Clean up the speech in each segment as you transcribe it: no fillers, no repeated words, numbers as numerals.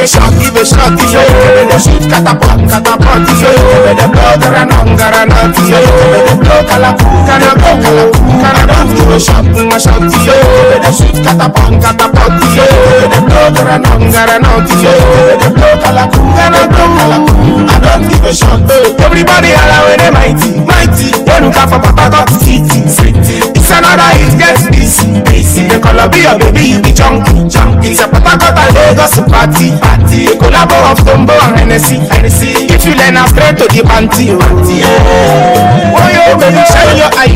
a shot, give a shot, give a shoot, catapult, catapult, give a blow, garanon, give a blow, calapu, give a shot, give a shoot, catapult, give a blow, garanon, give a blow, calapu, I don't give a shot. Everybody allow it, mighty, don't look out for Papa got city. It's another, it gets busy. The color be your baby, you be junky. It's a Papa got a Lagos party. A collabo of Tombo and Hennessy. If you learn straight to the panty. Oh yo, baby, shine your eye.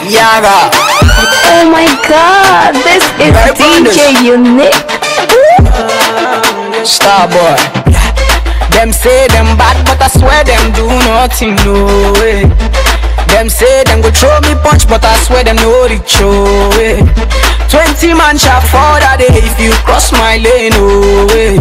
Yaga. Oh my God, this is DJ Unique. Starboy. Them say them bad, but I swear them do nothing, no way. Them say them go throw me punch, but I swear them no reach, oh way. 20 man shot for that day if you cross my lane, oh way.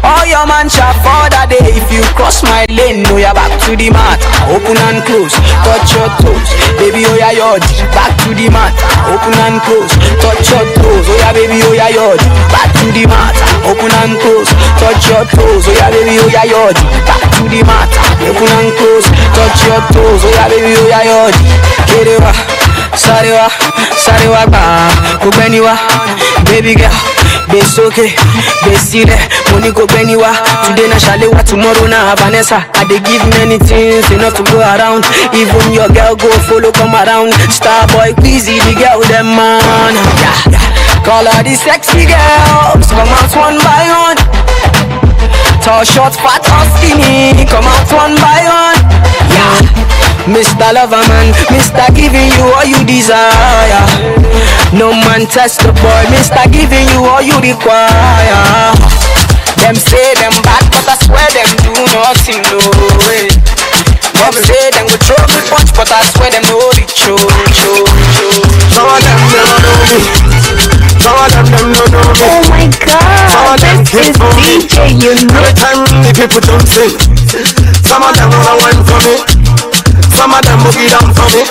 All your man shot for that day if you cross my lane. No, you're back to the mat, open and close, touch your toes. Baby, oh yeah, yod, back to the mat, open and close, touch your toes. Oh yeah, baby, oh yeah, yod, back to the mat, open and close, touch your toes. Oh yeah, baby, oh yeah, yod, back to the mat, open and close, touch your toes. Oh yeah, baby, oh yeah, yod. Kerewa, sarewa, sarewa ba, kubeniwa, baby girl. Base okay, base money go anywhere. Today na Shalewa, tomorrow na Vanessa. I dey give many things enough to go around. Even your girl go follow come around. Starboy, Queasy, the girl them man. Yeah. Call her the sexy girls, come out one by one. Tall, short, fat or skinny, come out one by one. Yeah. Mr. Loverman, Mr. giving you all you desire. No man test the boy, Mr. giving you all you require. Them say them bad, but I swear them do nothing, no way. Them say them go throw me punch, but I swear them no reach, Some of them never know me. Some of them don't know me. Oh my God, this is DJ Unique. Every time the people don't sing, some of them wanna wine for me. Some of them boogie down for me.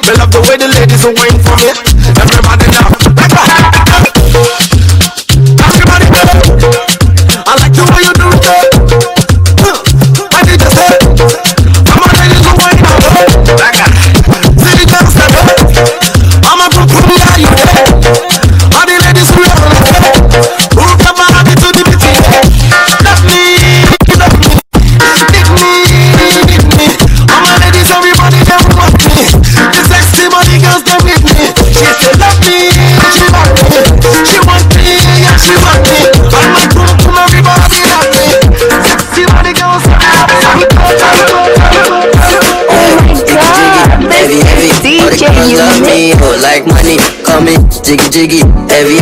They love the way the ladies will wine for me. Everybody now. Everybody now. I like the way you do it. I need to say, some of the ladies will wine for me. See the girls say, I'm a good fool, yeah, you know. All the ladies who are on the who come out to the beauty. Love me. Dig me. All my ladies, everybody, they want me. The sexy body girls, they with me. She say love me, she want me. She want me, yeah, she want me. All my crew, everybody love me. Sexy body girls, Oh my God, this is DJ Unique. Like money, call me jiggy, heavy,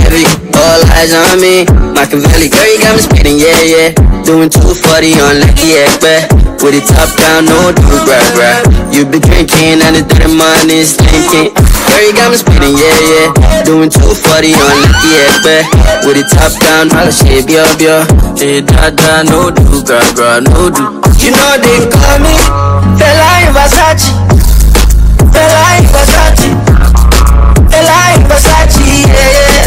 all eyes on me. Machiavelli, girl, you got me spinning, yeah. Doing 240 on Lucky Ekbe. With it top down, no do grab. You be drinking and the dirty money is stinking. Girl, you got me spinning, yeah. Doing 240 on Lucky Ekbe. With it top down, all the shit, yo. Hey, da, no do grab, no do. You know they call me Fela in Versace. Fela in Versace, yeah. Fela in Versace, yeah.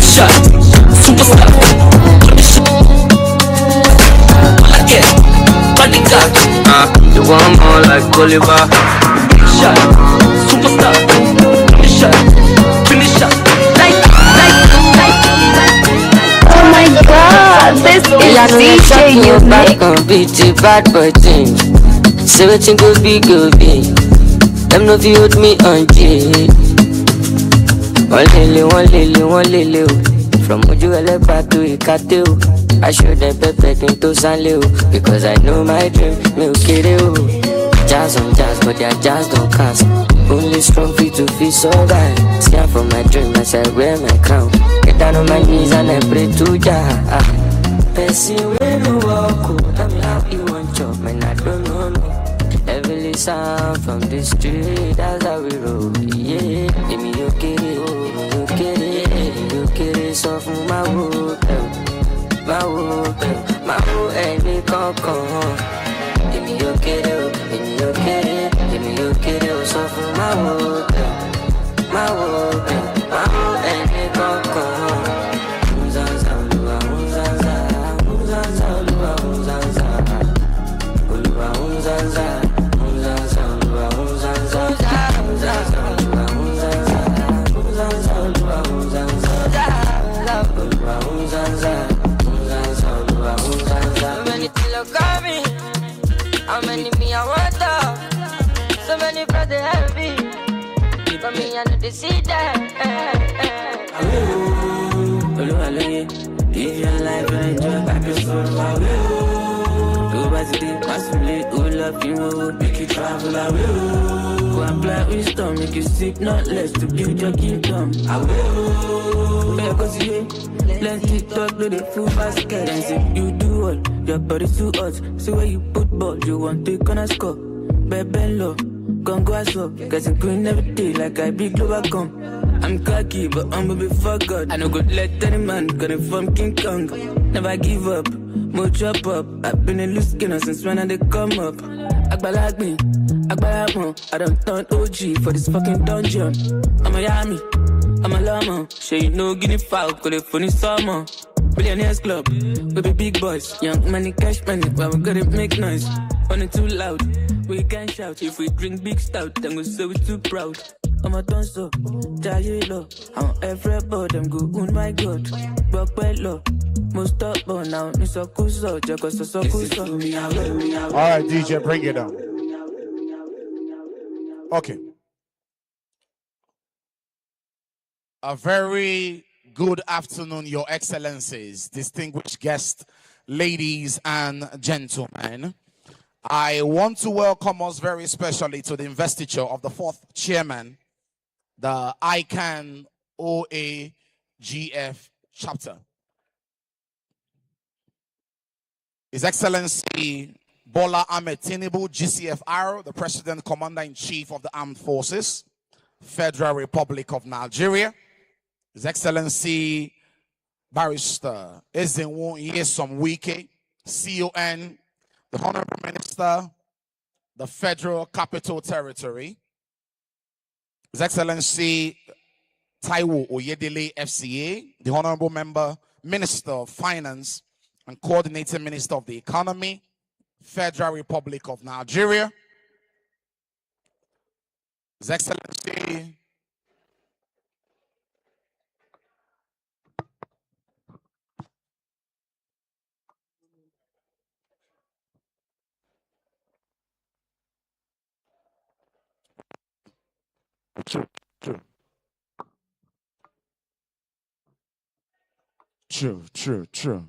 Shot, superstar, bodyguard. You want more like Oliver. Shot, superstar, finish shot. Oh my God, this is DJ Unique. Beat the bad boy thing. 17 go be. Them no view with me on J. One lele. From Ujuelepa to Ikateo, I show them pepe to Sanleo. Because I know my dream, milk kiddo. Jazz on jazz, but their jazz don't cast. Only strong feet to feel so bad. See I'm from my dream as I wear my crown. Get down on my knees and I pray to Jah. Person when you walk, tell me how you want chop, man I don't know me. Heavily sound from the street, that's how we roll. Yeah, give me your kitty, so from my wood, my any concon. Give me your kitty, so from my wood, any concon. How many me I want to? So many brothers heavy. But me I know they see that. Live your life and enjoy back and forth. Do what you did, possibly. Who love you, make you travel. I will. Go and apply wisdom, make you seek not less to build your kingdom. I will. Because you let it talk to the full basket and say you do all. Your body's too hot. So where you put ball, you want to gonna score. Baby low, gon' go as up. Getting green every day like I be global come. I'm cocky, but I'm before God. I no good let any man gonna form King Kong. Never give up, more chop up. I've been a loose skinner since when I they come up. Akba like me, Akba more. I don't turn OG for this fucking dungeon. I'm a yummy, I'm a llama. Sure you know guinea fowl, call it funny summer. Billionaires club, we be big boys. Young money, cash money, but we gotta make noise. When it's too loud, we can shout. If we drink big stout, then we say we too proud. I'm a dancer, Jaye low. I'm everybody, them go, oh my God. Rock well low, most up, but now it's a kuso, Jacos a kuso. Alright, DJ, bring it down. Okay. A very good afternoon, Your Excellencies, distinguished guests, ladies and gentlemen. I want to welcome us very specially to the investiture of the fourth chairman, the Ican-Oagf chapter. His Excellency Bola Ahmed Tinubu, GCFR, the President Commander-in-Chief of the Armed Forces, Federal Republic of Nigeria. His Excellency Barrister Ezenwo Nyesom Wike, CON, the Honorable Minister, the Federal Capital Territory. His Excellency Taiwo Oyedele, FCA, the Honorable Member, Minister of Finance and Coordinating Minister of the Economy, Federal Republic of Nigeria. His Excellency True.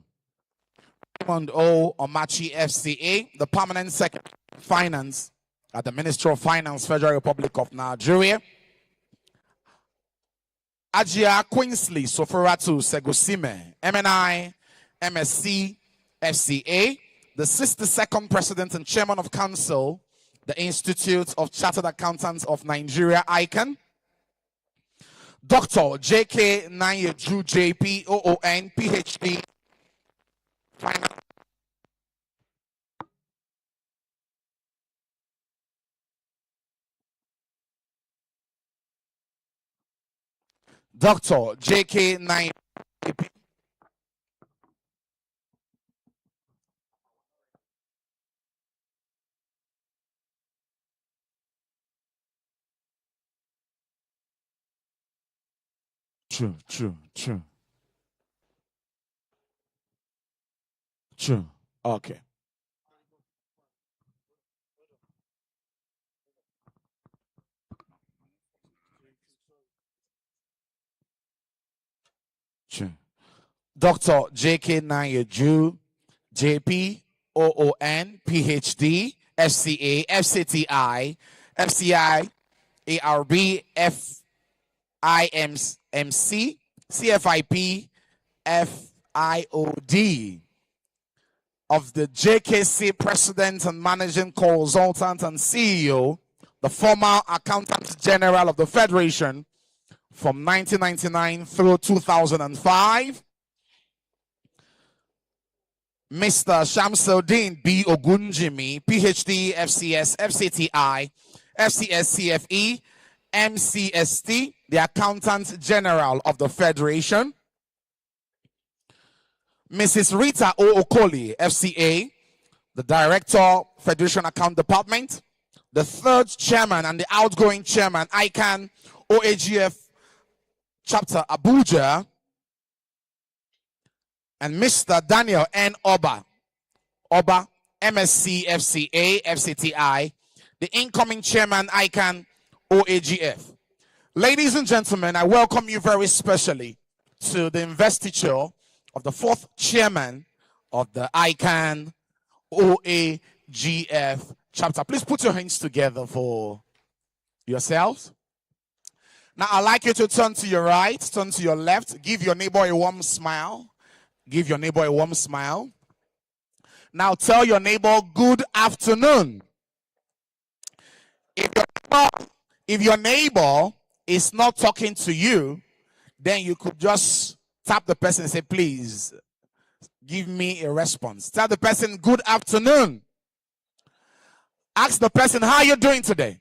Raymond O. Omachi, FCA, the Permanent Secretary of Finance at the Ministry of Finance, Federal Republic of Nigeria. Ajia Queensley Soforatu Segusime, MNI, MSc, FCA, the 62nd President and Chairman of Council, the Institute of Chartered Accountants of Nigeria, ICAN. Dr. J.K. Nanyeju, JP, OON, PhD, Finance. Dr. J.K. Nanyeju, JP. True. Okay. True. Dr. J.K. Nayaju, JP, OON, PhD, FCA, FCTI, FCI, ARB, FIMC, CFIP, FIOD. Of the JKC President and Managing Consultant and CEO, the former Accountant General of the Federation from 1999 through 2005, Mr. Shamsuddin B. Ogunjimi, PhD, FCS, FCTI, FCS, CFE, MCST, the Accountant General of the Federation. Mrs. Rita O. Okoli, FCA, the Director, Federation Account Department, the third chairman and the outgoing chairman, Ican-Oagf Chapter Abuja, and Mr. Daniel N. Oba, MSc, FCA, FCTI, the incoming chairman, Ican-Oagf. Ladies and gentlemen, I welcome you very specially to the investiture of the fourth chairman of the Ican-Oagf chapter. Please put your hands together for yourselves. Now, I'd like you to turn to your right, turn to your left, give your neighbor a warm smile. Give your neighbor a warm smile. Now, tell your neighbor, good afternoon. If your neighbor is not talking to you, then you could just tap the person and say, please give me a response. Tell the person, good afternoon. Ask the person, how are you doing today?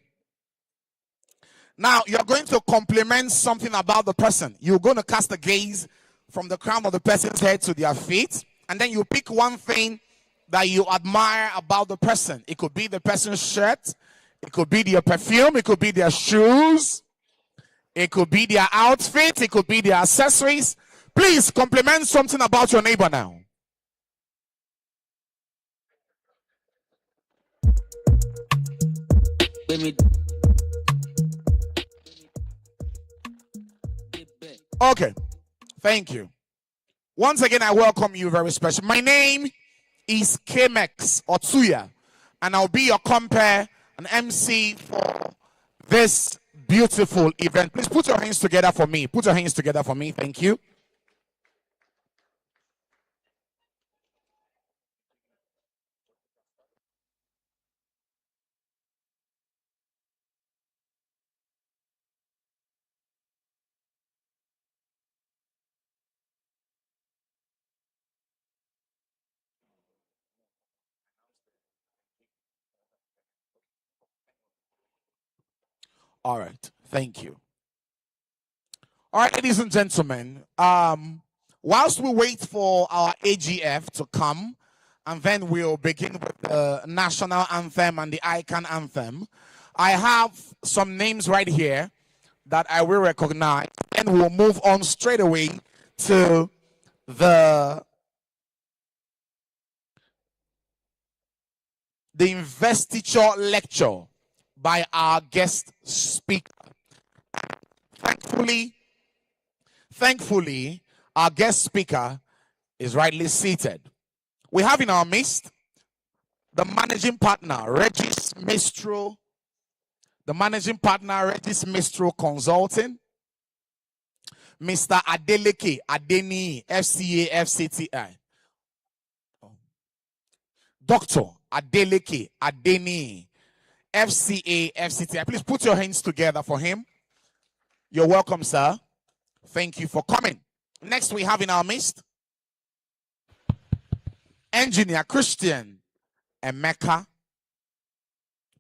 Now, you're going to compliment something about the person. You're going to cast a gaze from the crown of the person's head to their feet. And then you pick one thing that you admire about the person. It could be the person's shirt. It could be their perfume. It could be their shoes. It could be their outfit. It could be their accessories. Please compliment something about your neighbor now. Okay. Thank you. Once again, I welcome you very special. My name is Kemex Otsuya, and I'll be your compere and MC for this beautiful event. Please put your hands together for me. Put your hands together for me. Thank you. All right. Thank you. All right, ladies and gentlemen. Whilst we wait for our AGF to come, and then we'll begin with the national anthem and the Ican anthem, I have some names right here that I will recognize, and we'll move on straight away to the investiture lecture by our guest speaker. Thankfully, our guest speaker is rightly seated. We have in our midst the managing partner, Regis Mistro, Consulting, Mr. Adeleke Adeni, FCA, FCTI. Dr. Adeleke Adeni, FCA, FCTI. Please put your hands together for him. You're welcome, sir. Thank you for coming. Next, we have in our midst Engineer Christian Emeka.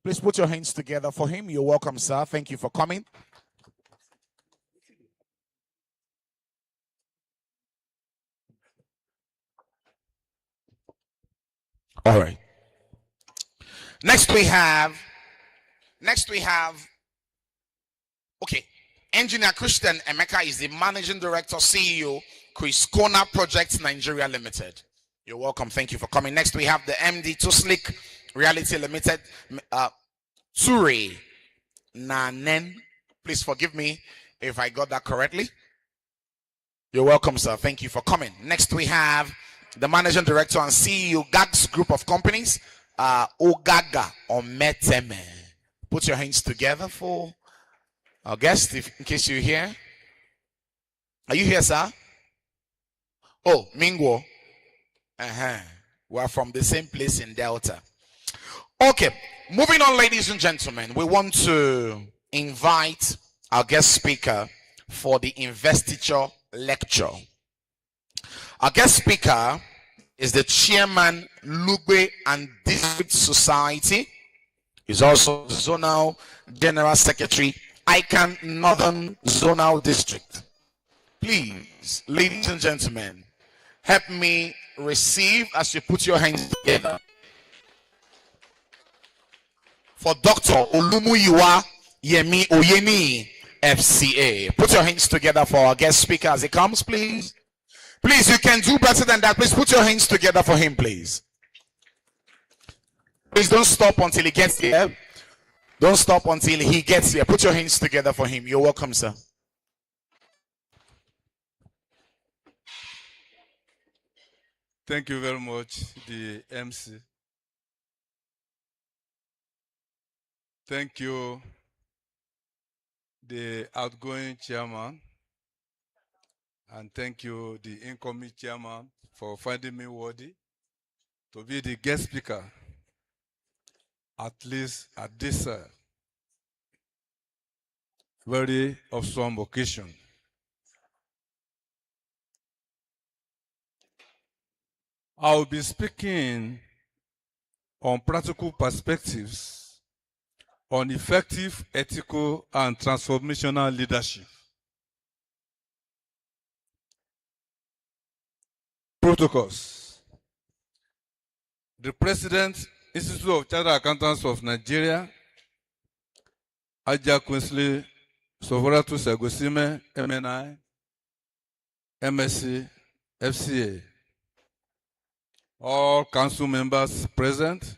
Please put your hands together for him. You're welcome, sir. Thank you for coming. All right. Next we have, okay, Engineer Christian Emeka is the Managing Director, CEO, Chris Corner Projects Nigeria Limited. You're welcome. Thank you for coming. Next we have the MD Tuslik Reality Limited, Ture Nanen. Please forgive me if I got that correctly. You're welcome, sir. Thank you for coming. Next, we have the Managing Director and CEO, GAG's Group of Companies, Ogaga Ometeme. Put your hands together for our guest, in case you're here. Are you here, sir? Oh, Mingwo. We are from the same place in Delta. Okay, moving on, ladies and gentlemen. We want to invite our guest speaker for the investiture lecture. Our guest speaker is the chairman, Lugbe and District Society. He's also zonal general secretary, Ican Northern Zonal District. Please, ladies and gentlemen, help me receive as you put your hands together for Dr. Olumuyiwa Yemi Oyemi, FCA. Put your hands together for our guest speaker as he comes, please. Please, you can do better than that. Please put your hands together for him, please. Please don't stop until he gets here. Don't stop until he gets here. Put your hands together for him. You're welcome, sir. Thank you very much, the MC. Thank you, the outgoing chairman. And thank you, the incoming chairman, for finding me worthy to be the guest speaker, at least at this very awesome occasion. I will be speaking on practical perspectives on effective, ethical, and transformational leadership. Protocols. The President, Institute of Chartered Accountants of Nigeria, Aja Quinsley Sovoratu Segosime, MNI, MSc, FCA. All council members present.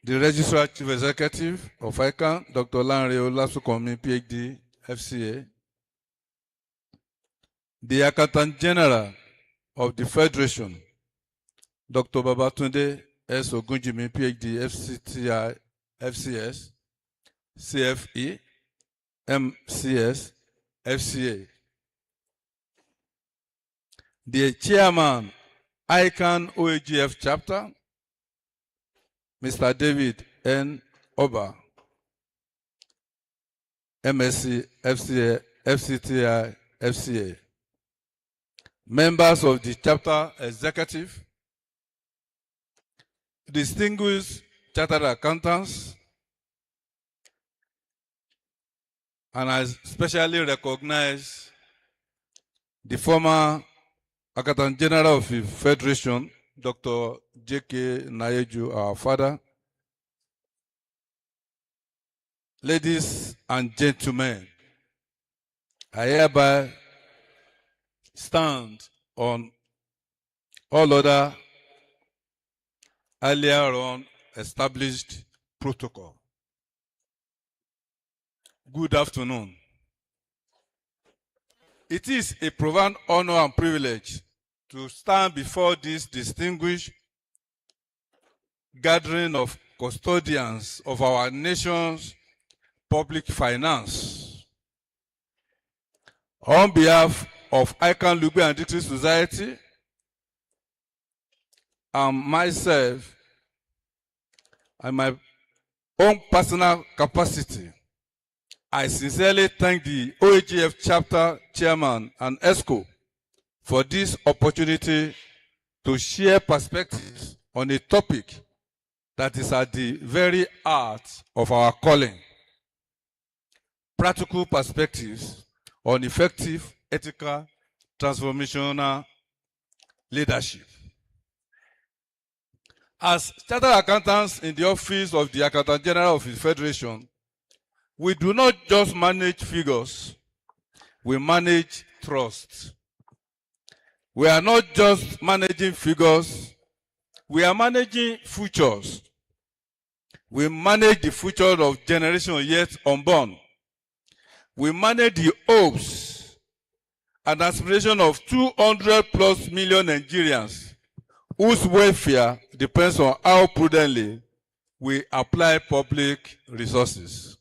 The Registrar Chief Executive of ICANN, Dr. Lanre Olasukomi, PhD, FCA. The Accountant General of the Federation, Dr. Babatunde S. Ogunjimi, PhD, FCTI, FCS, CFE, MCS, FCA. The Chairman, Ican-Oagf Chapter, Mr. David N. Oba, MSc, FCA, FCTI, FCA. Members of the chapter executive, distinguished chartered accountants, and I especially recognize the former Accountant General of the Federation, Dr. J.K. Nayeju, our father. Ladies and gentlemen, I hereby stand on all other earlier on established protocol. Good afternoon. It is a profound honor and privilege to stand before this distinguished gathering of custodians of our nation's public finance. On behalf of Ican-Oagf Investiture Society and myself, and my own personal capacity, I sincerely thank the OAGF chapter chairman and ESCO for this opportunity to share perspectives on a topic that is at the very heart of our calling. Practical perspectives on effective, ethical, transformational leadership. As chartered accountants in the office of the Accountant General of the Federation, we do not just manage figures, we manage trust. We are not just managing figures, we are managing futures. We manage the future of generations yet unborn. we manage the hopes and aspiration of 200 plus million Nigerians whose welfare depends on how prudently we apply public resources.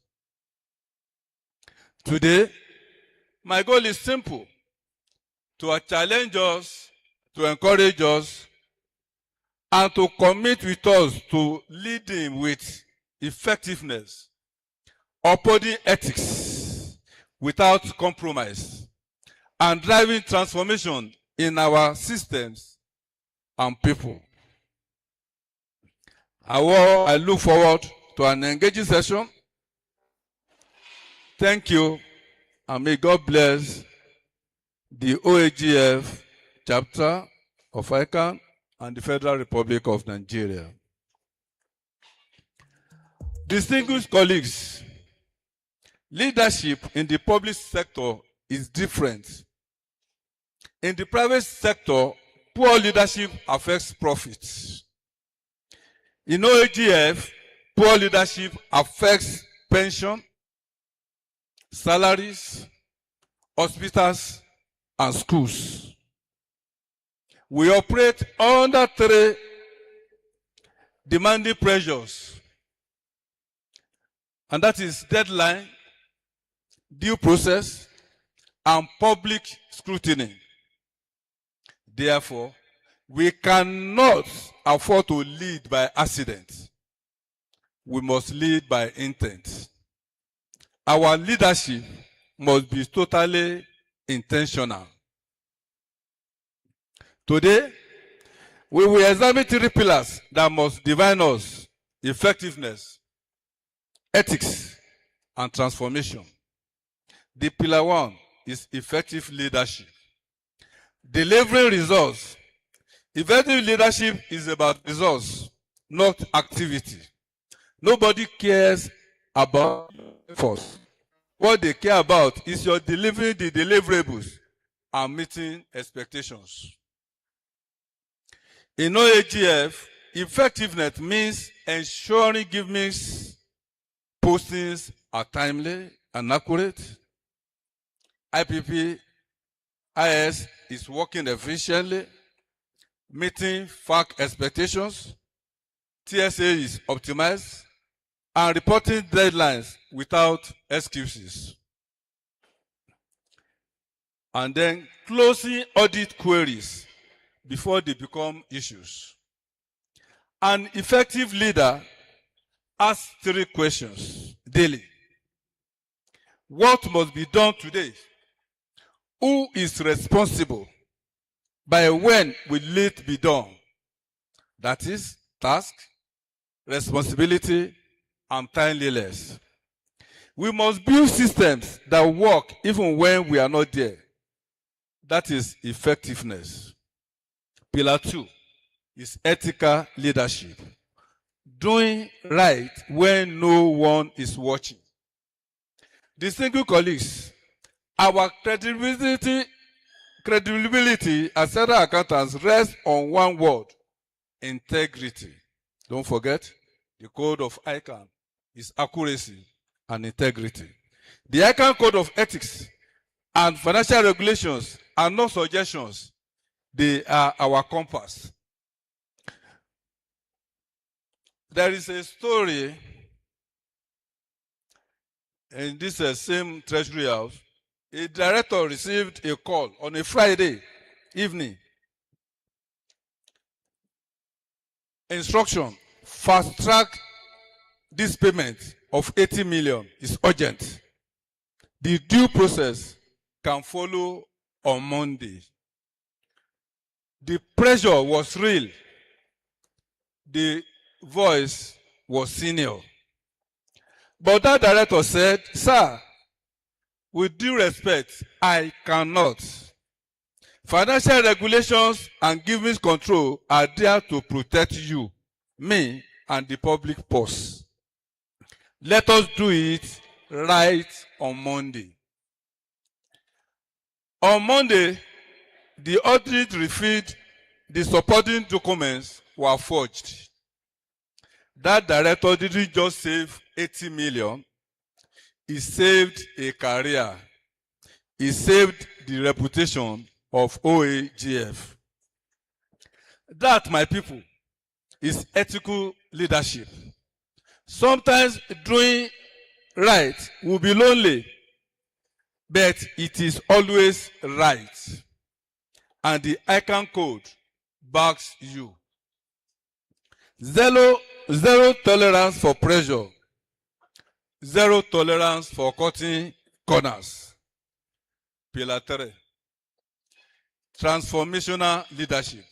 Today, my goal is simple: to challenge us, to encourage us, and to commit with us to leading with effectiveness, upholding ethics without compromise, and driving transformation in our systems and people. I look forward to an engaging session. Thank you, and may God bless the Oagf chapter of Ican and the Federal Republic of Nigeria. Distinguished colleagues, leadership in the public sector is different. In the private sector, poor leadership affects profits. In Oagf, poor leadership affects pension, salaries, hospitals, and schools. We operate under 3 demanding pressures, and that is deadline, due process, and public scrutiny. Therefore, we cannot afford to lead by accident. We must lead by intent. Our leadership must be totally intentional. Today, we will examine 3 pillars that must define us: effectiveness, ethics, and transformation. The pillar 1 is effective leadership. Delivering results. Effective leadership is about results, not activity. Nobody cares about efforts. What they care about is your delivering the deliverables and meeting expectations. In Oagf, effectiveness means ensuring givings, postings are timely and accurate. IPPIS is working efficiently, meeting FAC expectations, TSA is optimized, and reporting deadlines without excuses. And then closing audit queries before they become issues. An effective leader asks 3 questions daily. What must be done today? Who is responsible? By when will it be done? That is task, responsibility, and timeliness. We must build systems that work even when we are not there. That is effectiveness. Pillar 2 is ethical leadership. Doing right when no one is watching. Distinguished colleagues, our credibility as federal accountants rests on one word: integrity. Don't forget, the code of Ican is accuracy and integrity. The Ican Code of Ethics and financial regulations are not suggestions. They are our compass. There is a story in this same Treasury House. A director received a call on a Friday evening. Instruction: fast track this payment of 80 million is urgent. The due process can follow on Monday. The pressure was real. The voice was senior. But that director said, "Sir, with due respect, I cannot. Financial regulations and giving control are there to protect you, me, and the public purse. Let us do it right on Monday." On Monday, the audit revealed the supporting documents were forged. That director didn't just save 80 million. He saved a career. He saved the reputation of OAGF. That, my people, is ethical leadership. Sometimes doing right will be lonely, but it is always right. And the Ican code backs you. Zero tolerance for pressure. Zero tolerance for cutting corners. Pillar 3. Transformational leadership.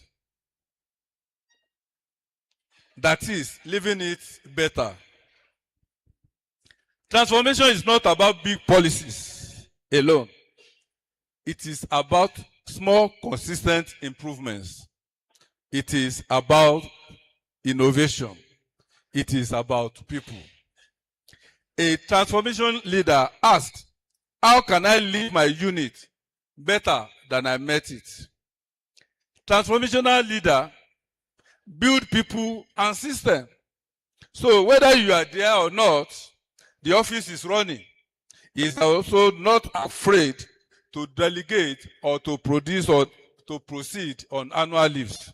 That is, living it better. Transformation is not about big policies alone. It is about small, consistent improvements. It is about innovation. It is about people. A transformation leader asked, how can I lead my unit better than I met it? Transformational leader build people and system. So whether you are there or not, the office is running. He is also not afraid to delegate or to produce or to proceed on annual leaves.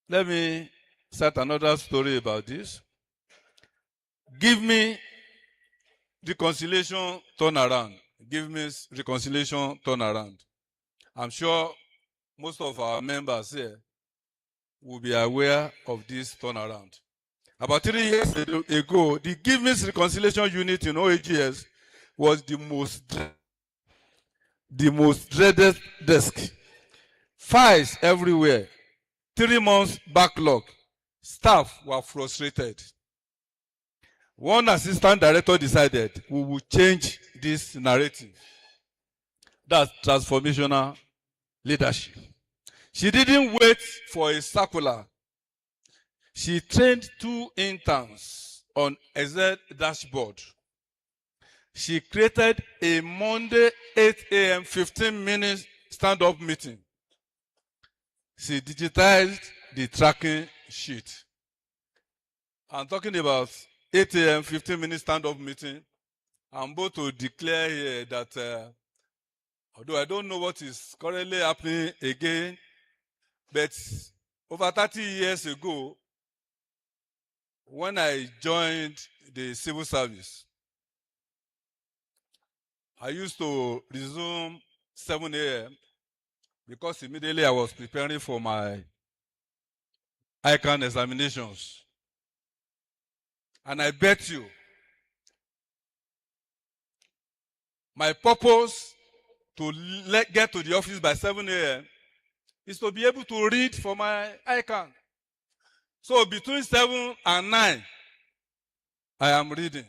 Let me start another story about this. Give me reconciliation turnaround. Give me reconciliation turnaround. I'm sure most of our members here will be aware of this turnaround. About 3 years ago, the Give Me Reconciliation Unit in OAGS was the most dreaded desk. Files everywhere. 3 months backlog. Staff were frustrated. One assistant director decided we will change this narrative. That's transformational leadership. She didn't wait for a circular. She trained 2 interns on Excel dashboard. She created a Monday 8 a.m. 15-minute stand-up meeting. She digitized the tracking sheet. I'm talking about 8 a.m. 15-minute stand-up meeting. I'm about to declare here that although I don't know what is currently happening again, but over 30 years ago, when I joined the civil service, I used to resume 7 a.m. because immediately I was preparing for my Ican examinations. And I bet you, my purpose to get to the office by 7 a.m. is to be able to read for my Ican. So between 7 and 9, I am reading.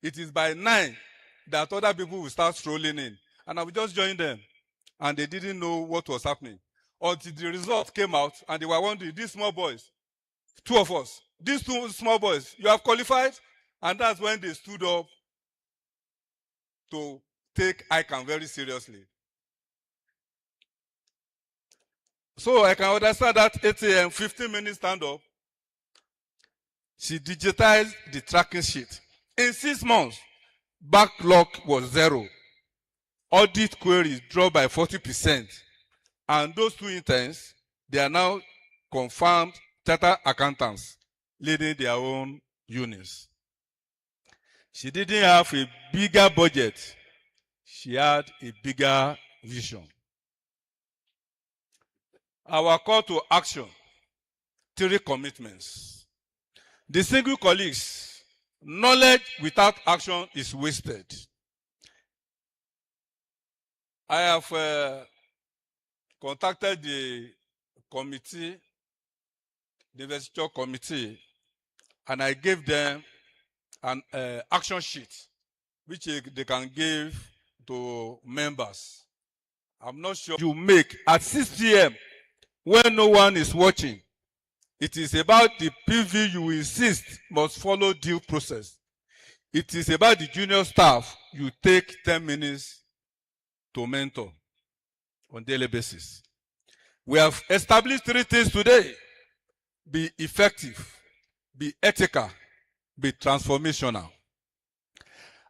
It is by 9 that other people will start strolling in. And I will just join them. And they didn't know what was happening. Until the result came out, and they were wondering, these small boys, 2 of us, these 2 small boys, you have qualified? And that's when they stood up to take Ican very seriously. So I can understand that 8 a.m., 15-minute stand-up. She digitized the tracking sheet. In 6 months, backlog was 0. Audit queries dropped by 40%. And those 2 interns, they are now confirmed chartered accountants leading their own units. She didn't have a bigger budget. She had a bigger vision. Our call to action, 3 commitments. The single colleagues, knowledge without action is wasted. I have contacted the committee, the investiture committee, and I gave them an action sheet which they can give to members. I'm not sure you make at 6 p.m. when no one is watching. It is about the PV you insist must follow due process. It is about the junior staff you take 10 minutes to mentor on daily basis. We have established 3 things today. Be effective, be ethical, be transformational.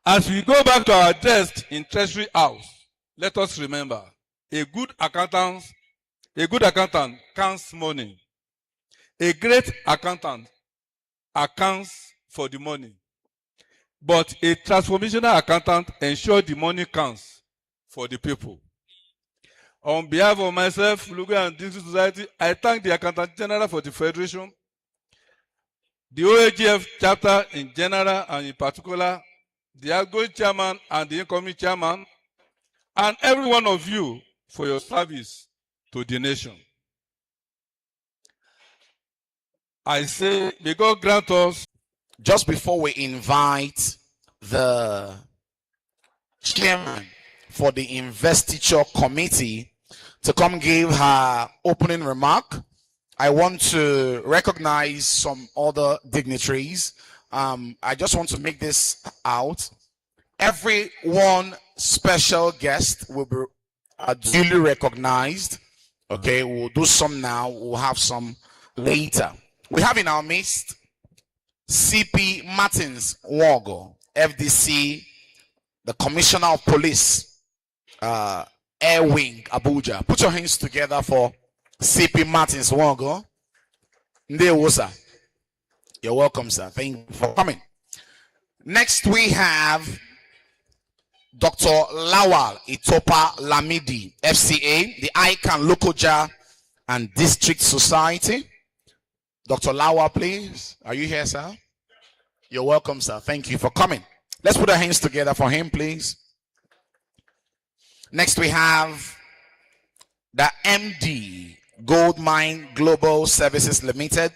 As we go back to our desk in Treasury House, let us remember, a good accountant counts money. A great accountant accounts for the money. But a transformational accountant ensures the money counts for the people. On behalf of myself, Lugu and District Society, I thank the Accountant General for the Federation, the OAGF chapter in general and in particular, the outgoing chairman and the incoming chairman, and every one of you for your service to the nation. I say, may God grant us. Just before we invite the chairman for the investiture committee to come give her opening remark, I want to recognize some other dignitaries. I just want to make this out. Every one special guest will be duly recognized. Okay, we'll do some now, we'll have some later. We have in our midst CP Martins Wogo, FDC, the Commissioner of Police, Air Wing, Abuja. Put your hands together for CP Martins Wogo. You're welcome, sir. Thank you for coming. Next, we have Dr. Lawal Itopa Lamidi, FCA, the Ican-Oagf and District Society. Dr. Lawal, please. Are you here, sir? You're welcome, sir. Thank you for coming. Let's put our hands together for him, please. Next, we have the MD, Gold Mine Global Services Limited.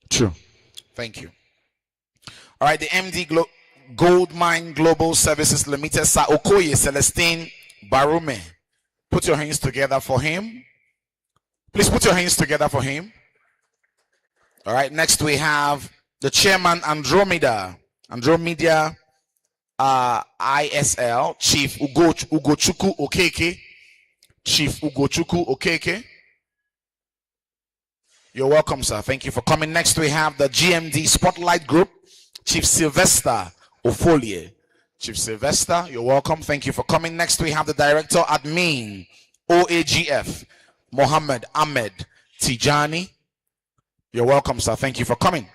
True. Thank you. All right, the MD Gold Mine Global Services Limited, Sir Okoye Celestine Barume. Put your hands together for him. Please put your hands together for him. All right, next we have the chairman Andromeda ISL, Chief Ugochukwu Okeke. Chief Ugochukwu Okeke. You're welcome, sir. Thank you for coming. Next, we have the GMD Spotlight Group, Chief Sylvester Ofolie. Chief Sylvester, you're welcome. Thank you for coming. Next, we have the Director Admin, OAGF, Mohammed Ahmed Tijani. You're welcome, sir. Thank you for coming.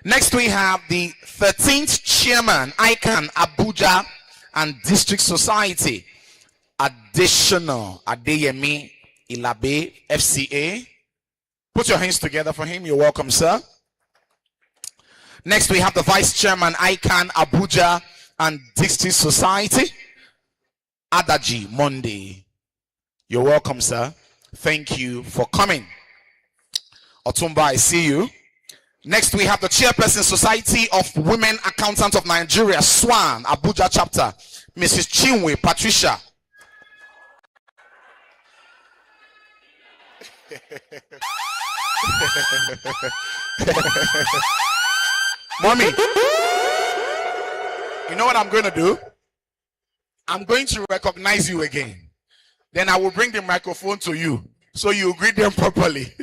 Next, we have the 13th Chairman, Ican-Oagf and District Society, Additional Adeyemi Ilabe, FCA. Put your hands together for him. You're welcome, sir. Next, we have the Vice Chairman, Ican-Oagf and District Society, Adaji Monday. You're welcome, sir. Thank you for coming. Otumba, I see you. Next, we have the Chairperson, Society of Women Accountants of Nigeria, SWAN, Abuja chapter, Mrs. Chinwe Patricia. Mommy, you know what I'm going to do? I'm going to recognize you again. Then I will bring the microphone to you so you greet them properly.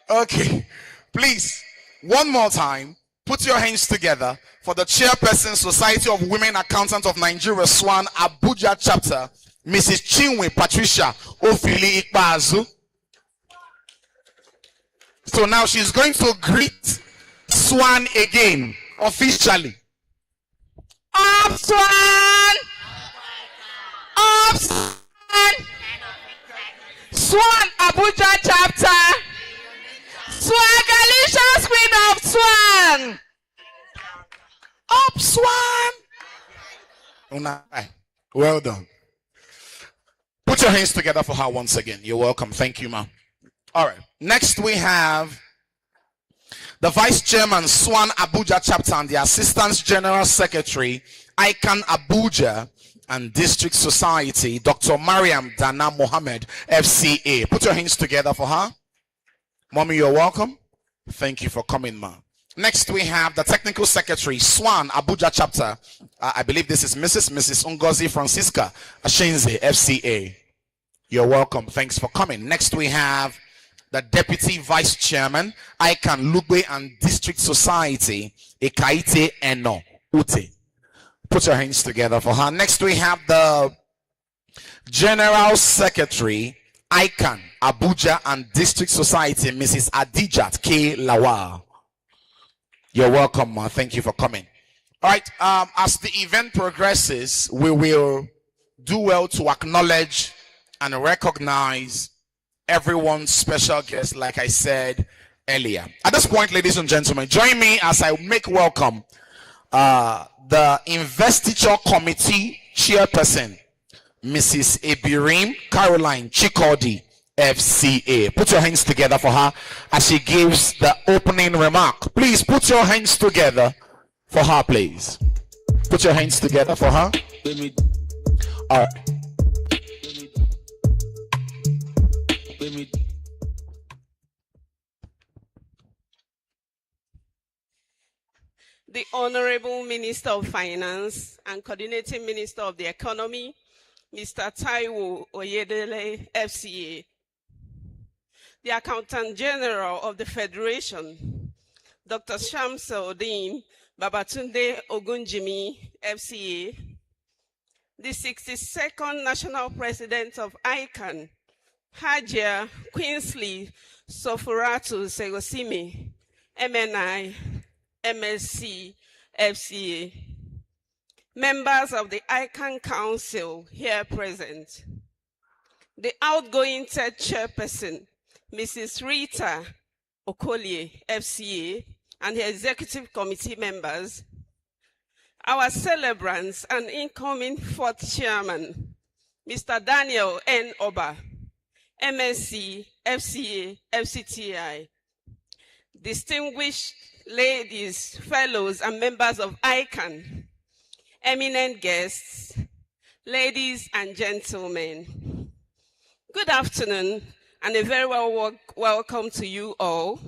Okay, please, one more time, put your hands together for the Chairperson, Society of Women Accountants of Nigeria, SWAN, Abuja chapter, Mrs. Chinwe Patricia Ofili Ikpazu. So now she's going to greet SWAN again, officially. Up SWAN! Up SWAN! SWAN Abuja chapter! Swagalicious Queen of SWAN! Up SWAN! Well done. Put your hands together for her once again. You're welcome. Thank you, ma'am. All right. Next, we have the Vice Chairman, SWAN Abuja chapter, and the Assistant General Secretary, Ican-Oagf and District Society, Dr. Mariam Dana Mohammed, FCA. Put your hands together for her. Mommy, you're welcome. Thank you for coming, ma. Next, we have the technical secretary, Swan, Abuja chapter. I believe this is Mrs. Ngozi Francisca Ashenze, FCA. You're welcome. Thanks for coming. Next, we have the deputy vice chairman, Ican-Oagf and District Society, Ekaite Eno Ute. Put your hands together for her. Next, we have the general secretary, Ican, Abuja and District Society, Mrs. Adijat K. Lawal. You're welcome, ma. Thank you for coming. All right. As the event progresses, we will do well to acknowledge and recognize everyone's special guest, like I said earlier. At this point, ladies and gentlemen, join me as I make welcome the Investiture Committee Chairperson, Mrs. Ebirim Caroline Chikodi, FCA. Put your hands together for her as she gives the opening remark. Please put your hands together for her, please. Put your hands together for her. All right. The Honorable Minister of Finance and Coordinating Minister of the Economy, Mr. Taiwo Oyedele, FCA. The Accountant General of the Federation, Dr. Shamsuddin Babatunde Ogunjimi, FCA. The 62nd National President of ICAN, Hajia Queensley Sofuratu Segosimi, MNI, MSc, FCA. Members of the ICAN Council here present. The outgoing third chairperson, Mrs. Rita Okolie, FCA, and her executive committee members. Our celebrants and incoming fourth chairman, Mr. Daniel N. Oba, MSc, FCA, FCTI. Distinguished ladies, fellows, and members of ICAN, eminent guests, ladies and gentlemen. Good afternoon and a very welcome to you all.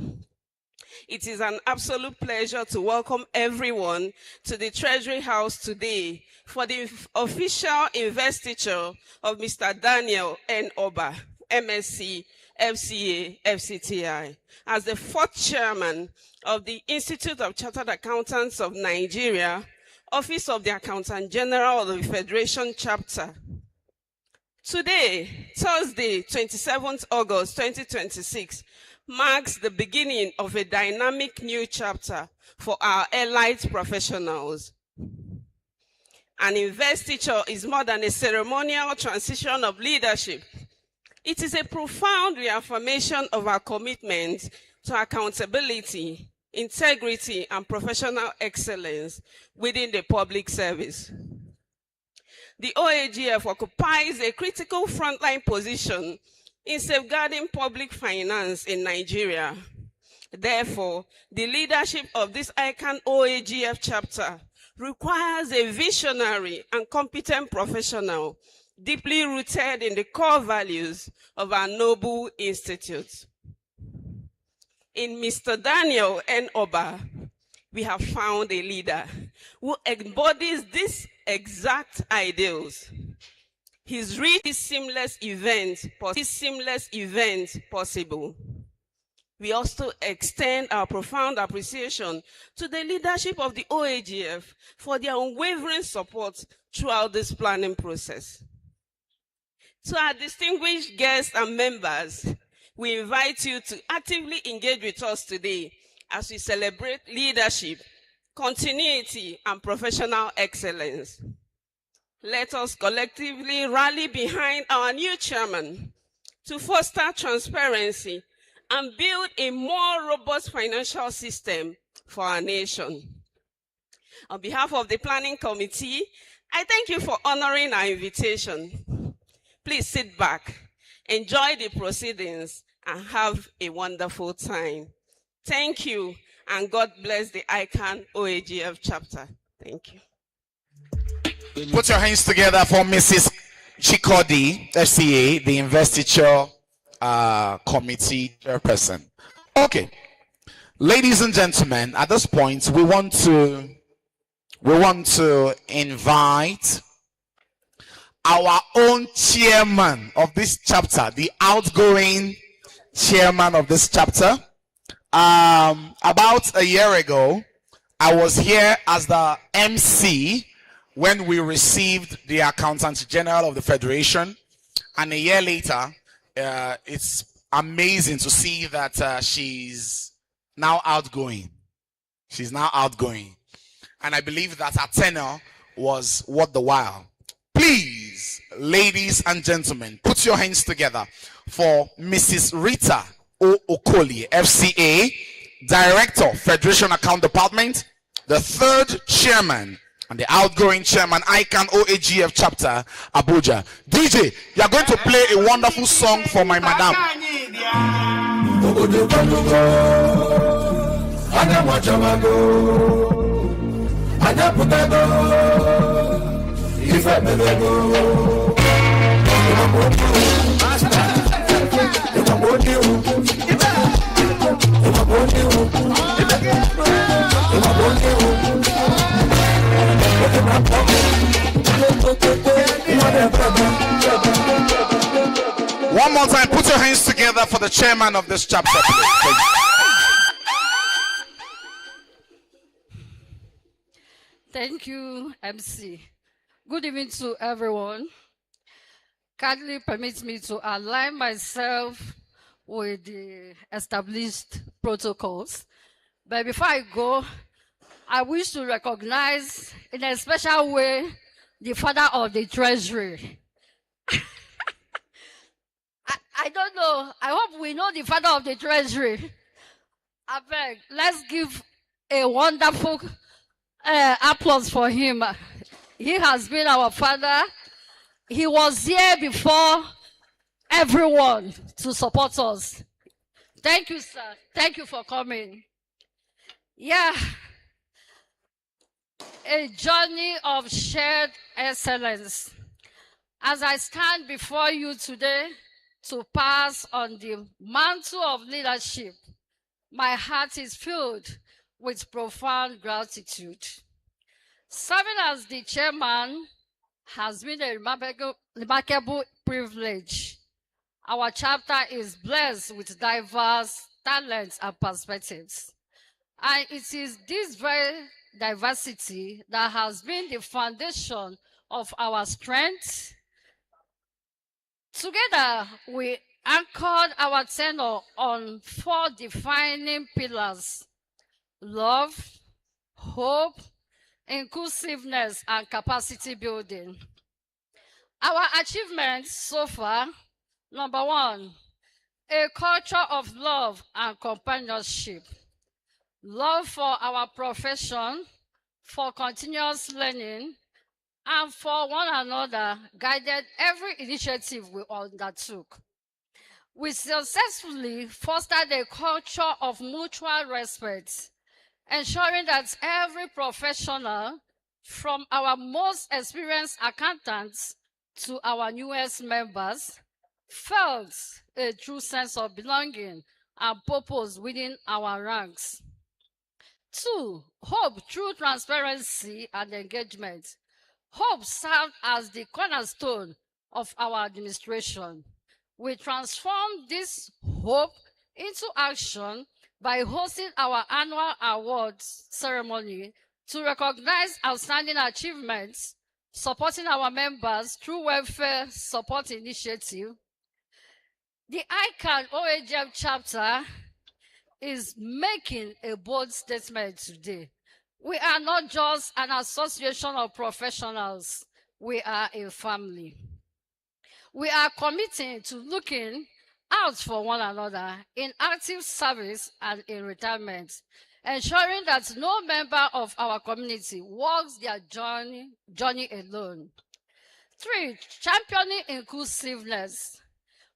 It is an absolute pleasure to welcome everyone to the Treasury House today for the official investiture of Mr. Daniel N. Oba, MSc, FCA, FCTI, as the fourth chairman of the Institute of Chartered Accountants of Nigeria, Office of the Accountant General of the Federation Chapter. Today, Thursday, 27th August 2026, marks the beginning of a dynamic new chapter for our elite professionals. An investiture is more than a ceremonial transition of leadership. It is a profound reaffirmation of our commitment to accountability, integrity, and professional excellence within the public service. The OAGF occupies a critical frontline position in safeguarding public finance in Nigeria. Therefore, the leadership of this Ican-Oagf chapter requires a visionary and competent professional deeply rooted in the core values of our noble institute. In Mr. Daniel N. Oba, we have found a leader who embodies these exact ideals. He's reached this seamless event possible. We also extend our profound appreciation to the leadership of the OAGF for their unwavering support throughout this planning process. To our distinguished guests and members, we invite you to actively engage with us today as we celebrate leadership, continuity, and professional excellence. Let us collectively rally behind our new chairman to foster transparency and build a more robust financial system for our nation. On behalf of the Planning Committee, I thank you for honoring our invitation. Please sit back, enjoy the proceedings, and have a wonderful time. Thank you, and God bless the Ican-Oagf chapter. Thank you. Put your hands together for Mrs. Chikodi, FCA, the Investiture Committee Chairperson. Okay, ladies and gentlemen, at this point, we want to invite our own chairman of this chapter, the outgoing chairman of this chapter. About a year ago, I was here as the MC when we received the Accountant General of the Federation, and a year later, it's amazing to see that she's now outgoing. She's now outgoing, and I believe that her tenure was worth the while. Please, ladies and gentlemen, put your hands together for Mrs. Rita O. Okoli, FCA, Director, Federation Account Department, the third chairman and the outgoing chairman, Ican-Oagf Chapter, Abuja. DJ, you are going to play a wonderful song for my madam. One more time, put your hands together for the chairman of this chapter. Thank you, MC. Good evening to everyone. Kindly permit me to align myself with the established protocols. But before I go, I wish to recognize in a special way the father of the treasury. I don't know. I hope we know the father of the treasury. I beg, let's give a wonderful applause for him. He has been our father. He was here before everyone to support us. Thank you, sir. Thank you for coming. Yeah. A journey of shared excellence. As I stand before you today to pass on the mantle of leadership, my heart is filled with profound gratitude. Serving as the chairman has been a remarkable privilege. Our chapter is blessed with diverse talents and perspectives. And it is this very diversity that has been the foundation of our strength. Together, we anchored our tenure on 4 defining pillars: love, hope, inclusiveness, and capacity building. Our achievements so far: number 1, a culture of love and companionship. Love for our profession, for continuous learning, and for one another guided every initiative we undertook. We successfully fostered a culture of mutual respect, ensuring that every professional, from our most experienced accountants to our newest members, felt a true sense of belonging and purpose within our ranks. 2, hope through transparency and engagement. Hope served as the cornerstone of our administration. We transformed this hope into action by hosting our annual awards ceremony to recognize outstanding achievements, supporting our members through welfare support initiative. The Ican-Oagf chapter is making a bold statement today. We are not just an association of professionals. We are a family. We are committing to looking out for one another in active service and in retirement, ensuring that no member of our community walks their journey alone. 3, championing inclusiveness.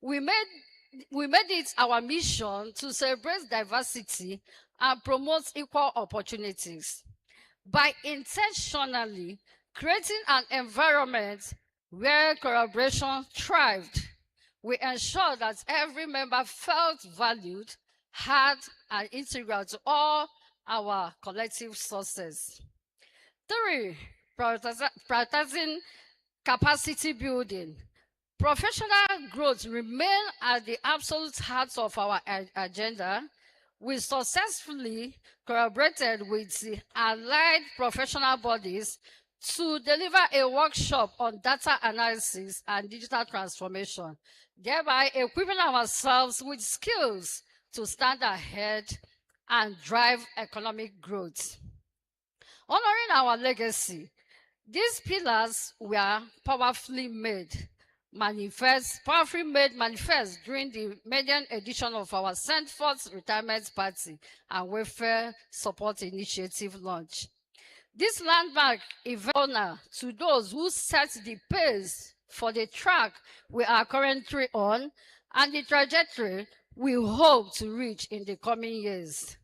We made it our mission to celebrate diversity and promote equal opportunities. By intentionally creating an environment where collaboration thrived, we ensured that every member felt valued, hard and integral to all our collective sources. 3, prioritizing capacity building. Professional growth remain at the absolute heart of our agenda. We successfully collaborated with the allied professional bodies to deliver a workshop on data analysis and digital transformation, thereby equipping ourselves with skills to stand ahead and drive economic growth. Honoring our legacy, these pillars were powerfully made manifest during the maiden edition of our St. Forth Retirement Party and Welfare Support Initiative launch. This landmark event honor to those who set the pace for the track we are currently on and the trajectory we hope to reach in the coming years.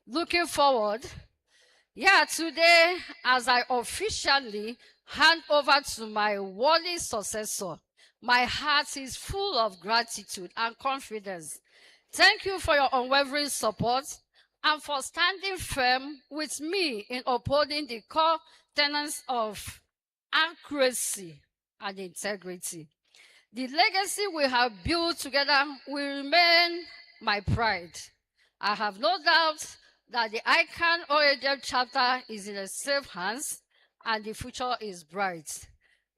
Looking forward, today, as I officially hand over to my worthy successor, my heart is full of gratitude and confidence. Thank you for your unwavering support and for standing firm with me in upholding the core tenets of accuracy and integrity. The legacy we have built together will remain my pride. I have no doubt that the Ican-Oagf chapter is in a safe hands and the future is bright.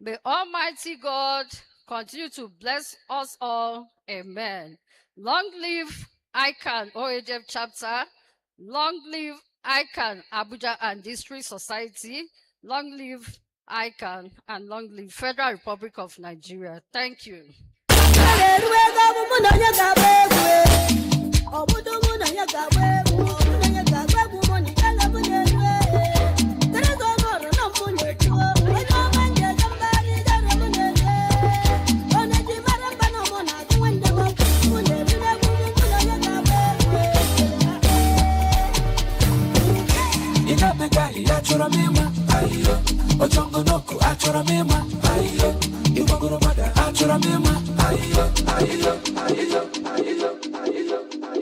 May Almighty God continue to bless us all. Amen. Long live Ican-Oagf chapter. Long live Ican Abuja and District Society. Long live Ican and long live Federal Republic of Nigeria. Thank you.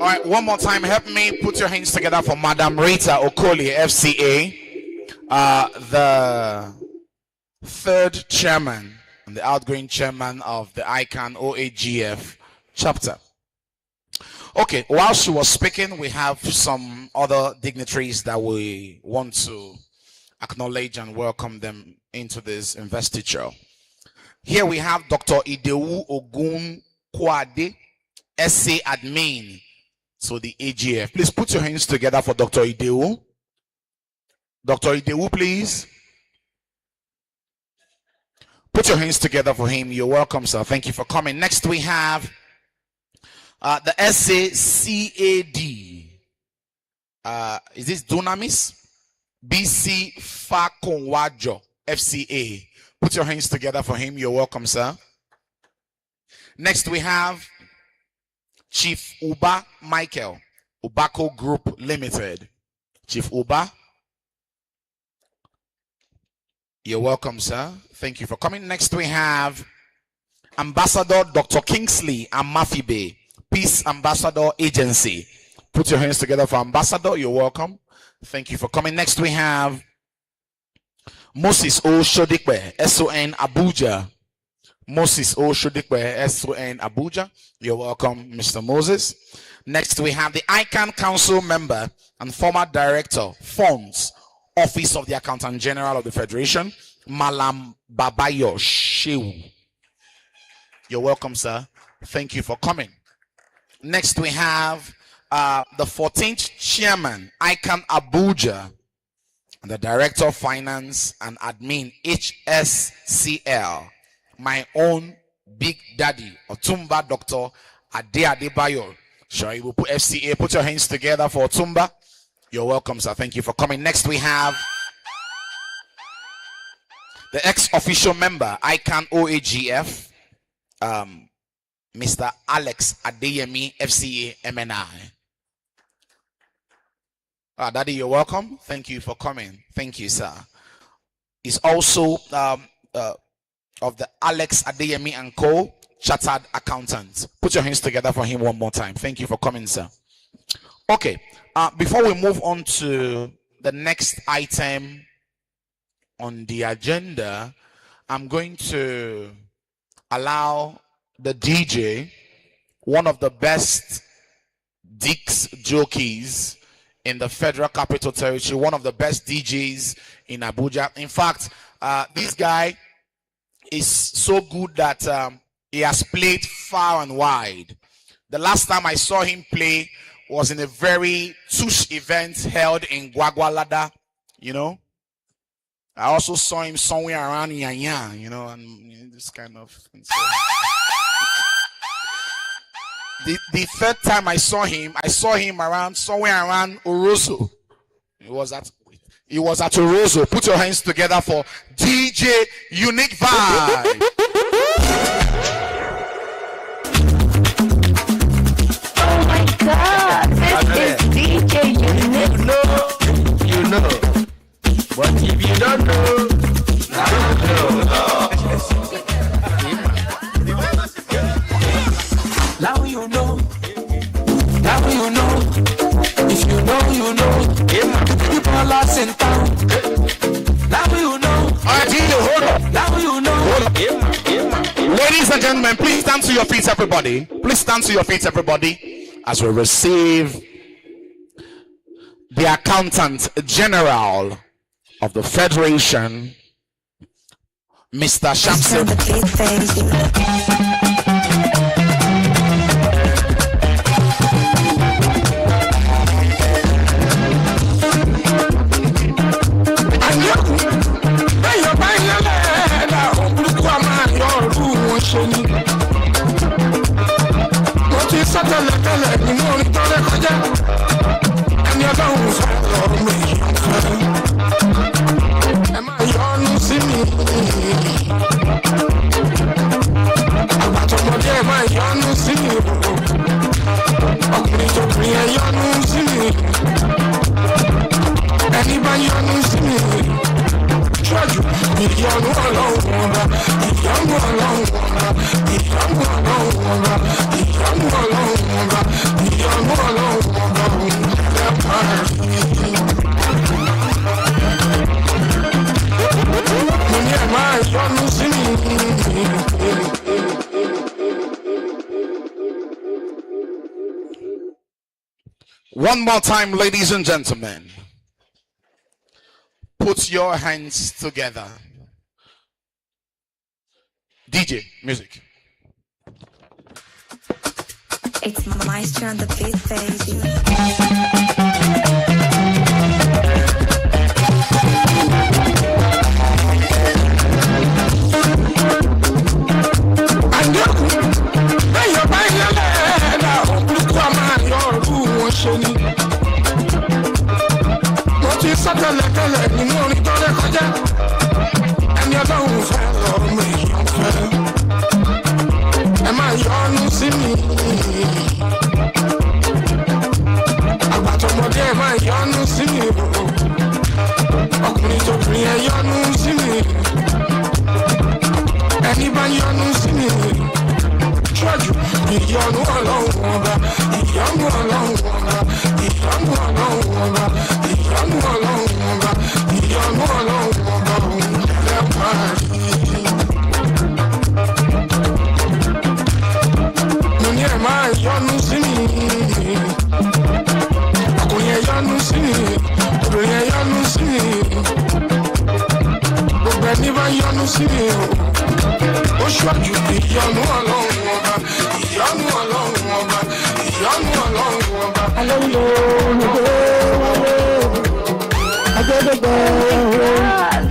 All right, one more time, help me put your hands together for Madam Rita Okoli, FCA, the third chairman and the outgoing chairman of the Ican-Oagf chapter. Okay, while she was speaking, we have some other dignitaries that we want to acknowledge and welcome them into this investiture. Here we have Dr. Ican-Oagf Kwade, SA Admin, so the AGF. Please put your hands together for Dr. Ican-Oagf. Dr. Ican-Oagf, please. Put your hands together for him. You're welcome, sir. Thank you for coming. Next we have the SACAD. Is this Dunamis? BC Fakonwajo, FCA. Put your hands together for him. You're welcome, sir. Next we have Chief Uba Michael, Ubako Group Limited. Chief Uba, you're welcome, sir. Thank you for coming. Next we have Ambassador Dr. Kingsley Amafibe, Peace Ambassador Agency. Put your hands together for Ambassador. You're welcome. Thank you for coming. Next we have Moses O. Shodikwe, SON Abuja. Moses O. Shodikwe, SON Abuja. You're welcome, Mr. Moses. Next we have the Ican Council member and former director, Funds, Office of the Accountant General of the Federation, Malam Babayo Shehu. You're welcome, sir. Thank you for coming. Next we have the 14th chairman, Ican Abuja, and the director of finance and admin, HSCL, my own big daddy, Otumba Dr. Ade Adebayo. Sure, you will put FCA. Put your hands together for Otumba. You're welcome, sir. Thank you for coming. Next we have the ex-official member, Ican-Oagf, Mr. Alex Adeyemi, FCA MNI. Daddy, you're welcome. Thank you for coming. Thank you, sir. He's also of the Alex Adeyemi and Co. Chartered Accountant. Put your hands together for him one more time. Thank you for coming, sir. Okay, before we move on to the next item on the agenda, I'm going to allow the DJ, one of the best Dix jockeys in the Federal Capital Territory, one of the best DJs in Abuja. In fact, this guy is so good that he has played far and wide. The last time I saw him play was in a very tush event held in Gwagwalada, you know. I also saw him somewhere around Yanya, you know, and this kind of thing. So, the third time I saw him around somewhere around Orozo. It was at Orozo. Put your hands together for DJ Unique Vibe. Oh my God, this is DJ Unique. You know. But if you don't know, now you know. Now you know. Now you know. If you know, you know. People are lost in town. Now you know. Hold up. Now you know. Ladies and gentlemen, please stand to your feet, everybody. Please stand to your feet, everybody, as we receive the Accountant General of the Federation, Mr. Shamsi. One more time, ladies and gentlemen. Put your hands together. DJ, music. It's Maestro on the beat, baby.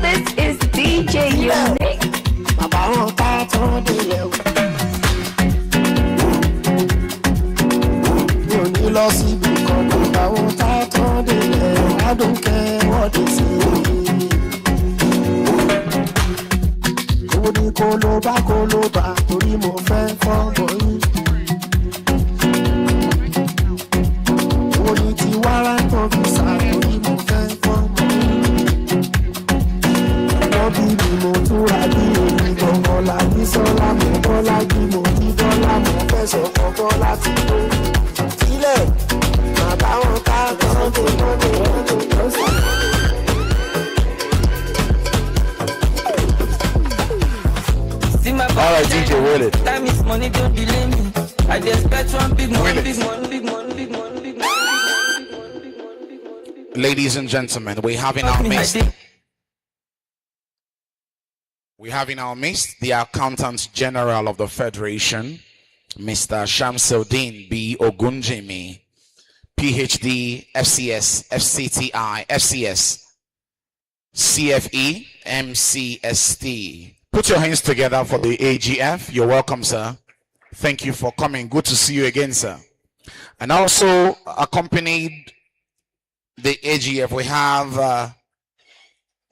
This is DJ Unique. I don't care what they say. Koloba, torí mo fẹ́ fọ́mọ yín. Orí ti wára tó fi sá, torí mo fẹ́ fọ́mọ yín. Wọ́n bí mi mo túra bí èmi gbọ̀ngàn lábí sọ́lá mo bọ́lá bí mo ní dọ́là mo fẹ́ sọ̀kọ̀ bọ́lá ti tó. Sílẹ̀, màá bá wọn Will it? Time is money, don't delay me. I just expect one big money, Will it? big money, big money, big money, big money. Ladies and gentlemen, we have in our midst the Accountant General of the Federation, Mr. Shamsuddin B. Ogunjimi, PhD, FCS, FCTI, FCS, CFE, MCST. Put your hands together for the AGF. You're welcome, sir. Thank you for coming. Good to see you again, sir. And also accompanied the AGF, we have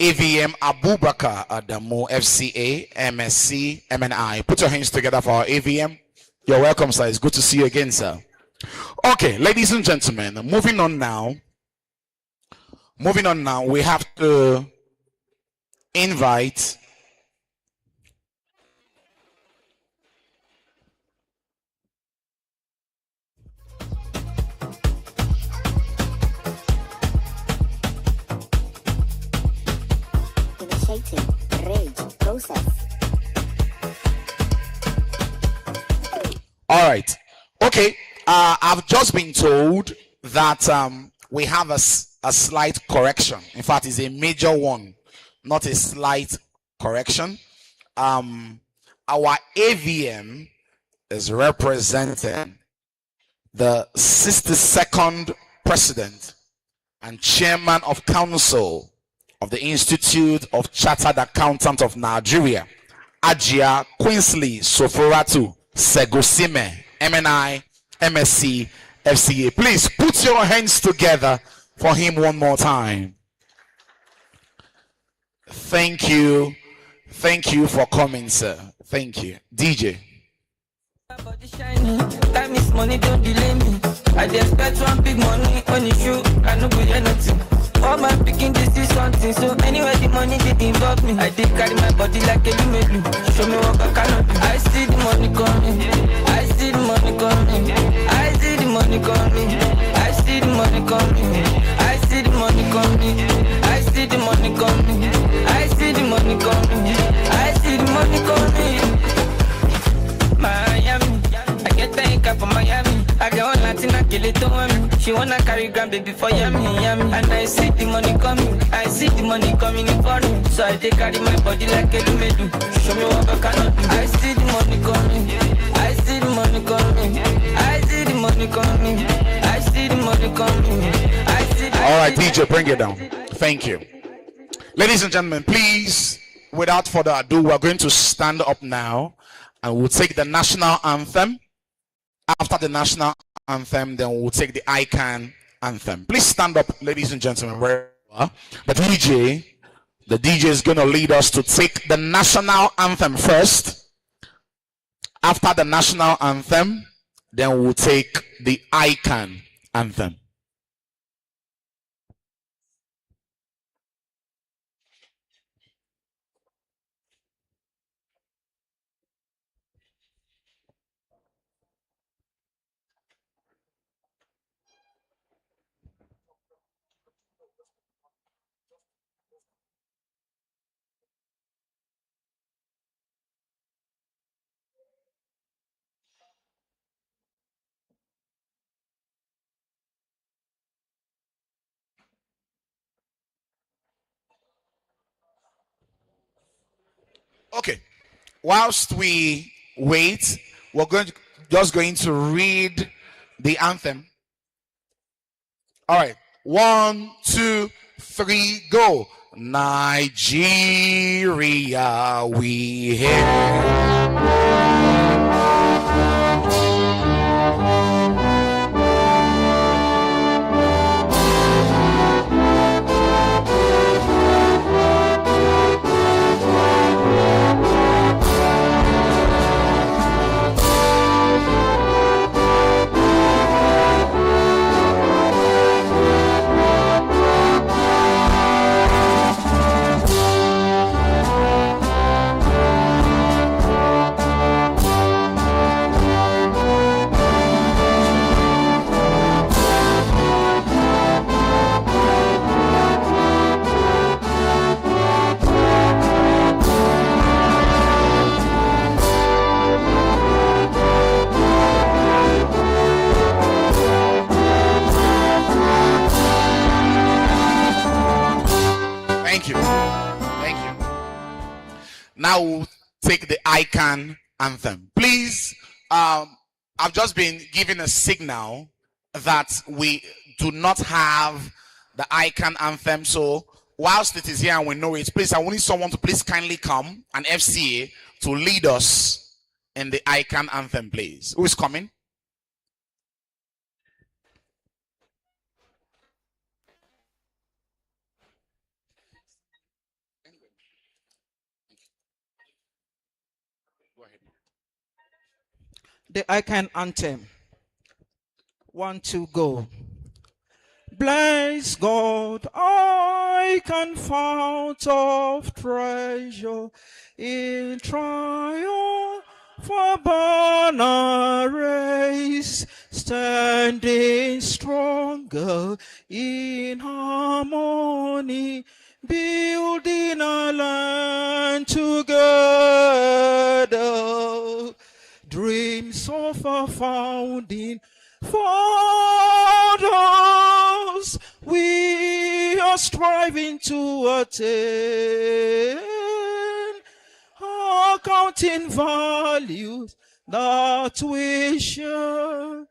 AVM Abubakar Adamu, FCA, MSc, MNI. Put your hands together for our AVM. You're welcome, sir. It's good to see you again, sir. Okay, ladies and gentlemen, moving on now, we have to invite All right. Okay. I've just been told that we have a slight correction. In fact, it's a major one, not a slight correction. Our AVM is representing the 62nd president and chairman of council of the Institute of Chartered Accountants of Nigeria, Ajia Queensley Soforatu Segosime, MNI, MSc, FCA. Please put your hands together for him one more time. Thank you. Thank you for coming, sir. Thank you. DJ. Time is money, don't delay me. I just expect one big money on the shoe. I no go hear nothing. All my picking this is something. So anyway, the money did involve me. I did carry my body like a lumelu. Show me what I cannot do. I see the money coming. I see the money coming. I see the money coming. I see the money coming. I see the money coming. I see the money coming. I see the money coming. I see the money coming. Miami, I get the ink from Miami. I get one Latina kill it to me. She wanna carry grandbaby for yummy, yummy. And I see the money coming. I see the money coming in for me. So I take carry my body like a lumelu. Show me what I cannot do. I see the money coming. I see the money coming. I see the money coming. I see the money coming. I see the All right, DJ, bring it down. Thank you. Ladies and gentlemen, please, without further ado, we're going to stand up now and we'll take the national anthem. After the national anthem, then we'll take the Ican anthem. Please stand up, ladies and gentlemen, where you are. The DJ is going to lead us to take the national anthem first. After the national anthem, then we'll take the Ican anthem. Okay, whilst we wait, we're just going to read the anthem. All right, 1, 2, 3, go. Nigeria, we hail. now we'll take the Ican anthem. Please, I've just been given a signal that we do not have the Ican anthem. So whilst it is here and we know it, please, I want someone to please kindly come, an FCA, to lead us in the Ican anthem, please. Who is coming? The Ican anthem. 1, 2, go. Bless God, Ican fount of treasure, in triumph for banner race, standing stronger in harmony, building a land together. Dreams of a founding fathers, we are striving to attain, accounting values that we share.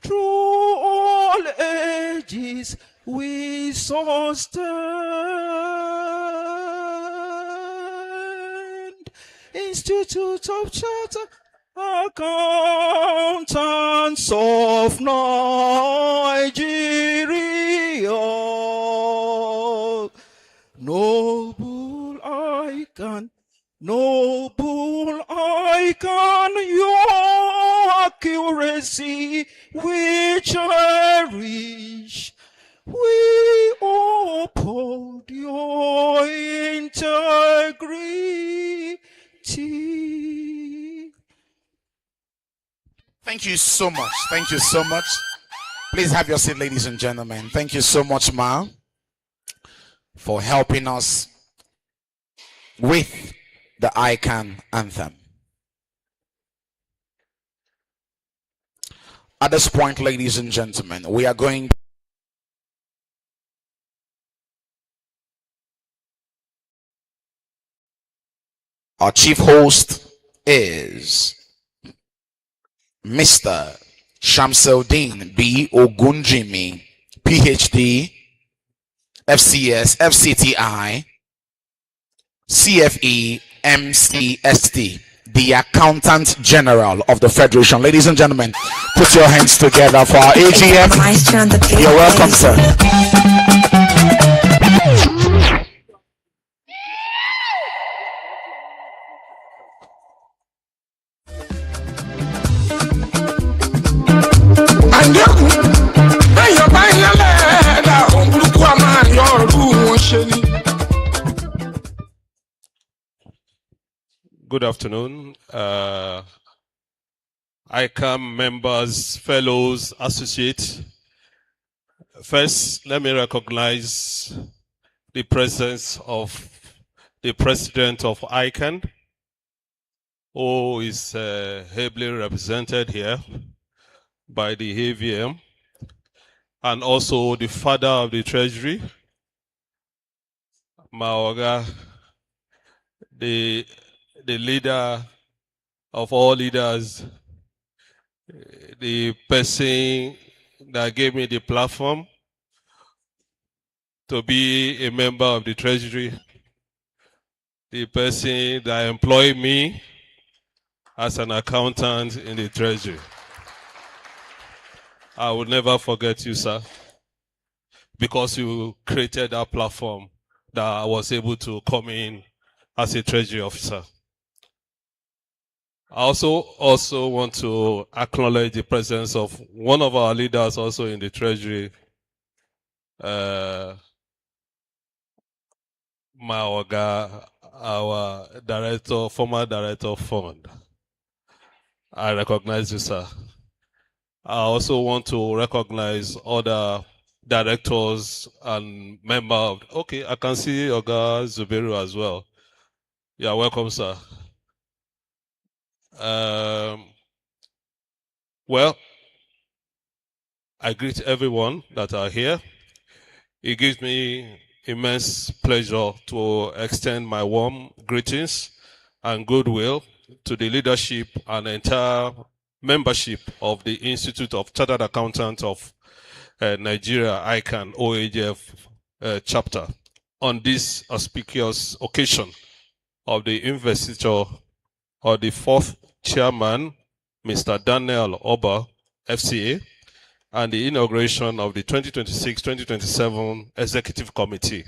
Through all ages we sustain. Institute of Charter Accountants of Nigeria, noble Ican, your accuracy we cherish. We uphold your integrity. Thank you so much. Thank you so much. Please have your seat, ladies and gentlemen. Thank you so much, Ma, for helping us with the Ican anthem. At this point, ladies and gentlemen, we are going our chief host is Mr. Shamsuddin B. Ogunjimi, PhD, FCS, FCTI, CFE, MCST, the Accountant General of the Federation. Ladies and gentlemen, put your hands together for our AGM. You're welcome, sir. Good afternoon, ICAM members, fellows, associates. First, let me recognize the presence of the president of ICAN, who is ably represented here by the AVM, and also the father of the treasury, Maoga, the leader of all leaders, the person that gave me the platform to be a member of the treasury, the person that employed me as an accountant in the treasury. I will never forget you, sir, because you created that platform that I was able to come in as a treasury officer. I also want to acknowledge the presence of one of our leaders also in the treasury, Maoga, our director, former director of fund. I recognize you, sir. I also want to recognize other directors and members of, okay, I can see Oga Zubiru as well. You are welcome, sir. Well, I greet everyone that are here. It gives me immense pleasure to extend my warm greetings and goodwill to the leadership and entire membership of the Institute of Chartered Accountants of Nigeria, Ican-Oagf chapter, on this auspicious occasion of the investiture of the fourth chairman, Mr. Daniel Oba, FCA, and the inauguration of the 2026-2027 Executive Committee.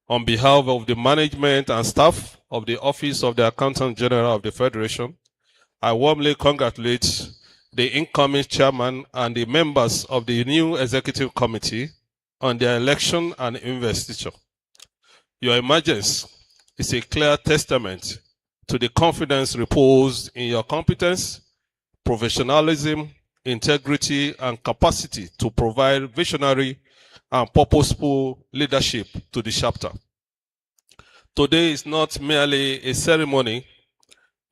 On behalf of the management and staff of the Office of the Accountant General of the Federation, I warmly congratulate the incoming chairman and the members of the new Executive Committee on their election and investiture. Your emergence is a clear testament to the confidence reposed in your competence, professionalism, integrity, and capacity to provide visionary and purposeful leadership to the chapter. Today is not merely a ceremony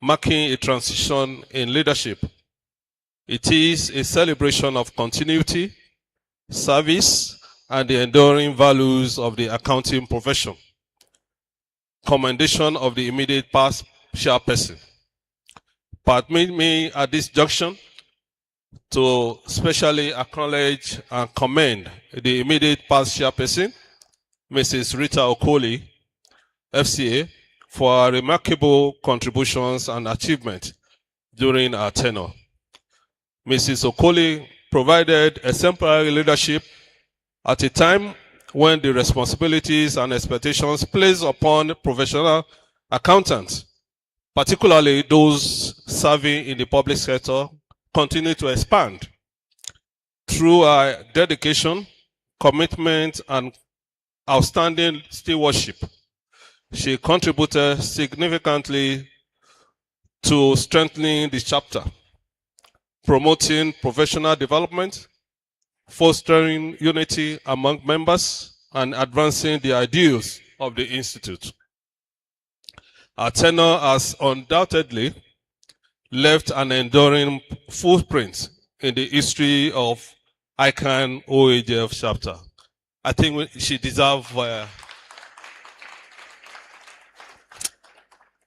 marking a transition in leadership. It is a celebration of continuity, service, and the enduring values of the accounting profession. Commendation of the immediate past chairperson. Permit me at this junction to specially acknowledge and commend the immediate past chairperson, Mrs. Rita Okoli, FCA, for her remarkable contributions and achievements during her tenure. Mrs. Okoli provided exemplary leadership at a time when the responsibilities and expectations placed upon professional accountants, particularly those serving in the public sector, continue to expand. Through her dedication, commitment, and outstanding stewardship, she contributed significantly to strengthening the chapter, promoting professional development, fostering unity among members, and advancing the ideals of the Institute. Our tenure has undoubtedly left an enduring footprint in the history of Ican-Oagf chapter. I think she deserves.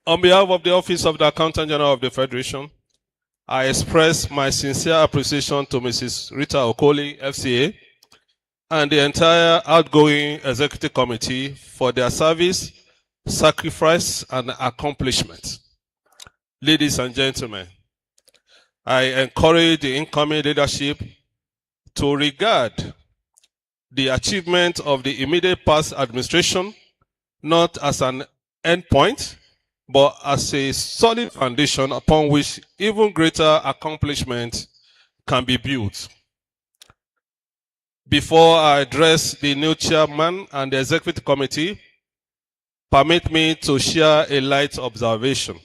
On behalf of the Office of the Accountant General of the Federation, I express my sincere appreciation to Mrs. Rita Okoli, FCA, and the entire outgoing Executive Committee for their service, sacrifice, and accomplishment. Ladies and gentlemen, I encourage the incoming leadership to regard the achievement of the immediate past administration not as an endpoint, but as a solid foundation upon which even greater accomplishment can be built. Before I address the new chairman and the executive committee, permit me to share a light observation.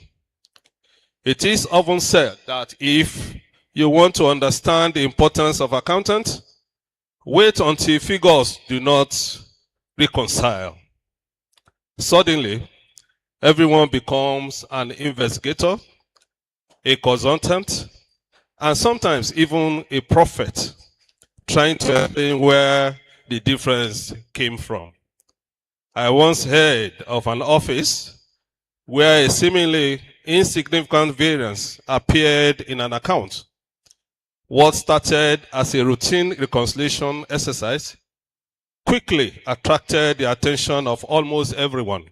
It is often said that if you want to understand the importance of accountants, wait until figures do not reconcile. Suddenly, everyone becomes an investigator, a consultant, and sometimes even a prophet, trying to explain where the difference came from. I once heard of an office where a seemingly insignificant variance appeared in an account. What started as a routine reconciliation exercise quickly attracted the attention of almost everyone.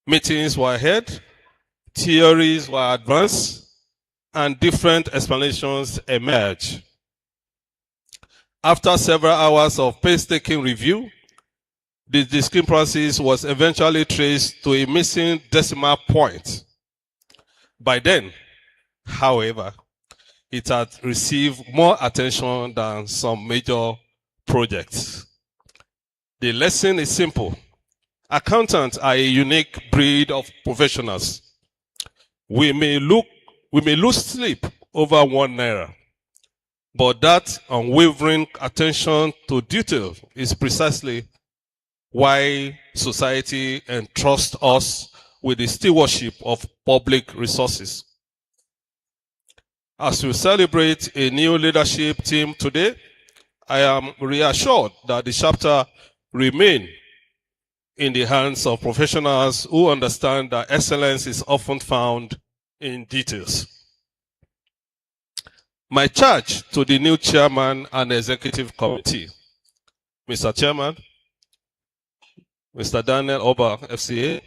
Meetings were held, theories were advanced, and different explanations emerged. After several hours of painstaking review, the discrepancies was eventually traced to a missing decimal point. By then, however, it had received more attention than some major projects. The lesson is simple. Accountants are a unique breed of professionals. We may lose sleep over ₦1, but that unwavering attention to detail is precisely why society entrusts us with the stewardship of public resources. As we celebrate a new leadership team today, I am reassured that the chapter remains in the hands of professionals who understand that excellence is often found in details. My charge to the new chairman and executive committee. Mr. Chairman, Mr. Daniel Oba, FCA,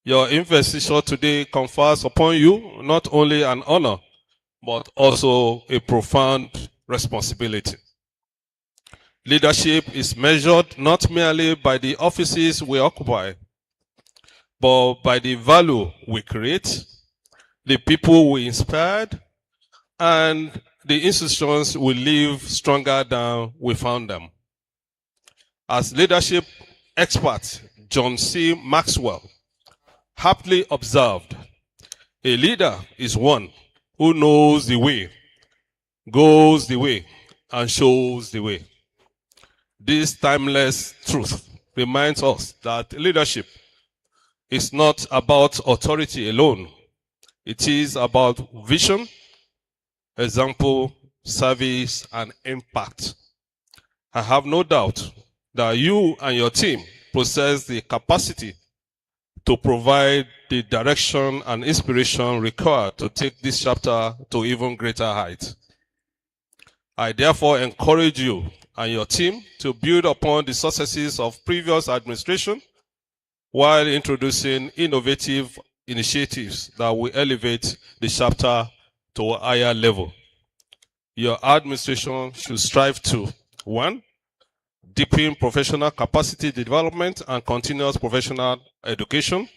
your investiture today confers upon you not only an honor, but also a profound responsibility. Leadership is measured not merely by the offices we occupy, but by the value we create, the people we inspired, and the institutions we leave stronger than we found them. As leadership expert John C. Maxwell aptly observed, a leader is one who knows the way, goes the way, and shows the way. This timeless truth reminds us that leadership is not about authority alone. It is about vision, example, service, and impact. I have no doubt that you and your team possess the capacity to provide the direction and inspiration required to take this chapter to even greater heights. I therefore encourage you and your team to build upon the successes of previous administration while introducing innovative initiatives that will elevate the chapter to a higher level. Your administration should strive to, 1, deepen professional capacity development and continuous professional education,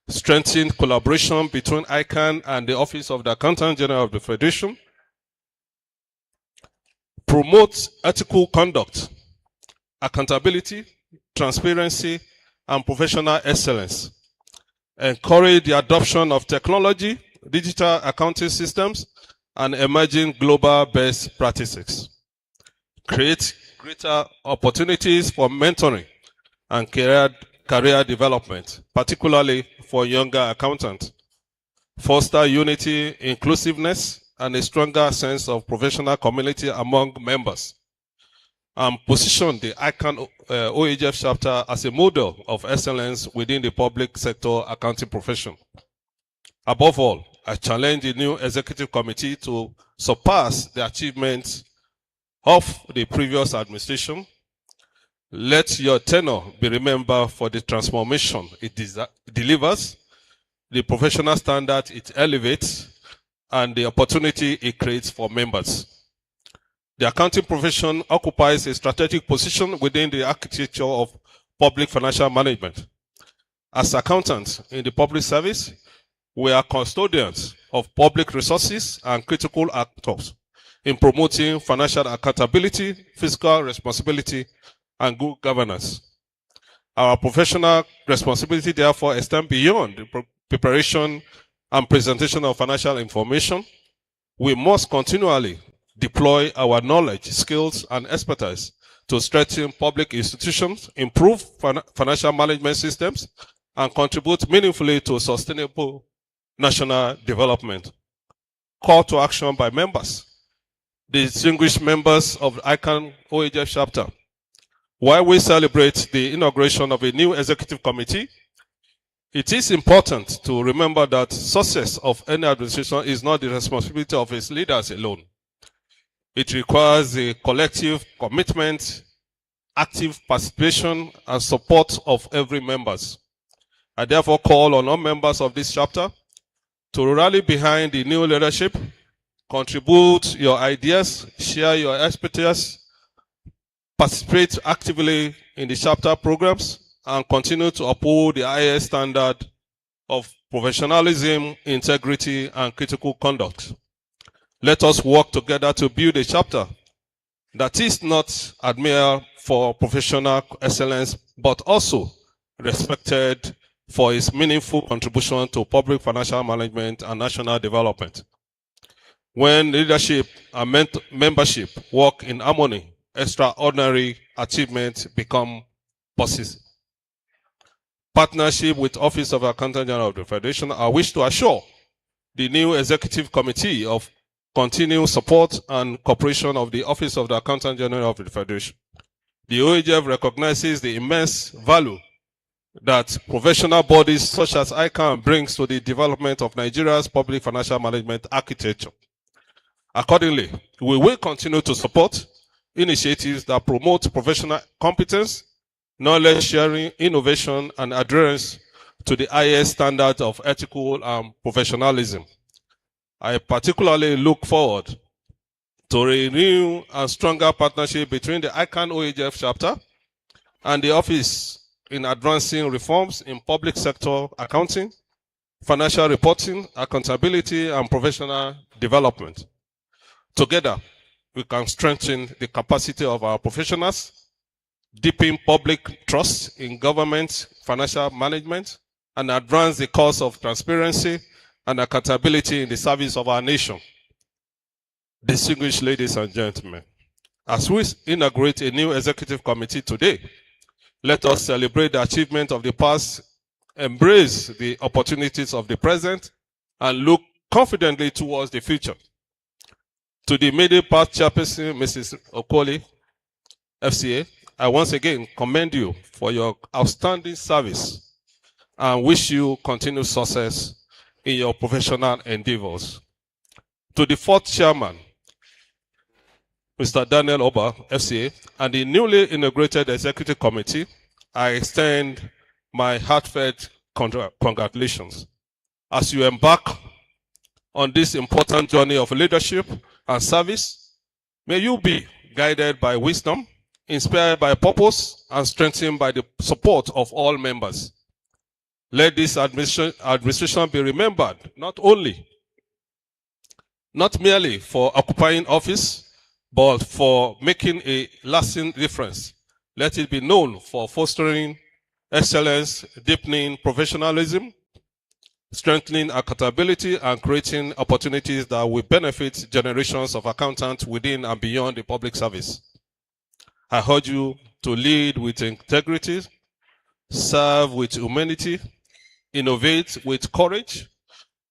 strengthen collaboration between ICANN and the Office of the Accountant General of the Federation, promote ethical conduct, accountability, transparency, and professional excellence, encourage the adoption of technology, digital accounting systems, and emerging global best practices, create greater opportunities for mentoring and career development, particularly for younger accountants, foster unity, inclusiveness, and a stronger sense of professional community among members, and position the Ican-Oagf chapter as a model of excellence within the public sector accounting profession. Above all, I challenge the new executive committee to surpass the achievements of the previous administration. Let your tenure be remembered for the transformation it delivers, the professional standard it elevates, and the opportunity it creates for members. The accounting profession occupies a strategic position within the architecture of public financial management. As accountants in the public service, we are custodians of public resources and critical actors in promoting financial accountability, fiscal responsibility, and good governance. Our professional responsibility therefore extends beyond the preparation and presentation of financial information. We must continually deploy our knowledge, skills, and expertise to strengthen public institutions, improve financial management systems, and contribute meaningfully to sustainable national development. Call to action by members. The distinguished members of the Ican-Oagf chapter. While we celebrate the inauguration of a new executive committee, it is important to remember that success of any administration is not the responsibility of its leaders alone. It requires a collective commitment, active participation, and support of every member. I therefore call on all members of this chapter to rally behind the new leadership, contribute your ideas, share your expertise, participate actively in the chapter programs, and continue to uphold the highest standard of professionalism, integrity, and critical conduct. Let us work together to build a chapter that is not admired for professional excellence, but also respected for its meaningful contribution to public financial management and national development. When leadership and membership work in harmony, extraordinary achievements become possible. Partnership with Office of Accountant General of the Federation, I wish to assure the new executive committee of continued support and cooperation of the Office of the Accountant General of the Federation. The OAGF recognizes the immense value that professional bodies such as ICANN brings to the development of Nigeria's public financial management architecture. Accordingly, we will continue to support initiatives that promote professional competence, knowledge sharing, innovation, and adherence to the highest standards of ethical and professionalism. I particularly look forward to a renewed and stronger partnership between the Ican-Oagf chapter and the Office in advancing reforms in public sector accounting, financial reporting, accountability, and professional development. Together, we can strengthen the capacity of our professionals, deepen public trust in government financial management, and advance the cause of transparency and accountability in the service of our nation. Distinguished ladies and gentlemen, as we inaugurate a new executive committee today, let us celebrate the achievement of the past, embrace the opportunities of the present, and look confidently towards the future. To the middle part chairperson, Mrs. Okoli, FCA, I once again commend you for your outstanding service and wish you continued success in your professional endeavors. To the fourth chairman, Mr. Daniel Oba, FCA, and the newly inaugurated executive committee, I extend my heartfelt congratulations. As you embark on this important journey of leadership and service, may you be guided by wisdom, inspired by purpose, and strengthened by the support of all members. Let this administration be remembered not merely for occupying office, but for making a lasting difference. Let it be known for fostering excellence, deepening professionalism, strengthening accountability, and creating opportunities that will benefit generations of accountants within and beyond the public service. I urge you to lead with integrity, serve with humanity, innovate with courage,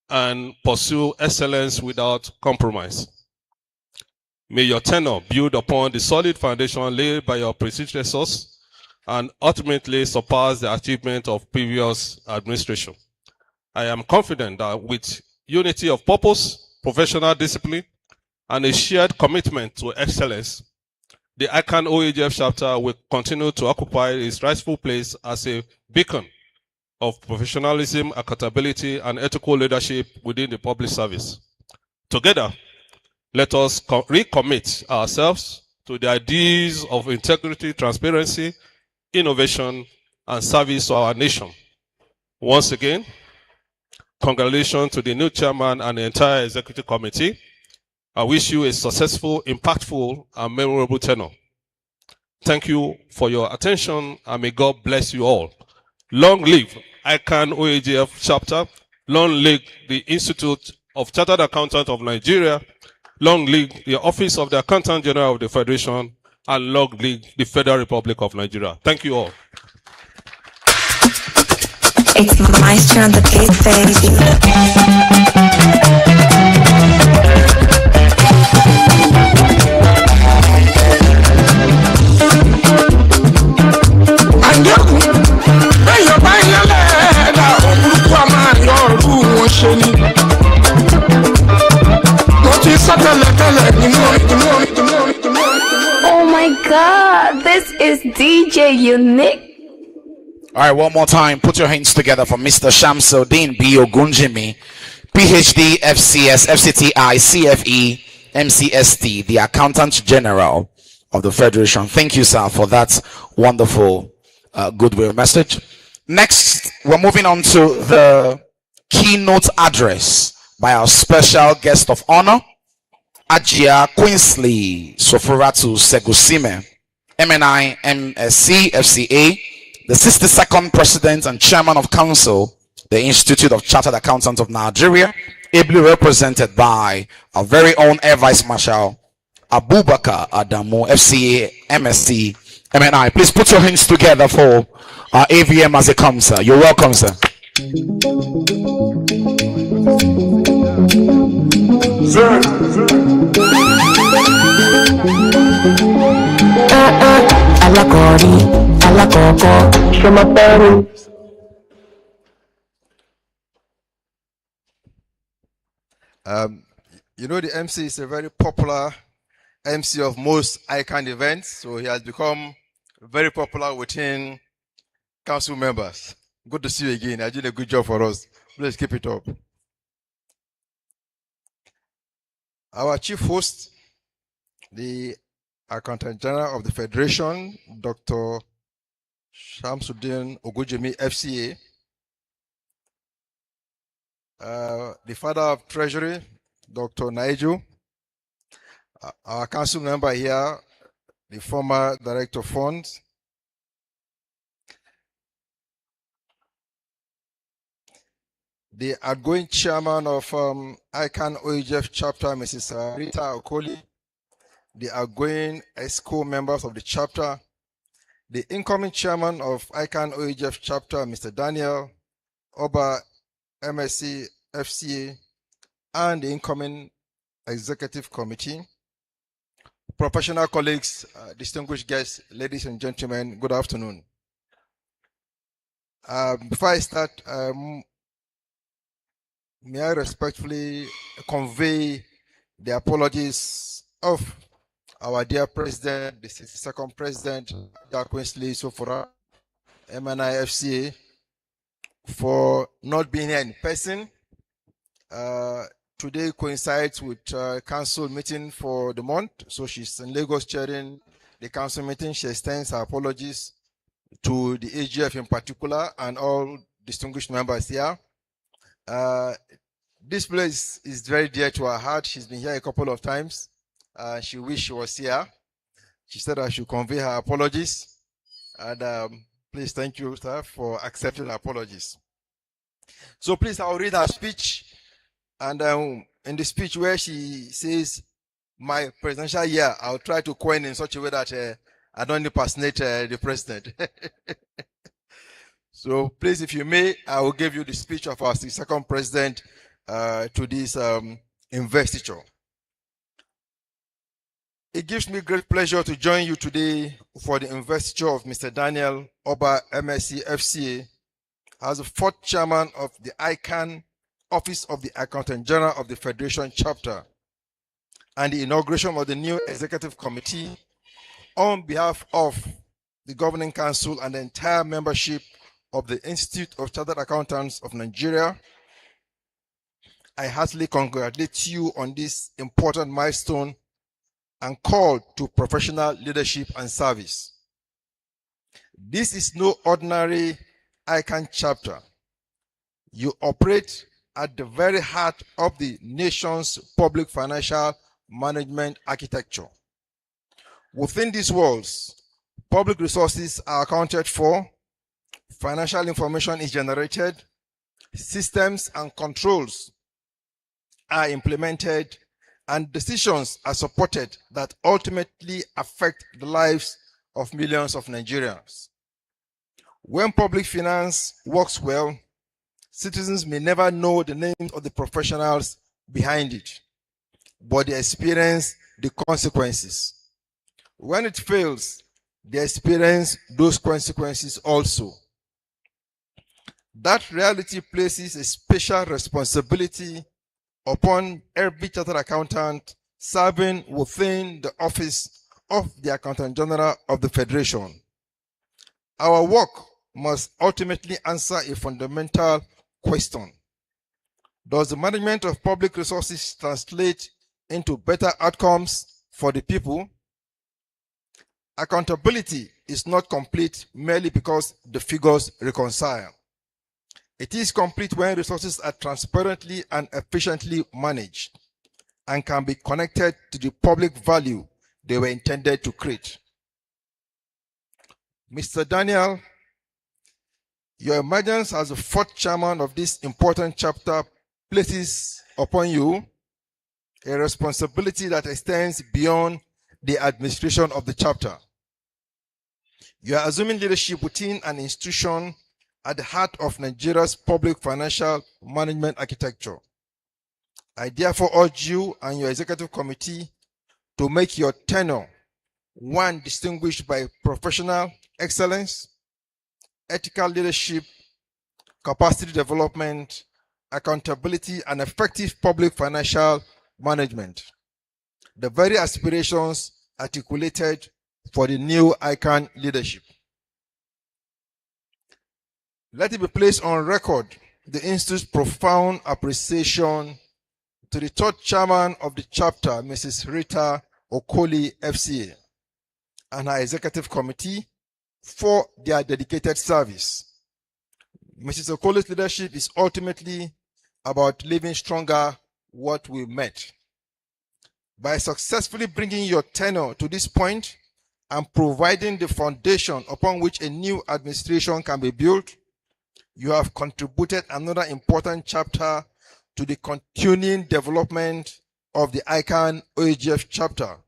and pursue excellence without compromise. May your tenure build upon the solid foundation laid by your predecessors and ultimately surpass the achievement of previous administration. I am confident that with unity of purpose, professional discipline, and a shared commitment to excellence, the Ican-Oagf chapter will continue to occupy its rightful place as a beacon of professionalism, accountability, and ethical leadership within the public service. Together, let us recommit ourselves to the ideas of integrity, transparency, innovation, and service to our nation. Once again, congratulations to the new chairman and the entire executive committee. I wish you a successful, impactful, and memorable tenure. Thank you for your attention, and may God bless you all. Long live Ican-Oagf chapter. Long live the Institute of Chartered Accountants of Nigeria. Long live the Office of the Accountant General of the Federation, and long live the Federal Republic of Nigeria. Thank you all. It's Maestro on the beat, Oh my god, this is DJ Unique. All right, one more time. Put your hands together for Mr. Shamsuddin B. Ogunjimi, PhD, FCS, FCTI, CFE, MCST, the Accountant General of the Federation. Thank you, sir, for that wonderful goodwill message. Next, we're moving on to the keynote address by our special guest of honor, Ajia Queensley Soforatu Segusime, MNI, MSc, FCA, the 62nd President and Chairman of Council, the Institute of Chartered Accountants of Nigeria, ably represented by our very own Air Vice Marshal, Abubakar Adamu, FCA, MSc, MNI. Please put your hands together for our AVM as it comes, sir. You're welcome, sir. Alakori, alakoko, shomaperi. You know, the MC is a very popular MC of most Ican events, so he has become very popular within council members. Good to see you again. You did a good job for us. Please keep it up. Our chief host, the Accountant General of the Federation, Dr. Shamsuddin Ogujemi, FCA, the Father of Treasury, Dr. Naiju, our council member here, the former Director of Funds, the outgoing chairman of Ican-Oagf chapter, Mrs. Rita Okoli, the outgoing ESCO members of the chapter, the incoming chairman of Ican-Oagf chapter, Mr. Daniel Oba, MSc, FCA, and the incoming executive committee, professional colleagues, distinguished guests, ladies and gentlemen, good afternoon. Before I start, may I respectfully convey the apologies of our dear president, the 62nd president, Queensley Sofora, MNI FCA, for not being here in person. Today coincides with council meeting for the month, so she's in Lagos chairing the council meeting. She extends her apologies to the AGF in particular and all distinguished members here. This place is very dear to her heart. She's been here a couple of times. She wished she was here. She said I should convey her apologies. And please thank you, sir, for accepting her apologies. So please, I'll read her speech. And in the speech where she says, my presidential year, I'll try to coin in such a way that I don't impersonate the president. So please, if you may, I will give you the speech of our second president to this investiture. It gives me great pleasure to join you today for the investiture of Mr. Daniel Oba, MSc, FCA, as the fourth chairman of the Ican Office of the Accountant General of the Federation Chapter, and the inauguration of the new executive committee on behalf of the Governing Council and the entire membership of the Institute of Chartered Accountants of Nigeria. I heartily congratulate you on this important milestone and call to professional leadership and service. This is no ordinary Ican chapter. You operate at the very heart of the nation's public financial management architecture. Within these walls, public resources are accounted for, financial information is generated, systems and controls are implemented, and decisions are supported that ultimately affect the lives of millions of Nigerians. When public finance works well, citizens may never know the names of the professionals behind it, but they experience the consequences. When it fails, they experience those consequences also. That reality places a special responsibility upon every chartered accountant serving within the office of the Accountant General of the Federation. Our work must ultimately answer a fundamental question. Does the management of public resources translate into better outcomes for the people? Accountability is not complete merely because the figures reconcile. It is complete when resources are transparently and efficiently managed and can be connected to the public value they were intended to create. Mr. Daniel, your emergence as the fourth chairman of this important chapter places upon you a responsibility that extends beyond the administration of the chapter. You are assuming leadership within an institution at the heart of Nigeria's public financial management architecture. I therefore urge you and your executive committee to make your tenure one distinguished by professional excellence, ethical leadership, capacity development, accountability, and effective public financial management. The very aspirations articulated for the new Ican leadership. Let it be placed on record the Institute's profound appreciation to the third chairman of the chapter, Mrs. Rita Okoli, FCA, and her executive committee for their dedicated service. Mrs. Okoli's leadership is ultimately about living stronger what we met. By successfully bringing your tenure to this point and providing the foundation upon which a new administration can be built, you have contributed another important chapter to the continuing development of the Ican-Oagf chapter.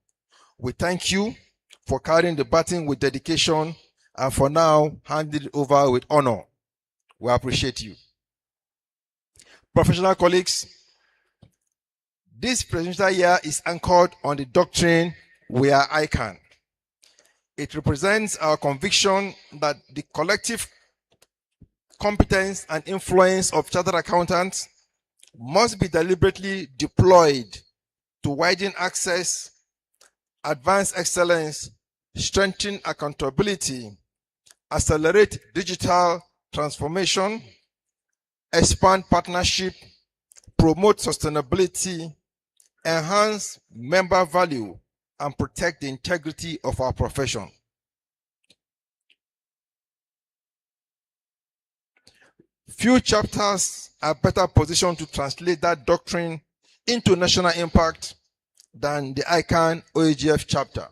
We thank you for carrying the baton with dedication and for now handing it over with honor. We appreciate you. Professional colleagues, this presidential year is anchored on the doctrine, "We are Ican." It represents our conviction that the collective competence and influence of chartered accountants must be deliberately deployed to widen access, advance excellence, strengthen accountability, accelerate digital transformation, expand partnership, promote sustainability, enhance member value, and protect the integrity of our profession. Few chapters are better positioned to translate that doctrine into national impact than the Ican-Oagf chapter.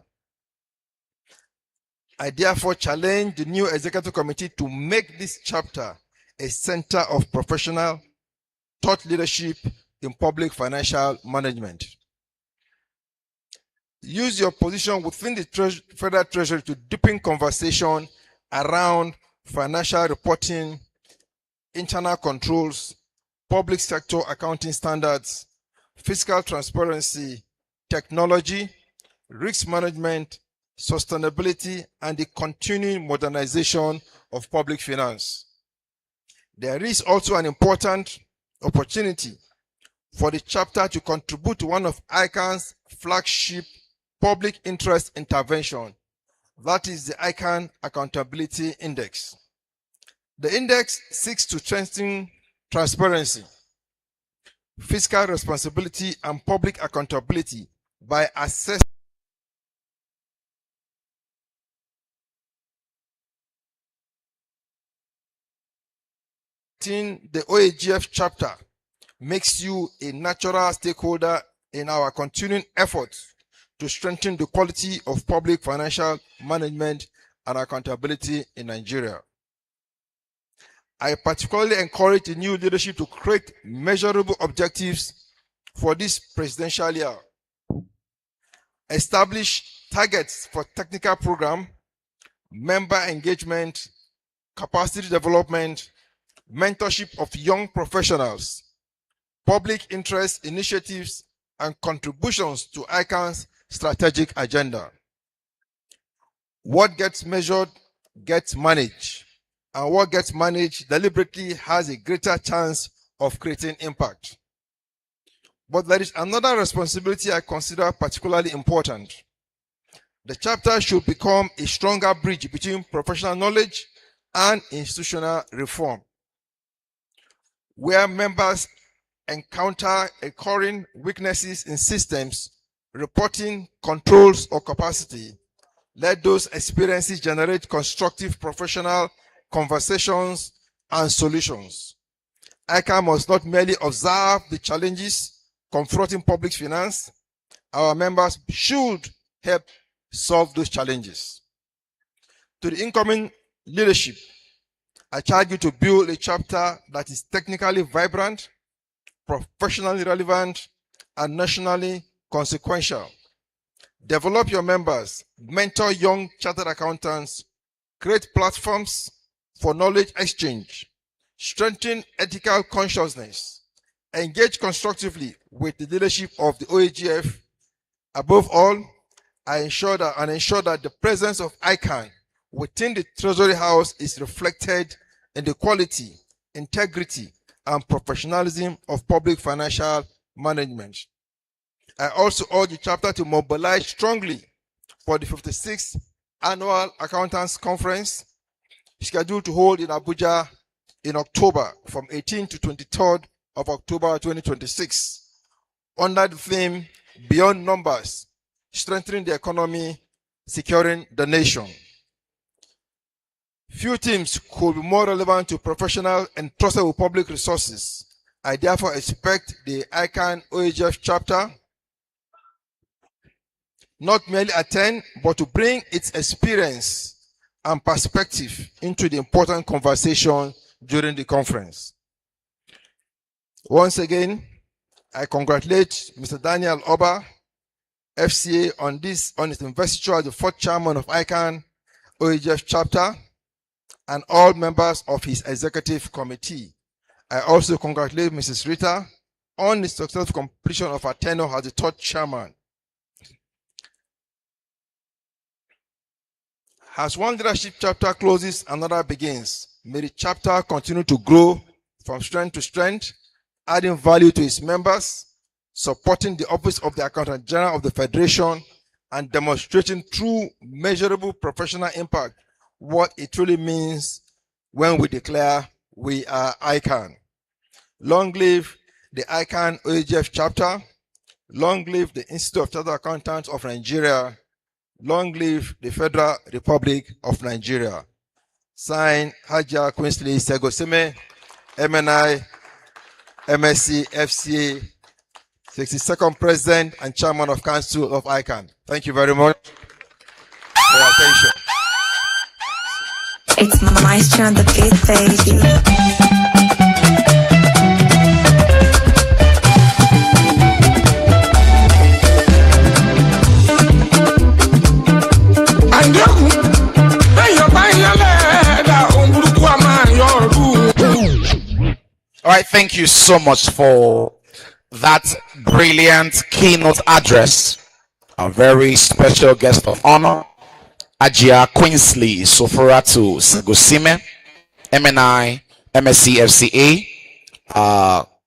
I therefore challenge the new executive committee to make this chapter a center of professional thought leadership in public financial management. Use your position within the Federal Treasury to deepen conversation around financial reporting, internal controls, public sector accounting standards, fiscal transparency, technology, risk management, sustainability, and the continuing modernization of public finance. There is also an important opportunity for the chapter to contribute to one of Ican's flagship public interest intervention, that is the Ican Accountability Index. The index seeks to strengthen transparency, fiscal responsibility, and public accountability by assessing the OAGF chapter makes you a natural stakeholder in our continuing efforts to strengthen the quality of public financial management and accountability in Nigeria. I particularly encourage the new leadership to create measurable objectives for this presidential year. Establish targets for technical program, member engagement, capacity development, mentorship of young professionals, public interest initiatives, and contributions to Ican's strategic agenda. What gets measured gets managed, and what gets managed deliberately has a greater chance of creating impact. But there is another responsibility I consider particularly important. The chapter should become a stronger bridge between professional knowledge and institutional reform. Where members encounter occurring weaknesses in systems, reporting, controls, or capacity, let those experiences generate constructive professional conversations and solutions. Ican must not merely observe the challenges confronting public finance. Our members should help solve those challenges. To the incoming leadership, I charge you to build a chapter that is technically vibrant, professionally relevant, and nationally consequential. Develop your members, mentor young chartered accountants, create platforms for knowledge exchange, strengthen ethical consciousness, engage constructively with the leadership of the OAGF. Above all, ensure that the presence of ICAN within the Treasury House is reflected in the quality, integrity, and professionalism of public financial management. I also urge the chapter to mobilize strongly for the 56th Annual Accountants Conference, scheduled to hold in Abuja in October from 18 to 23rd of October 2026, under the theme Beyond Numbers, Strengthening the Economy, Securing the Nation. Few themes could be more relevant to professional and trusted with public resources. I therefore expect the Ican-Oagf chapter not merely attend, but to bring its experience and perspective into the important conversation during the conference. Once again, I congratulate Mr. Daniel Oba, FCA, on his investiture as the 4th chairman of Ican-Oagf chapter, and all members of his executive committee. I also congratulate Mrs. Rita on the successful completion of her tenure as the 3rd chairman. As one leadership chapter closes, another begins. May the chapter continue to grow from strength to strength, adding value to its members, supporting the office of the Accountant General of the Federation, and demonstrating true, measurable professional impact, what it truly means when we declare we are ICAN. Long live the Ican-Oagf chapter. Long live the Institute of Chartered Accountants of Nigeria. Long live the Federal Republic of Nigeria. Signed, Hajia Quinsley Segosime, MNI, MSc, FCA, 62nd President and Chairman of Council of ICAN. Thank you very much for your attention. It's Maestro on the beat, baby. All right, thank you so much for that brilliant keynote address. A very special guest of honor, Hajia Quinsley Soforatu Segosime, MNI, MSc, FCA,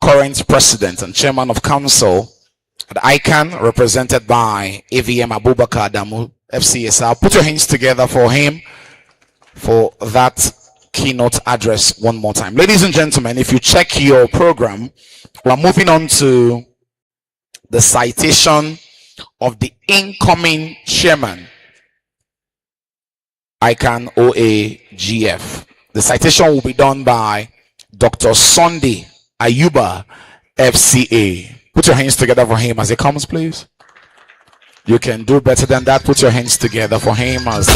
current president and chairman of council at ICAN, represented by AVM Abubakar Adamu, FCA. So put your hands together for him for that keynote address one more time. Ladies and gentlemen, if you check your program, we're moving on to the citation of the incoming chairman, Ican-Oagf. The citation will be done by Dr. Sunday Ayuba, FCA. Put your hands together for him as he comes, please. You can do better than that. Put your hands together for him as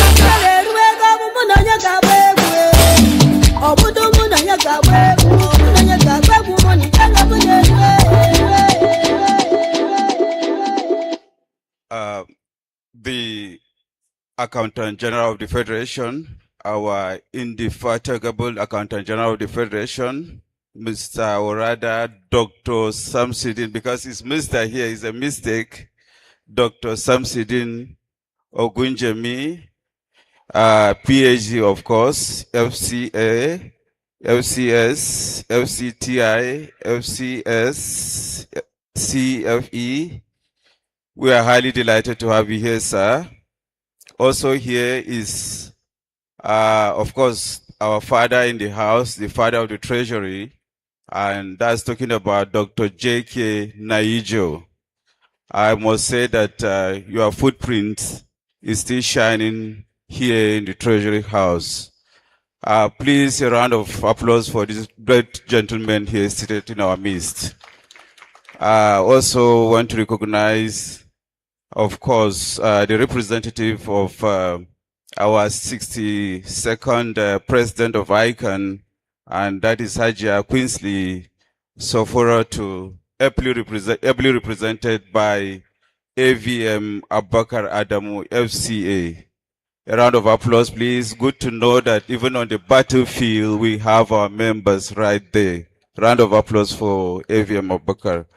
the Accountant General of the Federation, our indefatigable Accountant General of the Federation, Mr. Orada, Dr. Samsidin, because it's Mr. here is a mistake, Dr. Samsidin Ogunjemi, PhD, of course, FCA, FCS, FCTI, FCS, CFE. We are highly delighted to have you here, sir. Also here is, of course, our father in the house, the father of the treasury, and that's talking about Dr. J.K. Naijo. I must say that your footprint is still shining here in the Treasury House. Please, a round of applause for this great gentleman here seated in our midst. Also want to recognize, of course, the representative of our 62nd President of ICAN, and that is Hajia Quinsley Soforatu, ably represented by AVM Abubakar Adamu, FCA. A round of applause, please. Good to know that even on the battlefield, we have our members right there. Round of applause for AVM Abubakar.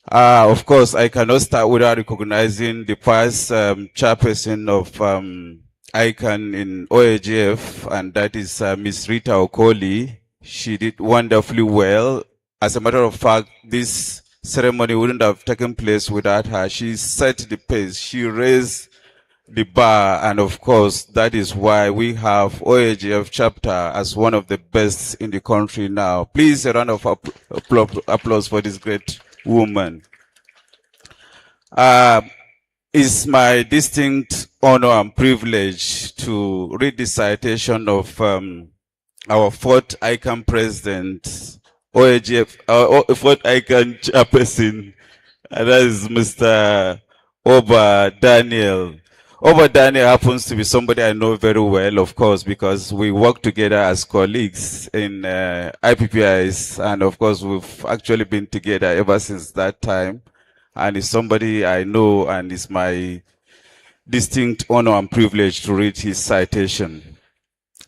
Of course, I cannot start without recognizing the past chairperson of ICAN in OAGF, and that is Miss Rita Okoli. She did wonderfully well. As a matter of fact, this ceremony wouldn't have taken place without her. She set the pace. She raised the bar, and of course, that is why we have OAGF chapter as one of the best in the country now. Please, a round of applause for this great woman. It's my distinct honor and privilege to read the citation of our fourth ICAN president, OAGF, our fourth ICAN chairperson, and that is Mr. Oba Daniel. Oba Daniel happens to be somebody I know very well, of course, because we work together as colleagues in IPPIs, and of course, we've actually been together ever since that time. And it's somebody I know, and it's my distinct honor and privilege to read his citation.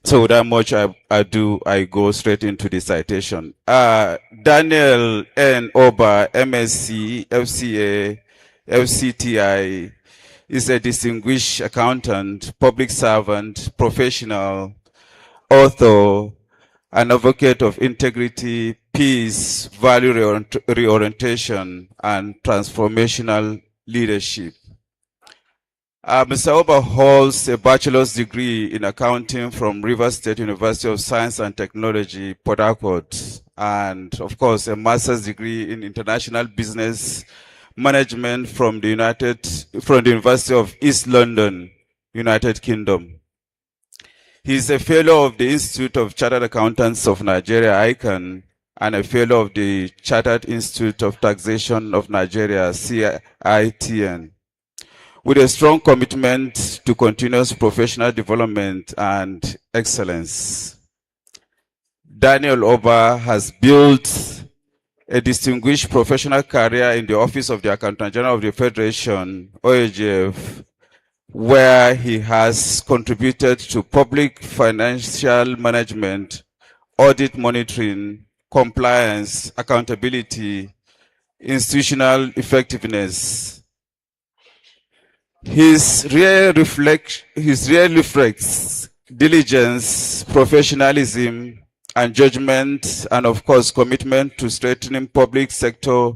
So without much ado, I go straight into the citation. Daniel N. Oba, MSc, FCA, FCTI, is a distinguished accountant, public servant, professional, author, an advocate of integrity, peace, value reorientation, and transformational leadership. Mr. Oba holds a bachelor's degree in accounting from Rivers State University of Science and Technology, Port Harcourt, and of course a master's degree in international business management from the University of East London, United Kingdom. He is a fellow of the Institute of Chartered Accountants of Nigeria, ICAN, and a fellow of the Chartered Institute of Taxation of Nigeria, CITN. With a strong commitment to continuous professional development and excellence, Daniel Oba has built a distinguished professional career in the Office of the Accountant General of the Federation, OAGF, where he has contributed to public financial management, audit monitoring, compliance, accountability, institutional effectiveness. His real reflects diligence, professionalism, and judgment, and of course, commitment to strengthening public sector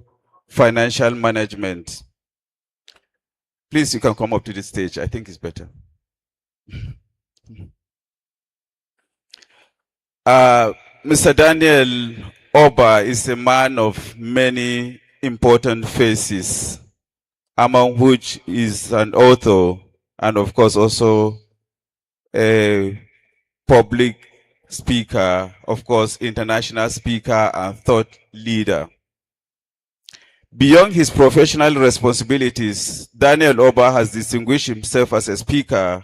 financial management. Please, you can come up to the stage. I think it's better. Mr. Daniel Oba is a man of many important faces, among which is an author and of course also a public speaker, of course international speaker and thought leader. Beyond his professional responsibilities, Daniel Oba has distinguished himself as a speaker,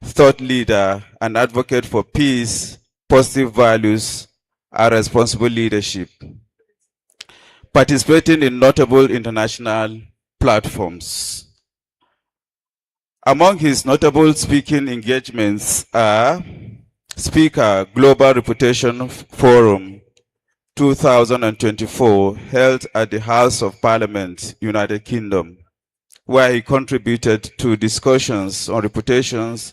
thought leader, and advocate for peace, positive values, and responsible leadership, participating in notable international platforms. Among his notable speaking engagements are Speaker, Global Reputation Forum 2024, held at the House of Parliament, United Kingdom, where he contributed to discussions on reputations,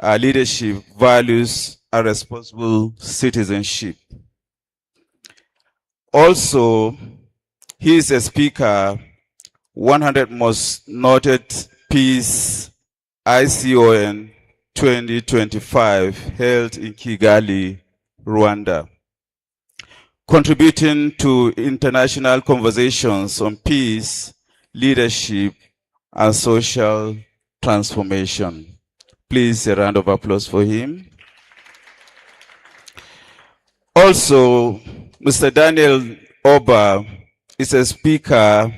leadership, values, and responsible citizenship. Also, he is a speaker, 100 Most Noted Peace ICON 2025, held in Kigali, Rwanda, contributing to international conversations on peace, leadership, and social transformation. Please, a round of applause for him. Also, Mr. Daniel Oba is a speaker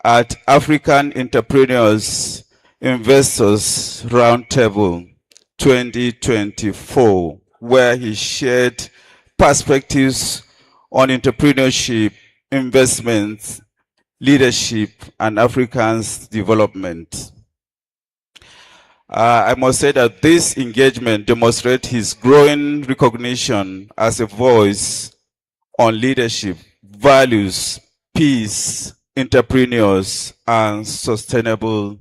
at African Entrepreneurs Investors Roundtable 2024, where he shared perspectives on entrepreneurship, investments, leadership, and Africans' development. I must say that this engagement demonstrates his growing recognition as a voice on leadership, values, peace, entrepreneurs, and sustainable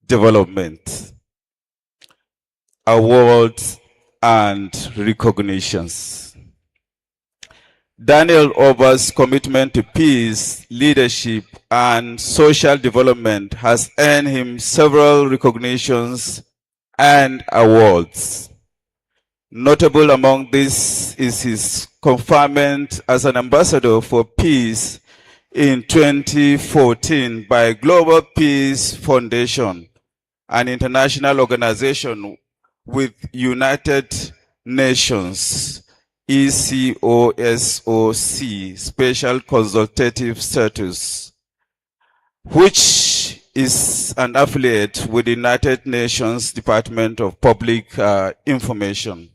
development. Awards and recognitions. Daniel Oba's commitment to peace, leadership, and social development has earned him several recognitions and awards. Notable among these is his conferment as an ambassador for peace in 2014 by Global Peace Foundation, an international organization with United Nations ECOSOC special consultative status, which is an affiliate with the United Nations Department of Public Information.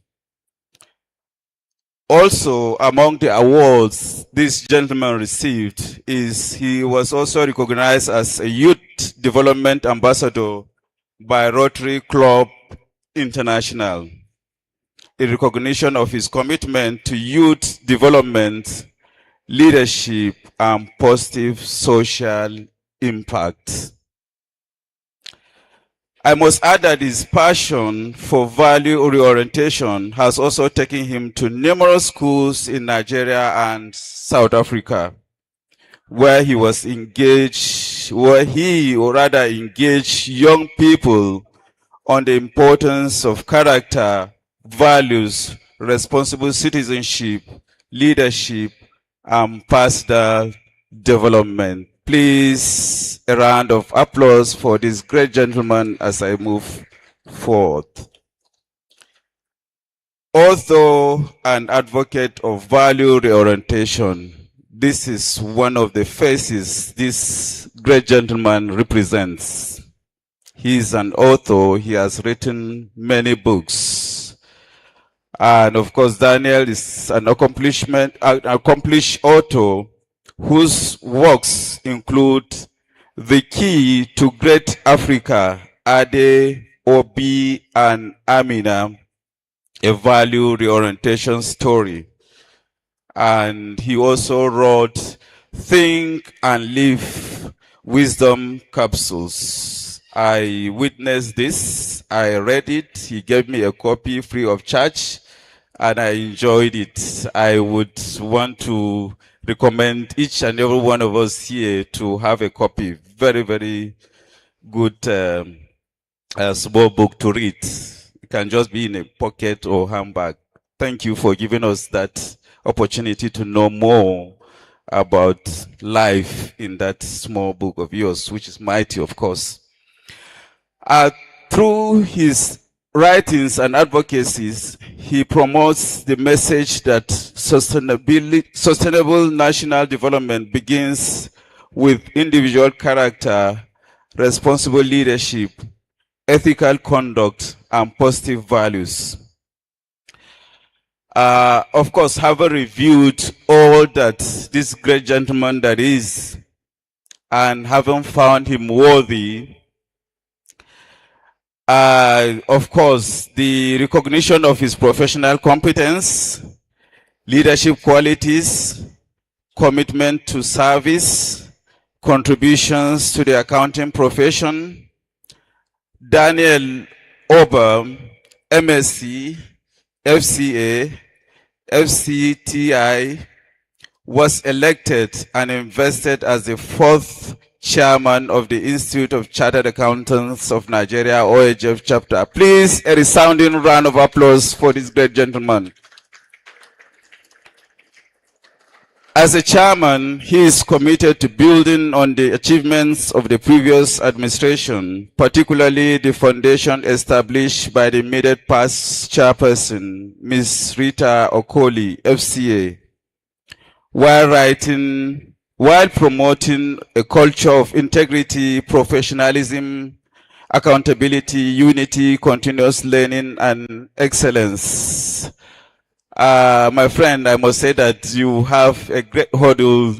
Also, among the awards this gentleman received is he was also recognized as a Youth Development Ambassador by Rotary Club International, in recognition of his commitment to youth development, leadership, and positive social impact. I must add that his passion for value reorientation has also taken him to numerous schools in Nigeria and South Africa, where he engaged young people on the importance of character, values, responsible citizenship, leadership, and personal development. Please, a round of applause for this great gentleman as I move forward. Author and advocate of value reorientation, this is one of the faces this great gentleman represents. He is an author. He has written many books. And of course, Daniel is an accomplished author whose works include The Key to Great Africa, Ade, Obi, and Amina, a value reorientation story. And he also wrote Think and Live Wisdom Capsules. I witnessed this, I read it, he gave me a copy free of charge, and I enjoyed it. I would want to recommend each and every one of us here to have a copy. Very, very good small book to read. It can just be in a pocket or handbag. Thank you for giving us that opportunity to know more about life in that small book of yours, which is mighty, of course. Through his writings and advocacies, he promotes the message that sustainable national development begins with individual character, responsible leadership, ethical conduct, and positive values. Of course, having reviewed all that this great gentleman that is, and having found him worthy, of course, the recognition of his professional competence, leadership qualities, commitment to service, contributions to the accounting profession. Daniel Oba, MSc, FCA, FCTI, was elected and invested as the 4th chairman of the Institute of Chartered Accountants of Nigeria, Ican-Oagf chapter. Please, a resounding round of applause for this great gentleman. As a chairman, he is committed to building on the achievements of the previous administration, particularly the foundation established by the immediate past chairperson, Ms. Rita Okoli, FCA, while promoting a culture of integrity, professionalism, accountability, unity, continuous learning, and excellence. My friend, I must say that you have a great hurdle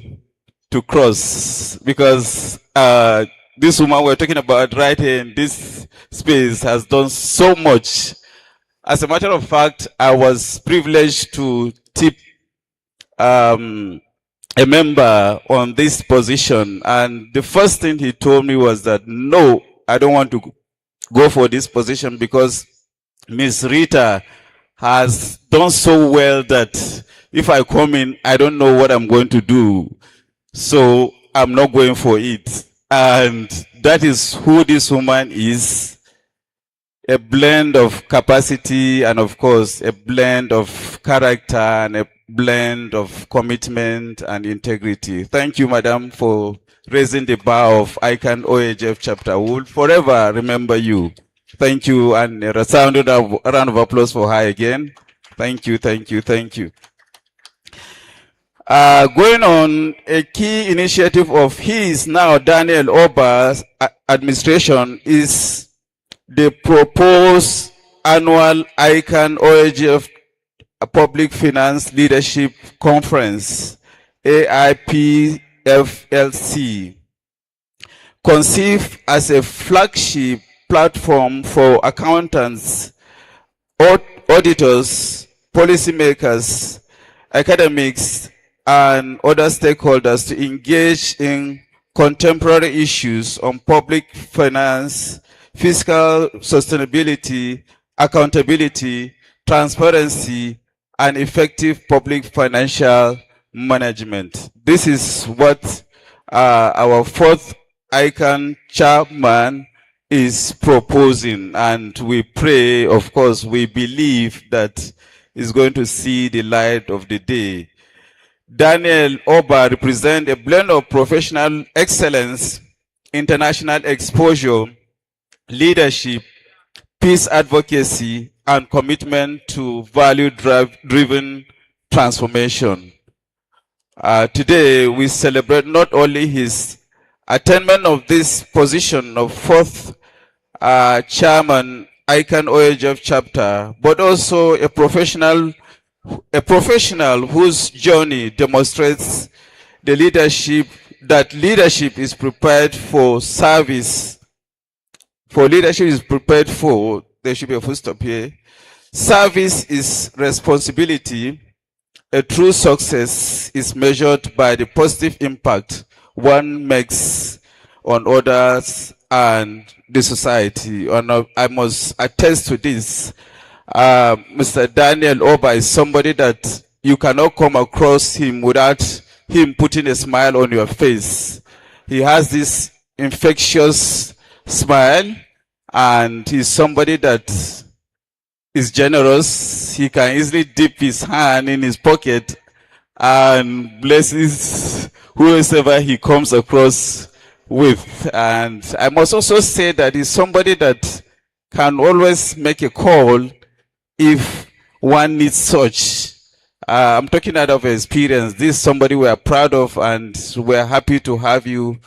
to cross, because this woman we're talking about right here in this space has done so much. As a matter of fact, I was privileged to tip a member on this position, and the first thing he told me was that, no, I don't want to go for this position because Miss Rita has done so well that if I come in, I don't know what I'm going to do. So I'm not going for it. And that is who this woman is. A blend of capacity and, of course, a blend of character and a blend of commitment and integrity. Thank you, madam, for raising the bar of Ican-Oagf chapter. We will forever remember you. Thank you, and a resounding round of applause for her again. Thank you, thank you, thank you. Going on, a key initiative of his now, Daniel Oba's administration, is the proposed annual Ican-Oagf Public Finance Leadership Conference, AIPFLC, conceived as a flagship platform for accountants, auditors, policymakers, academics, and other stakeholders to engage in contemporary issues on public finance, fiscal sustainability, accountability, transparency, and effective public financial management. This is what our fourth Ican chairman is proposing, and we pray, of course, we believe that is going to see the light of the day. Daniel Oba represents a blend of professional excellence, international exposure, leadership, peace advocacy, and commitment to value-driven transformation. Today, we celebrate not only his attainment of this position of fourth chairman, Ican-Oagf chapter, but also a professional whose journey demonstrates the leadership is prepared for service. For leadership is prepared for, there should be a full stop here. Service is responsibility. A true success is measured by the positive impact one makes on others and the society. And I must attest to this. Mr. Daniel Oba is somebody that you cannot come across him without him putting a smile on your face. He has this infectious smile, and he's somebody that is generous. He can easily dip his hand in his pocket and blesses whoever he comes across with. And I must also say that he's somebody that can always make a call if one needs such. I'm talking out of experience. This is somebody we are proud of, and we're happy to have you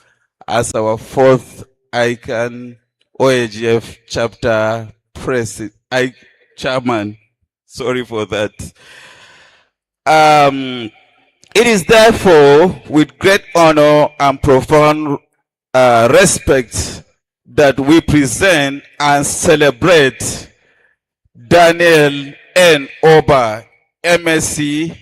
as our fourth Ican-Oagf chapter chairman. Sorry for that. It is therefore with great honor and profound respect that we present and celebrate Daniel N. Oba, MSc,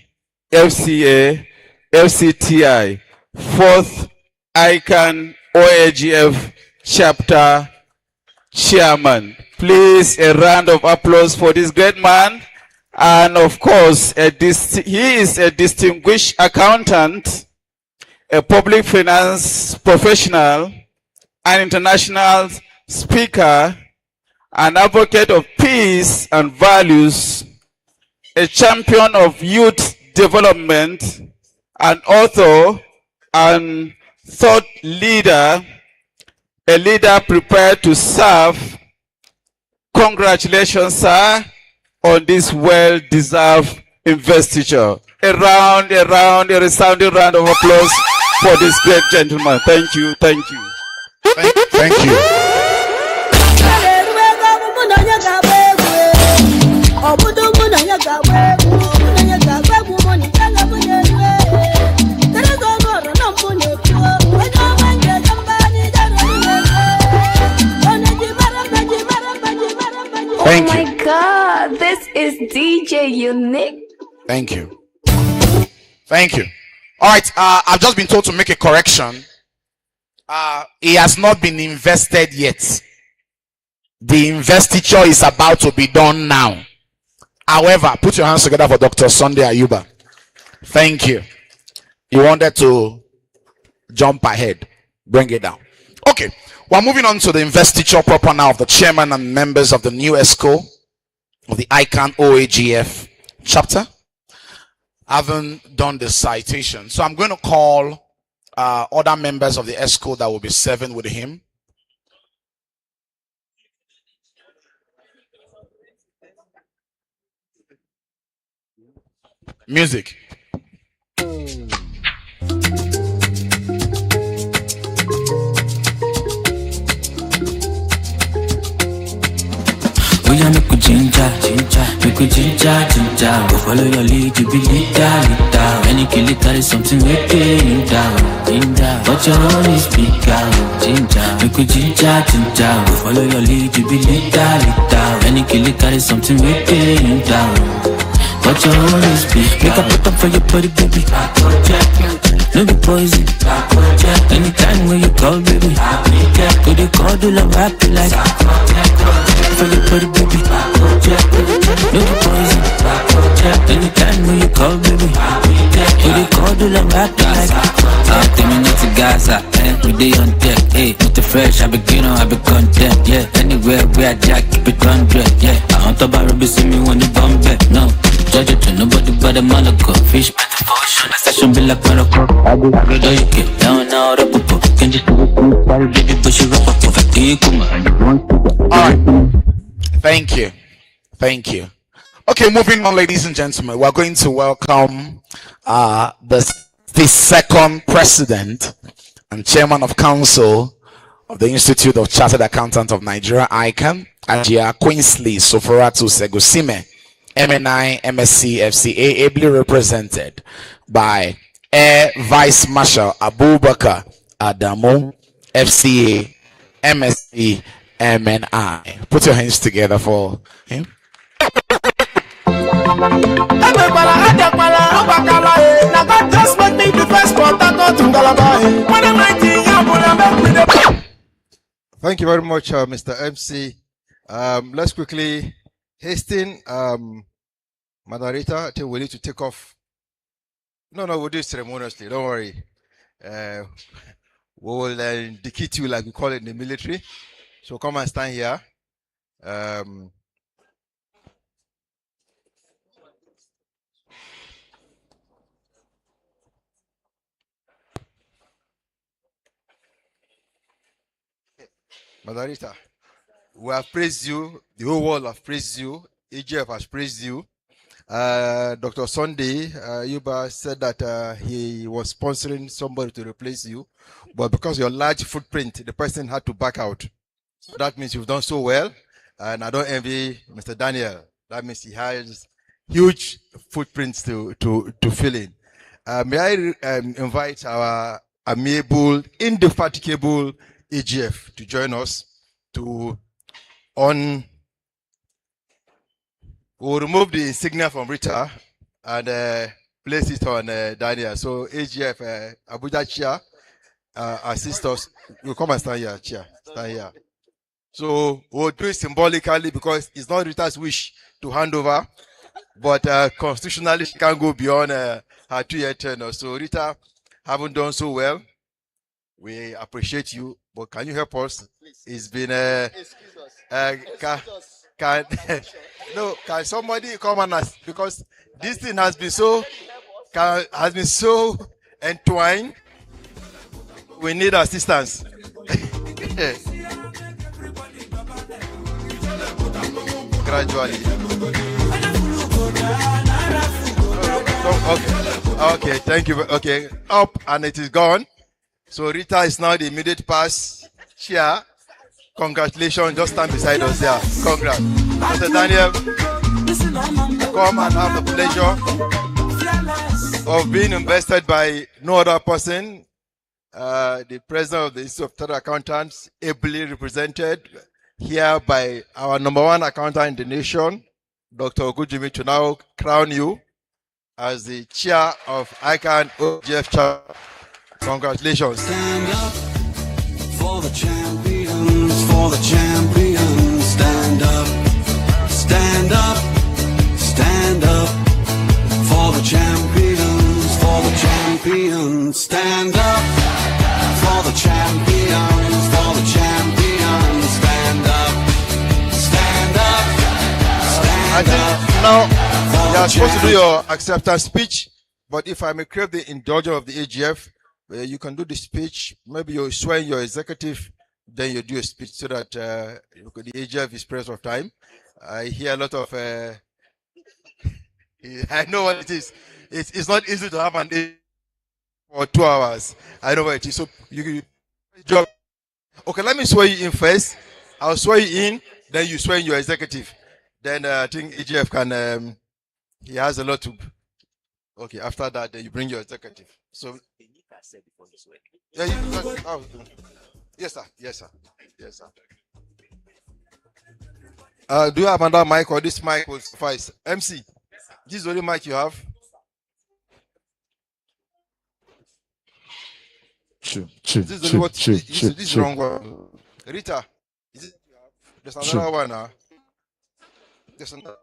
FCA, FCTI, fourth Ican-Oagf chapter chairman. Please, a round of applause for this great man. And of course, he is a distinguished accountant, a public finance professional, an international speaker, an advocate of peace and values, a champion of youth development, an author and thought leader, a leader prepared to serve. Congratulations, sir, on this well-deserved investiture. A resounding round of applause for this great gentleman. Thank you, thank you. Thank you. Thank oh you. my God, this is DJ Unique. Thank you. Thank you. All right, I've just been told to make a correction. He has not been invested yet. The investiture is about to be done now. However, put your hands together for Dr. Sunday Ayuba. Thank you. You wanted to jump ahead. Bring it down. Okay, we're moving on to the investiture proper now of the chairman and members of the new ESCO of the Ican-Oagf chapter. I haven't done the citation, so I'm going to call other members of the ESCO that will be serving with him. Music. Oh yeah, make we ginger, make we ginger. Go follow your lead, you be leader. Any kill it, carry something with you down. But your own is bigger, ginger. Make we ginger. Go follow your lead, you be leader. Any kill it, carry something with you down. But your own is bigger. Make a put up for your body, baby. No be poison. Anytime when you call, baby. Go they call, do love happy like. For your body, baby. No be poison. Anytime when you call, baby. Go they call, do love happy like. Tell me not to Gaza, we day on deck, hey. With the fresh, I be green on, I be content, yeah. Anywhere where I jack, keep it 100, yeah. I want to buy Ruby, see me when you bum back, no. Judge it to nobody but a Monaco. Fish better for ocean, I station be like Morocco. I go you get down now, the popo. Can just do it, sorry baby, but you rap up. Alright. Thank you. Okay, moving on, ladies and gentlemen. We're going to welcome the second president and chairman of council of the Institute of Chartered Accountants of Nigeria, ICAN, Ajia Queensley Soforatu Segusime, MNI, MSc, FCA, ably represented by Air Vice Marshal Abubakar Adamu, FCA, MSc, MNI. Put your hands together for him. Thank you very much, Mr. MC. Let's quickly hasten. Moderator, I think we need to take off. No, we'll do it ceremoniously. Don't worry. We will indicate you like we call it in the military. So come and stand here. Margarita, we have praised you. The whole world has praised you. AGF has praised you. Dr. Sunday Yuba said that he was sponsoring somebody to replace you, but because your large footprint, the person had to back out. So that means you've done so well, and I don't envy Mr. Daniel. That means he has huge footprints to fill in. May I invite our amiable, indefatigable AGF to join us we'll remove the insignia from Rita and place it on Daniel. So AGF Abuja chair, assist us. You come and stand here, chair. Stand here. So we'll do it symbolically because it's not Rita's wish to hand over, but constitutionally she can't go beyond her 2-year tenure. So Rita, haven't done so well. We appreciate you, but can you help us? It's been can somebody come and ask, because this thing has been so entwined. We need assistance. Gradually. Okay, thank you. Okay, up and it is gone. So Rita is now the immediate pass chair. Congratulations, just stand beside us there. Congrats. Mr. Daniel, come and have the pleasure of being invested by no other person. The president of the Institute of Chartered Accountants, ably represented here by our #1 accountant in the nation, Dr. Ogujimi, to now crown you as the chair of Ican-Oagf chapter. Congratulations. Stand up for the champions, for the champions. Stand up, stand up, stand up for the champions, for the champions. Stand up for the champions, for the champions. Stand up, stand up, stand up. Now, you are supposed to do your acceptance speech, but if I may crave the indulgence of the AGF, you can do the speech. Maybe you swear in your executive, then you do a speech so that the AGF is pressed of time. I hear a lot of, I know what it is. It's not easy to have an AGF for 2 hours. I know what it is. So you job. Okay, let me swear you in first. I'll swear you in, then you swear in your executive. Then I think AGF can, he has a lot to. Okay, after that, then you bring your executive. So, yeah, yes, sir. Yes, sir. Yes, sir. Do you have another mic, or this mic will suffice? MC, this is the only mic you have. This is wrong one. Rita, is it, there's another one now. There's another.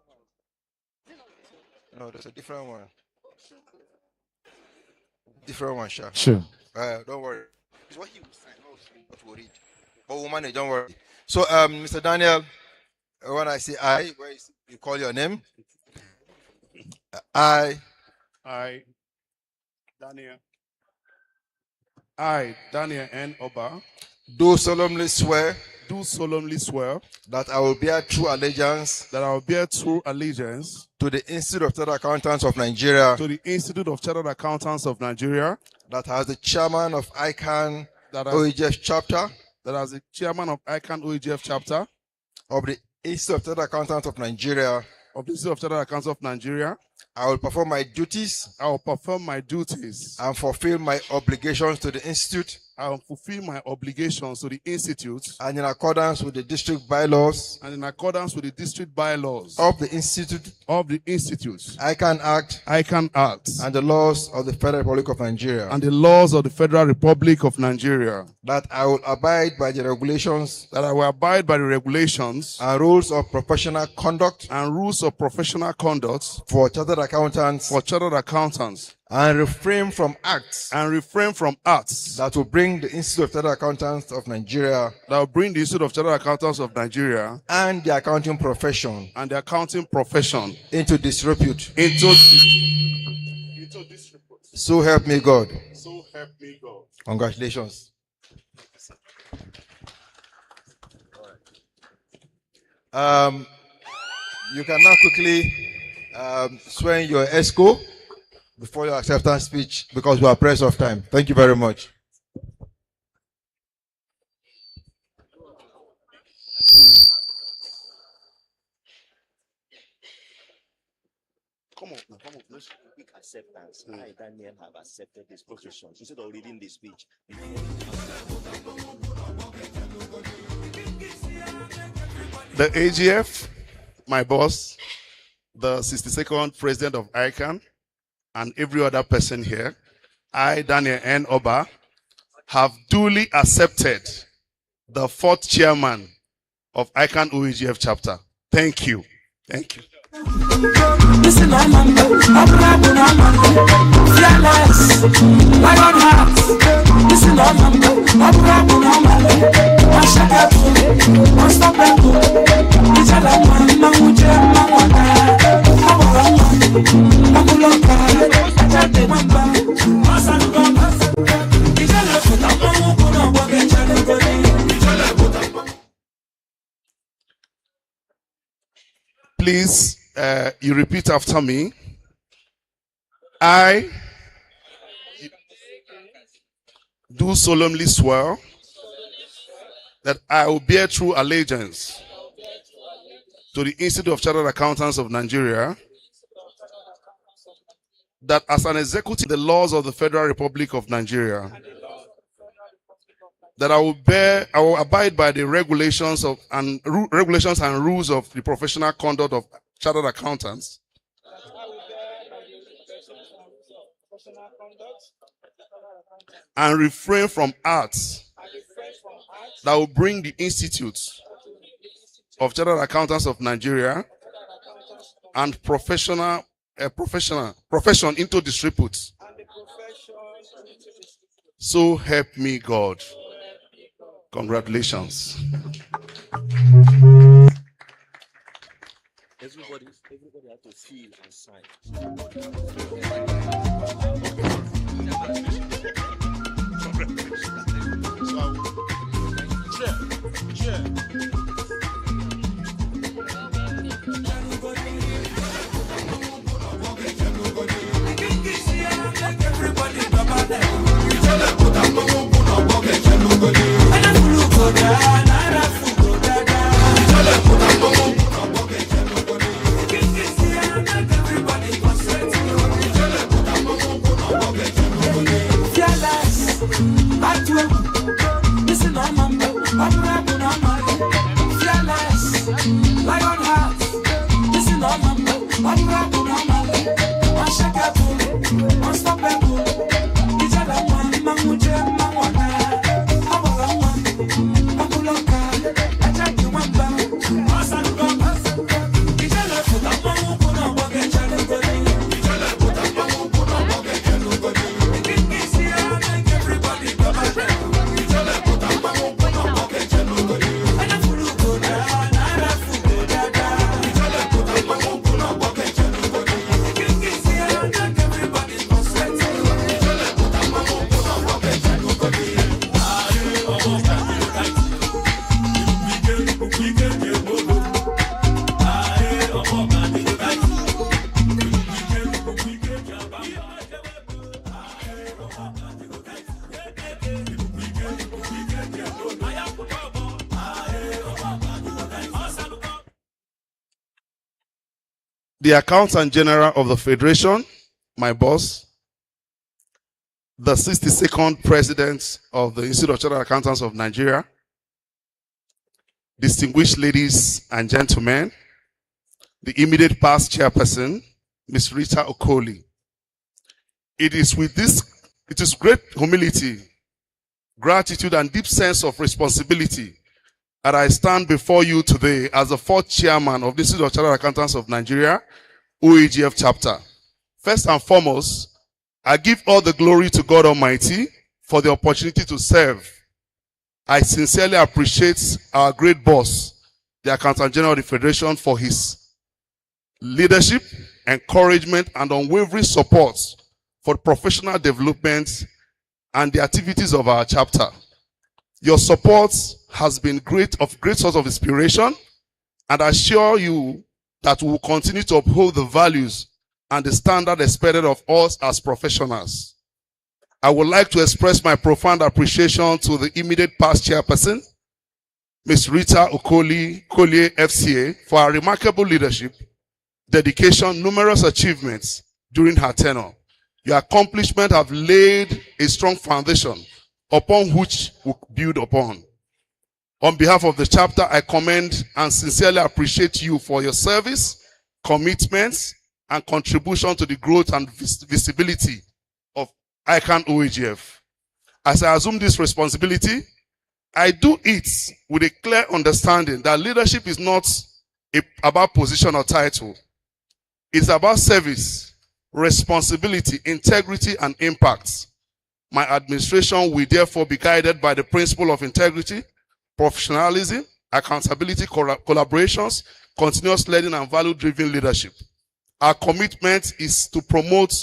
No, there's a different one. Different one, sure. Sure. Don't worry. It's what he will sign. Not worried. But we'll manage, don't worry. So, Mr. Daniel, when I say I, where is, you call your name. I, Daniel N. Oba, do solemnly swear that I will bear true allegiance to the Institute of Chartered Accountants of Nigeria, that has the chairman of Ican-Oagf chapter, of the Institute of Chartered Accountants of Nigeria, I will perform my duties and fulfill my obligations to the institute, and in accordance with the district bylaws of the institute, Ican Act and the laws of the Federal Republic of Nigeria, that I will abide by the regulations and rules of professional conduct for chartered accountants, and refrain from acts that will bring the Institute of Chartered Accountants of Nigeria and the accounting profession into disrepute. So help me God. Congratulations. You can now quickly swear in your ESCO before your acceptance speech, because we are pressed of time. Thank you very much. Come on, let's quick acceptance. I, Daniel, have accepted this position. Instead of reading the speech. The AGF, my boss, the 62nd president of ICANN, and every other person here, I, Daniel N. Oba, have duly accepted the 4th chairman of Ican-Oagf chapter. Thank you. Thank you. Listen, fearless, lion heart. Listen, unstoppable, Please, you repeat after me. I do solemnly swear that I will bear true allegiance to the Institute of Chartered Accountants of Nigeria, that as an executive, the laws of the Federal Republic of Nigeria, that I will abide by the regulations and rules of the professional conduct of chartered accountants, and refrain from acts that will bring the Institute of Chartered Accountants of Nigeria and profession into disrepute. So help me God. Congratulations. Everybody has to feel and sign. The Accountant General of the Federation, my boss, the 62nd President of the Institute of Chartered Accountants of Nigeria, distinguished ladies and gentlemen, the immediate past chairperson, Ms. Rita Okoli. It is great humility, gratitude, and deep sense of responsibility that I stand before you today as the fourth chairman of the Institute of Chartered Accountants of Nigeria, Oagf chapter. First and foremost, I give all the glory to God Almighty for the opportunity to serve. I sincerely appreciate our great boss, the Accountant General of the Federation, for his leadership, encouragement, and unwavering support for professional development and the activities of our chapter. Your support has been great source of inspiration, and I assure you that we will continue to uphold the values and the standard expected of us as professionals. I would like to express my profound appreciation to the immediate past chairperson, Ms. Rita Okoli, Collier FCA, for her remarkable leadership, dedication, numerous achievements during her tenure. Your accomplishments have laid a strong foundation upon which we build upon. On behalf of the chapter, I commend and sincerely appreciate you for your service, commitments, and contribution to the growth and visibility of Ican-Oagf. As I assume this responsibility, I do it with a clear understanding that leadership is not about position or title. It's about service, responsibility, integrity, and impact. My administration will therefore be guided by the principle of integrity, professionalism, accountability, collaborations, continuous learning, and value-driven leadership. Our commitment is to promote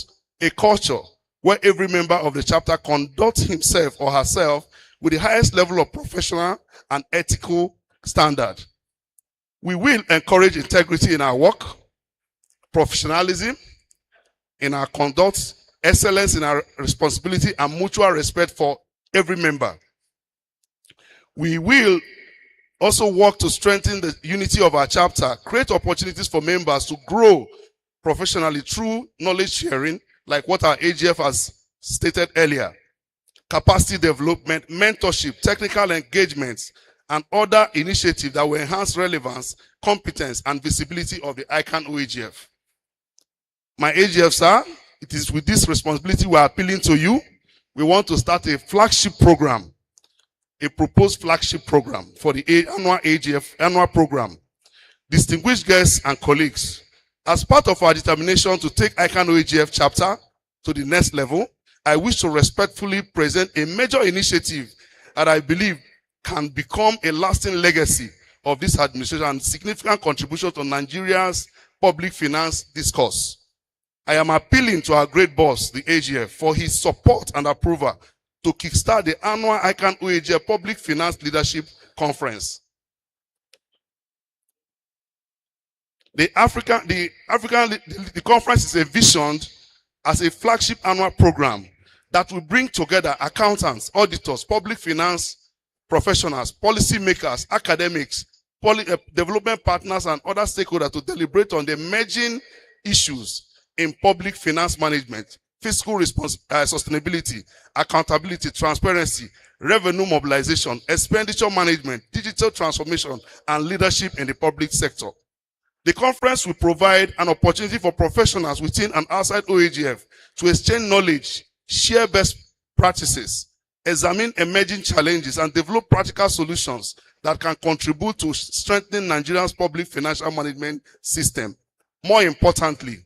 a culture where every member of the chapter conducts himself or herself with the highest level of professional and ethical standard. We will encourage integrity in our work, professionalism in our conduct, excellence in our responsibility, and mutual respect for every member. We will also work to strengthen the unity of our chapter, create opportunities for members to grow professionally through knowledge sharing, like what our AGF has stated earlier, capacity development, mentorship, technical engagements, and other initiatives that will enhance relevance, competence, and visibility of the Ican-Oagf. My AGF, sir, it is with this responsibility we are appealing to you. We want to start a flagship program, a proposed flagship program for the annual AGF annual program. Distinguished guests and colleagues, as part of our determination to take Ican-Oagf chapter to the next level, I wish to respectfully present a major initiative that I believe can become a lasting legacy of this administration and significant contribution to Nigeria's public finance discourse. I am appealing to our great boss, the AGF, for his support and approval to kickstart the annual Ican-Oagf Public Finance Leadership Conference. The conference is envisioned as a flagship annual program that will bring together accountants, auditors, public finance professionals, policymakers, academics, development partners, and other stakeholders to deliberate on the emerging issues in public finance management, fiscal sustainability, accountability, transparency, revenue mobilization, expenditure management, digital transformation, and leadership in the public sector. The conference will provide an opportunity for professionals within and outside OAGF to exchange knowledge, share best practices, examine emerging challenges, and develop practical solutions that can contribute to strengthening Nigeria's public financial management system. More importantly,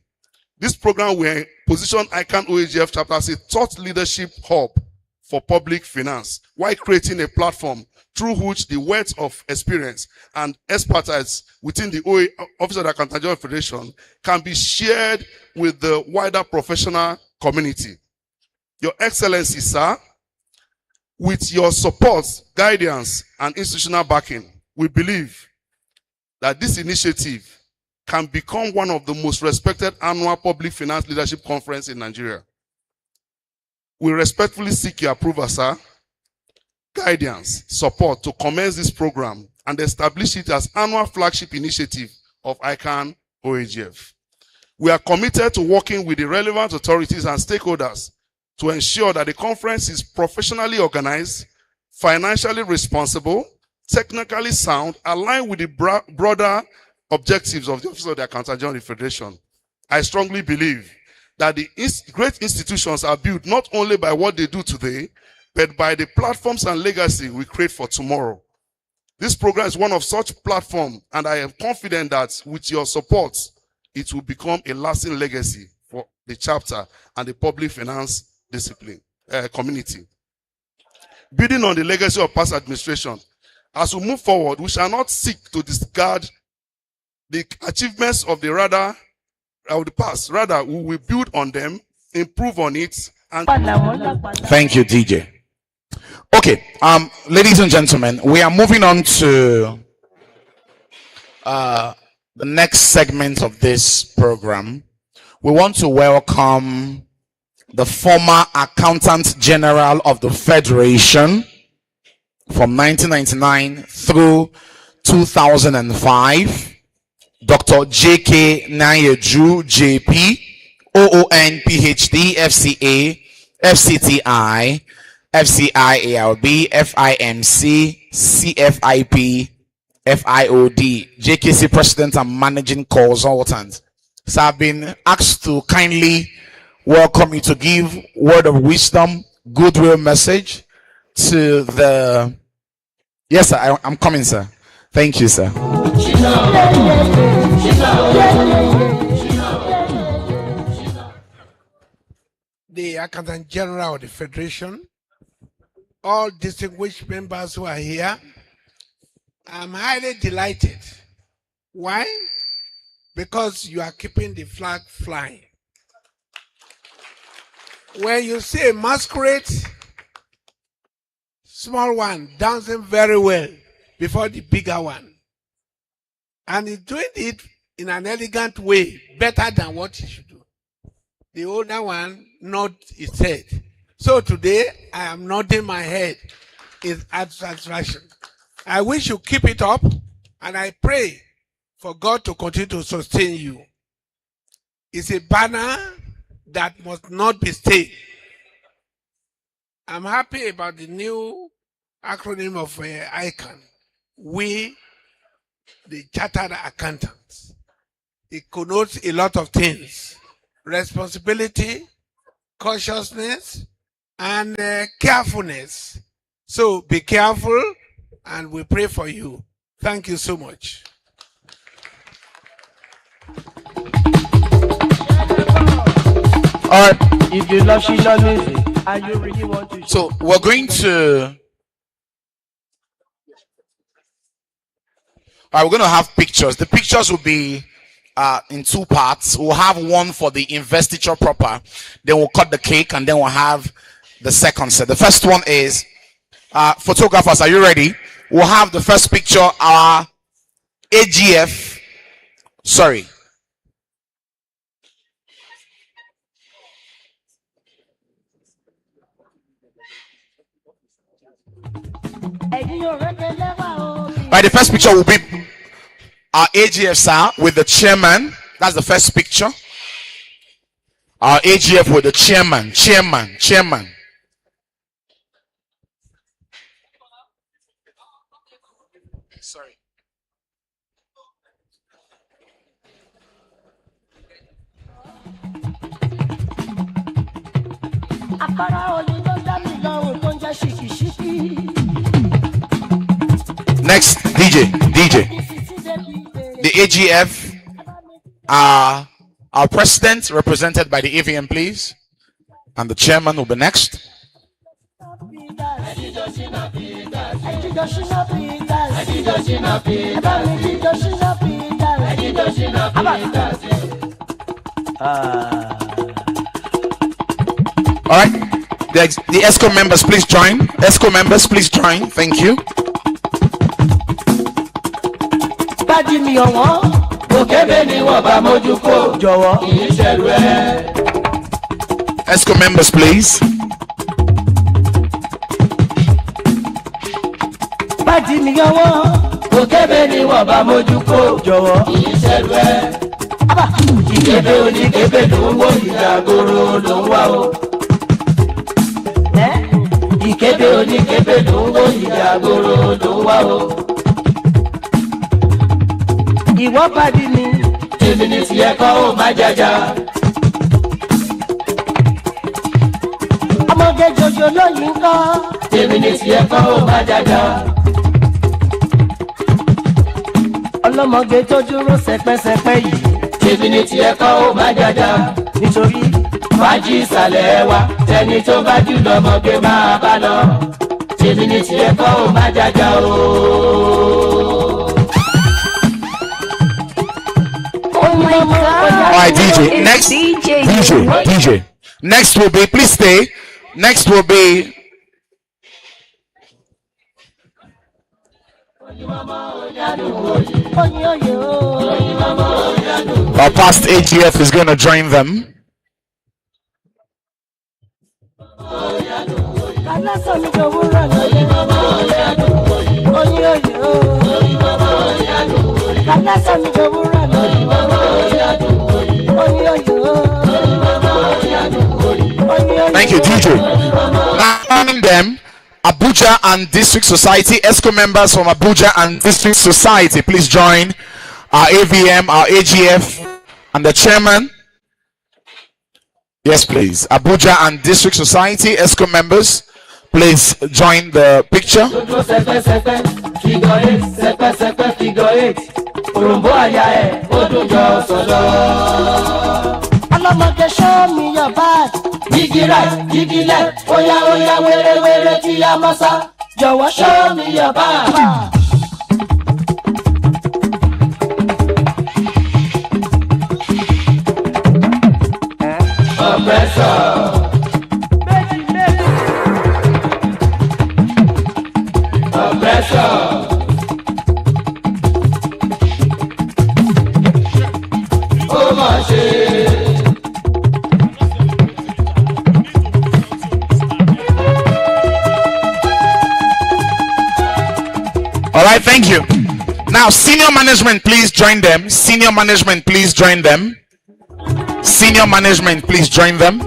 this program will position Ican-Oagf chapter as a thought leadership hub for public finance, while creating a platform through which the wealth of experience and expertise within the Office of the Accountant General Federation can be shared with the wider professional community. Your Excellency, sir, with your support, guidance, and institutional backing, we believe that this initiative can become one of the most respected annual public finance leadership conference in Nigeria. We respectfully seek your approval, sir, guidance, support to commence this program and establish it as annual flagship initiative of Ican-Oagf. We are committed to working with the relevant authorities and stakeholders to ensure that the conference is professionally organized, financially responsible, technically sound, aligned with the broader objectives of the Office of the Accountant General of the Federation. I strongly believe that the great institutions are built not only by what they do today, but by the platforms and legacy we create for tomorrow. This program is one of such platforms, and I am confident that with your support, it will become a lasting legacy for the chapter and the public finance community. Building on the legacy of past administration, as we move forward, we shall not seek to discard the achievements of the past. Rather, we will build on them, improve on it, and thank you, DJ. Okay, ladies and gentlemen, we are moving on to the next segment of this program. We want to welcome the former Accountant General of the Federation from 1999 through 2005, Dr. J.K. Nayeju, J.P., OON, PhD, FCA, FCTI, FCIALB, FIMC, CFIP, FIOD, JKC President and Managing Consultant. So I've been asked to kindly welcome you to give word of wisdom, goodwill message to the... Yes, sir, I'm coming, sir. Thank you, sir. The Accountant General of the Federation, all distinguished members who are here, I'm highly delighted. Why? Because you are keeping the flag flying. When you see a masquerade, small one dancing very well before the bigger one, and he's doing it in an elegant way, better than what he should do, the older one nods his head. So today, I am nodding my head in satisfaction. I wish you keep it up, and I pray for God to continue to sustain you. It's a banner that must not be stayed. I'm happy about the new acronym of ICAN. We, the Chartered Accountants. It connotes a lot of things. responsibility, cautiousness, and carefulness. So be careful, and we pray for you. Thank you so much. Or if you love Shila music and you really want to. So we're going to. All right, we're going to have pictures. The pictures will be in two parts. We'll have one for the investiture proper. Then we'll cut the cake, and then we'll have the second set. The first one is photographers. Are you ready? We'll have the first picture. Our AGF. Sorry. Right, the first picture will be our AGF sir with the chairman. That's the first picture. Our AGF with the chairman. Sorry. Next, DJ. The AGF, our president, represented by the AVM, please. And the chairman will be next. All right. The ESCO members, please join. ESCO members, please join. Thank you. ESCO members, please. Ìwọ pàdé mi, èmi ní tiẹ̀ kọ́ ó má jàjà. Ọmọge jòjò lóyìn kọ́, èmi ní tiẹ̀ kọ́ ó má jàjà. Ọlọ́mọge tó dúró sẹpẹsẹpẹ yìí, èmi ní tiẹ̀ kọ́ ó má jàjà. Nítorí fàájì ìsàlẹ̀ wa, tẹni tó bá jù lọ́mọge máa bá lọ. Èmi ní tiẹ̀ kọ́ ó má jàjà o. All right, DJ. Next, DJ. Next will be, please stay. Next will be our past AGF is going to join them. Thank you, DJ. Now, joining them, Abuja and District Society, ESCO members from Abuja and District Society, please join our AVM, our AGF, and the chairman. Yes, please. Abuja and District Society, ESCO members, please join the picture. Show me your back. Gigi right, gigi left. Oya, were, tia masa. Yo, show me your back. Oppressor. Oppressor. Oh, my shit. All right, thank you. Now, senior management, please join them. Senior management, please join them. Senior management, please join them.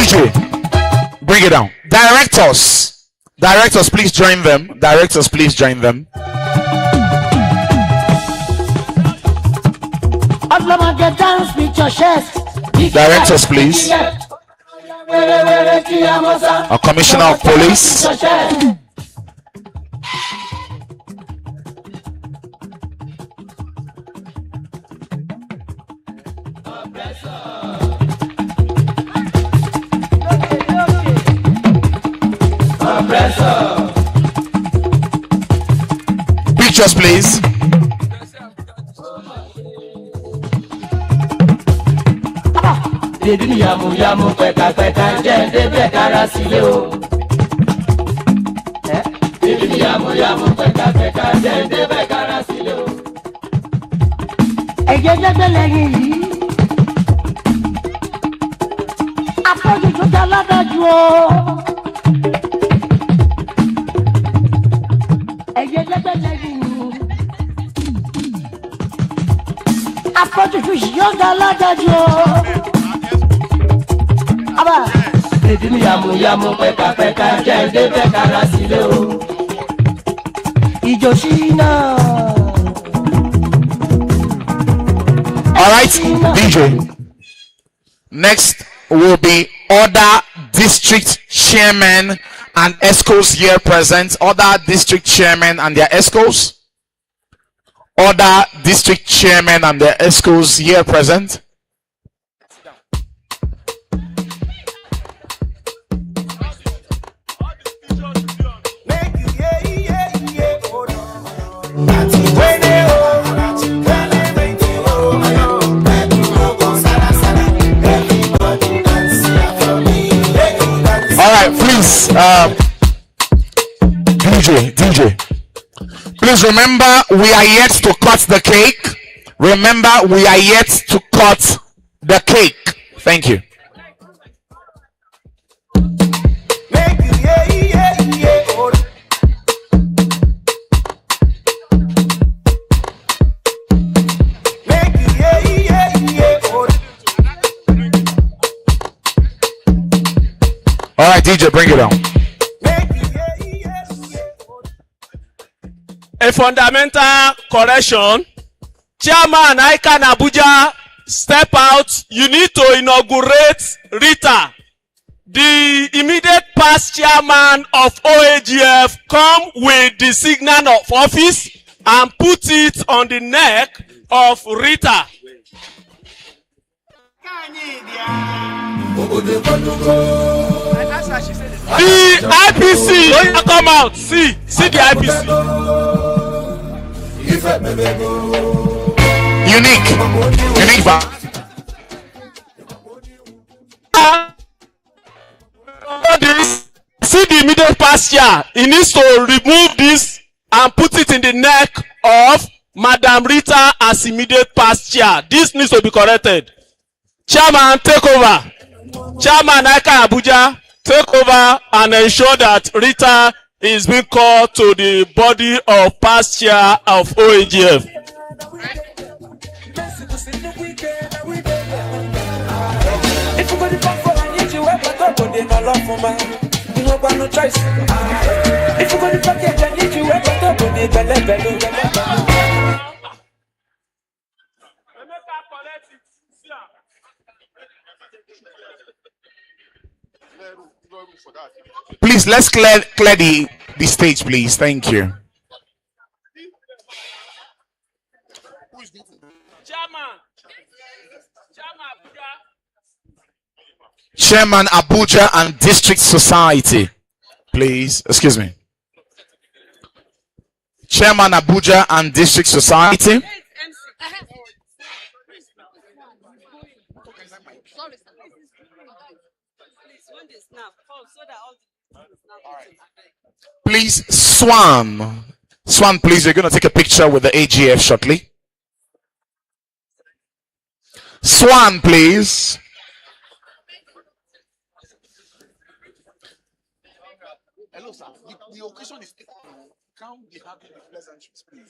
DJ, bring it down. Directors, please join them. Directors, please join them. Dance with your chest. Directors, please. A commissioner of police. Pictures, please. Baby, yamu peka jende bekara sile o. Baby, yamu peka jende bekara sile o. Ẹyẹ jẹgbẹ lẹ́yìn yìí. Afọ́jú tó dá ládájú o. Ẹyẹ jẹgbẹ lẹ́yìn yìí. Afọ́jú tó yóò dá ládájú o. Baby, yamu peka jende bekara sile o. Ijo shina. All right, DJ. Next will be other district chairmen and escorts here present. Other district chairmen and their escorts. Other district chairmen and their escorts here present. Please, DJ, please remember we are yet to cut the cake. Remember we are yet to cut the cake. Thank you. All right, DJ, bring it on. A fundamental correction. Chairman Ican-Oagf step out. You need to inaugurate Rita. The immediate past chairman of OAGF come with the signal of office and put it on the neck of Rita. The IPC, come out. See the IPC. Unique. See the immediate past year. He needs to remove this and put it in the neck of Madam Rita as immediate past year. This needs to be corrected. Chairman, take over. Chairman Ican-Oagf, take over and ensure that Rita is being called to the body of past chair of OAGF. Please, let's clear the stage, please. Thank you. Chairman Abuja and District Society, please. Excuse me. Chairman Abuja and District Society. Please, Swan, please, you're going to take a picture with the AGF shortly. Swan, please. Hello, sir. The occasion is can't be having the pleasantries, please.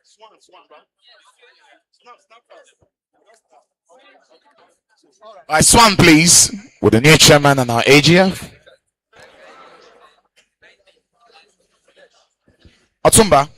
Swan, bro. Snap fast. All right, Swan, please, with the new chairman and our AGF. Otumba.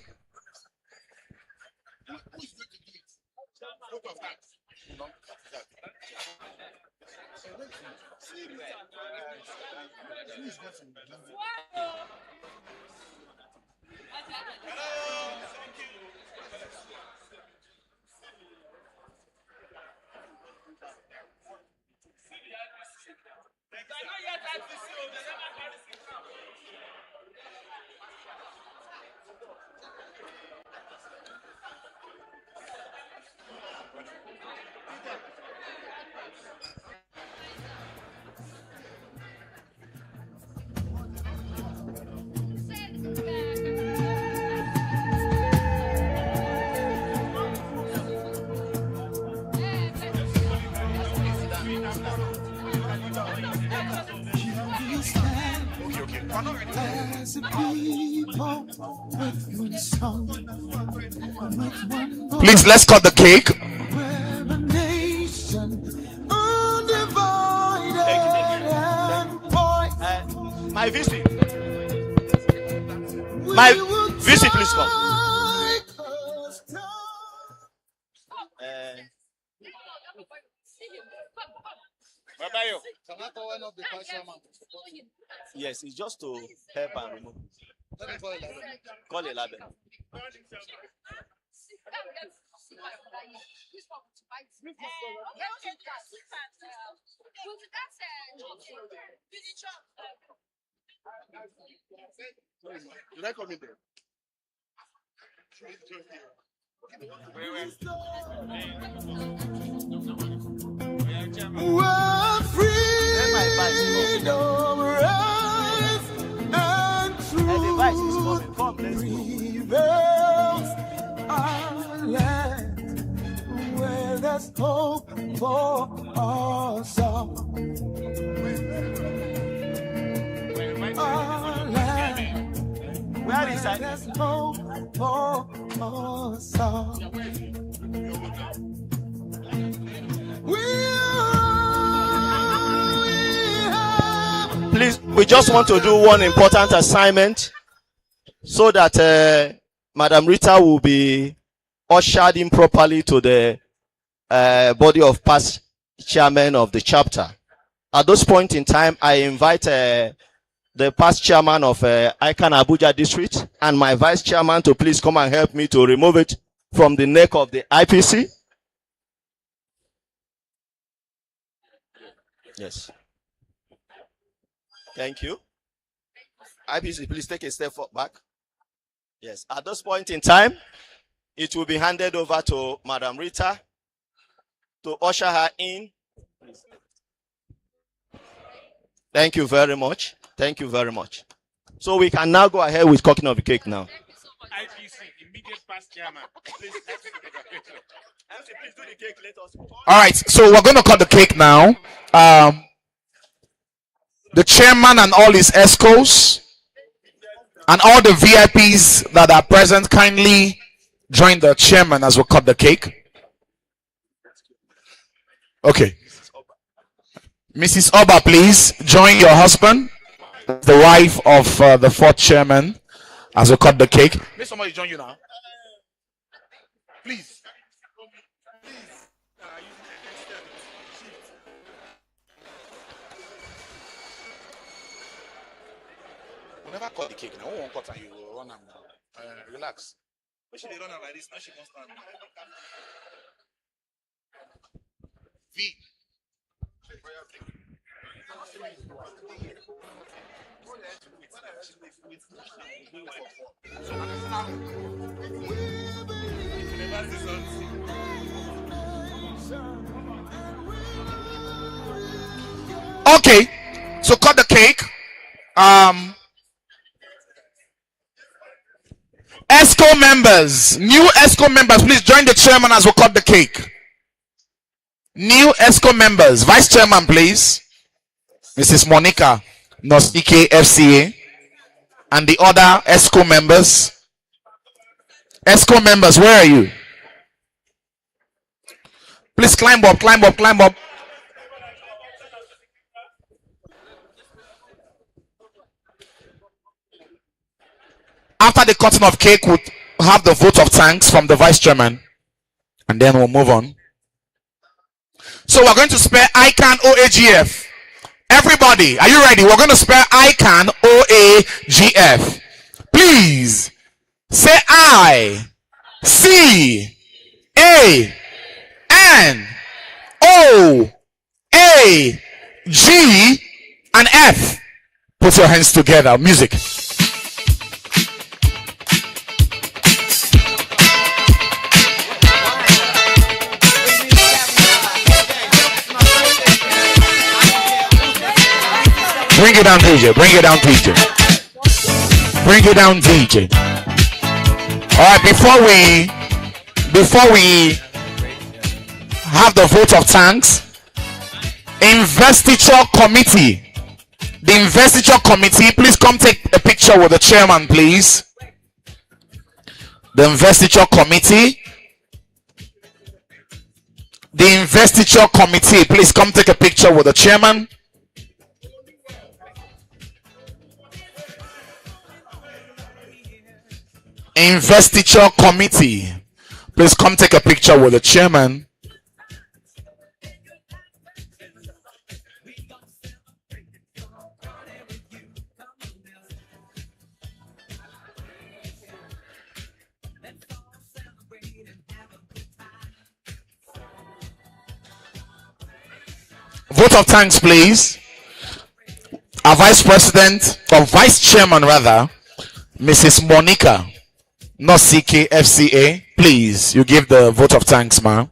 As a people with one song, with one voice, Please, let's cut the cake. we're a nation undivided and voice. My VC. My VC, please come. Yes, it's just to help and remove. Call a label. Did I come in there? We're freedom rise and truth prevails. Our land where there's hope for us all. Our land Where is that? there's hope for us all. Please, we just want to do one important assignment so that Madam Rita will be ushered in properly to the body of past chairman of the chapter. At this point in time, I invite the past chairman of Ican-Abuja district and my vice chairman to please come and help me to remove it from the neck of the IPC. Yes. Thank you. IPC, please take a step back. Yes. At this point in time, it will be handed over to Madam Rita to usher her in. Thank you very much. Thank you very much. So we can now go ahead with cooking of the cake now. IPC, immediate past chairman. Please do the cake. Let us. All right, so we're going to cut the cake now. The chairman and all his escorts and all the VIPs that are present kindly join the chairman as we cut the cake. Okay. Mrs. Oba, please join your husband, the wife of the fourth chairman, as we cut the cake. May somebody join you now. Please. Never cut the cake now. Who won't cut and you will run and relax. Why should they run like this? Now she must stand. V. Okay, so cut the cake. ESCO members, new ESCO members, please join the chairman as we cut the cake. New ESCO members, vice chairman, please. Mrs. Monica Nosike FCA, and the other ESCO members. ESCO members, where are you? Please climb up, climb up, climb up. After the cutting of cake, we'll have the vote of thanks from the vice chairman, and then we'll move on. So we're going to spell Ican-Oagf. Everybody, are you ready? We're going to spell Ican-Oagf. Please say I, C, A, N, O, A, G, and F. Put your hands together. Music. Bring it down, DJ. Bring it down, DJ. Bring it down, DJ. All right, before we have the vote of thanks, investiture committee. The investiture committee, please come take a picture with the chairman, please. The investiture committee. The investiture committee, please come take a picture with the chairman. Investiture committee, please come take a picture with the chairman. Vote of thanks, please. Our vice president, or vice chairman rather, Mrs. Monica, not CK, FCA. Please, you give the vote of thanks, ma'am.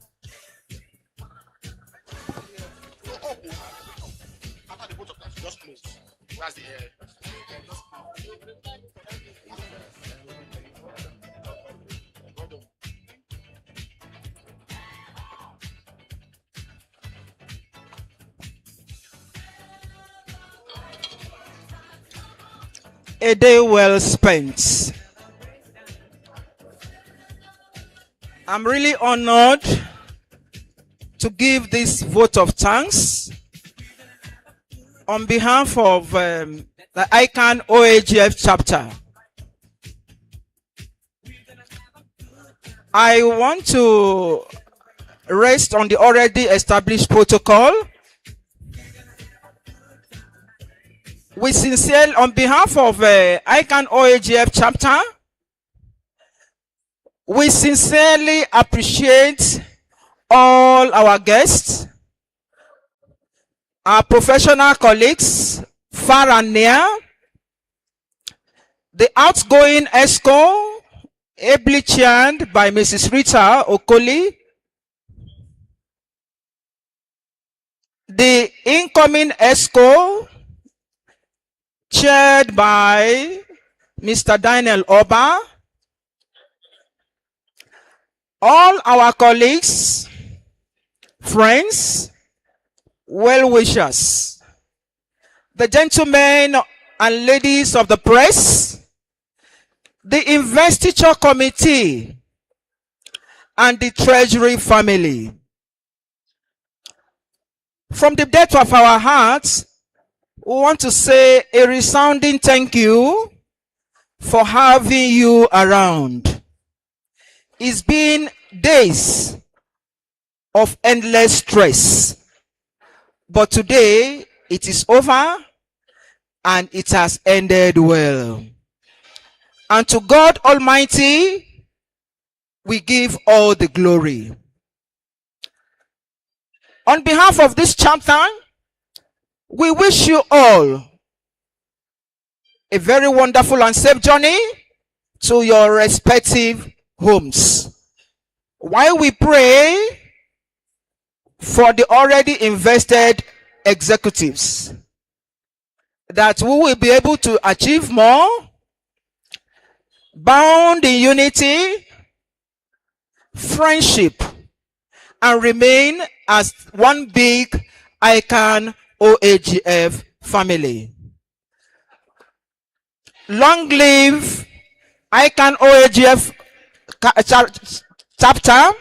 A day well spent. I'm really honored to give this vote of thanks on behalf of the Ican-Oagf chapter. I want to rest on the already established protocol. We sincerely, on behalf of Ican-Oagf chapter, we sincerely appreciate all our guests, our professional colleagues, far and near, the outgoing ESCO, ably chaired by Mrs. Rita Okoli, the incoming ESCO, chaired by Mr. Daniel Oba, all our colleagues, friends, well-wishers, the gentlemen and ladies of the press, the investiture committee, and the treasury family. From the depth of our hearts, we want to say a resounding thank you for having you around. It's been days of endless stress, but today it is over and it has ended well. And to God Almighty, we give all the glory. On behalf of this chapter, we wish you all a very wonderful and safe journey to your respective homes. While we pray for the already invested executives, that we will be able to achieve more, bound in unity, friendship, and remain as one big Ican-Oagf family. Long live Ican-Oagf chapter.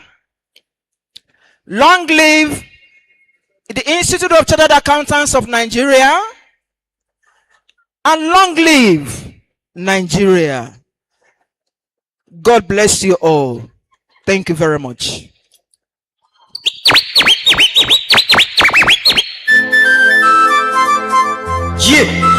Long live the Institute of Chartered Accountants of Nigeria. And long live Nigeria. God bless you all. Thank you very much. Yeah.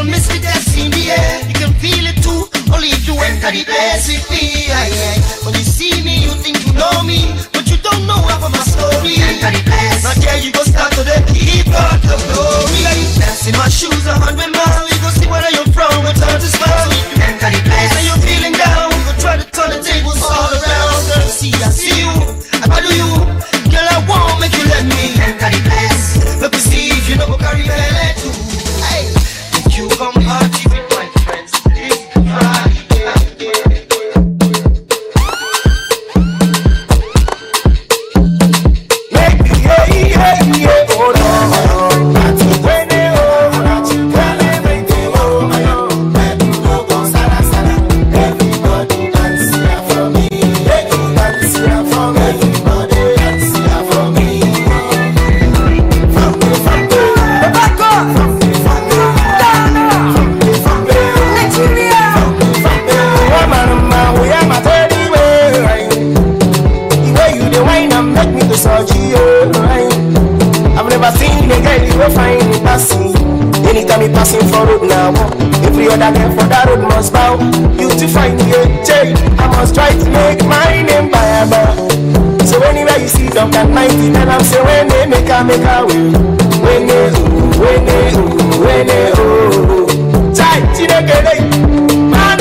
Mystic that's in the air, you can feel it too. Only if you enter the place with me. When you see me, you think you know me, but you don't know half of my story. Enter the place. Not there you go start to the keep out the glory. Dancing my shoes 100 miles, you go see where you're from, but turn to smile. Enter the place. When you're feeling down, go try to turn the tables all around. Girl, see I see you, I value you. Girl, I won't make you let me enter the place. Let me see if you know go carry belly too. You come party with my friends this Friday. Oh no, everybody dance here for me. Dance here for me. Everybody dance here for me. Back up. I've never seen a girl you will find me passing. Anytime you passing for road now, every other girl for that road must bow. You to find me a J, I must try to make my name viable. So anywhere you see them at 90, then I'm say when they make a way. When they tight, you don't get it. Man,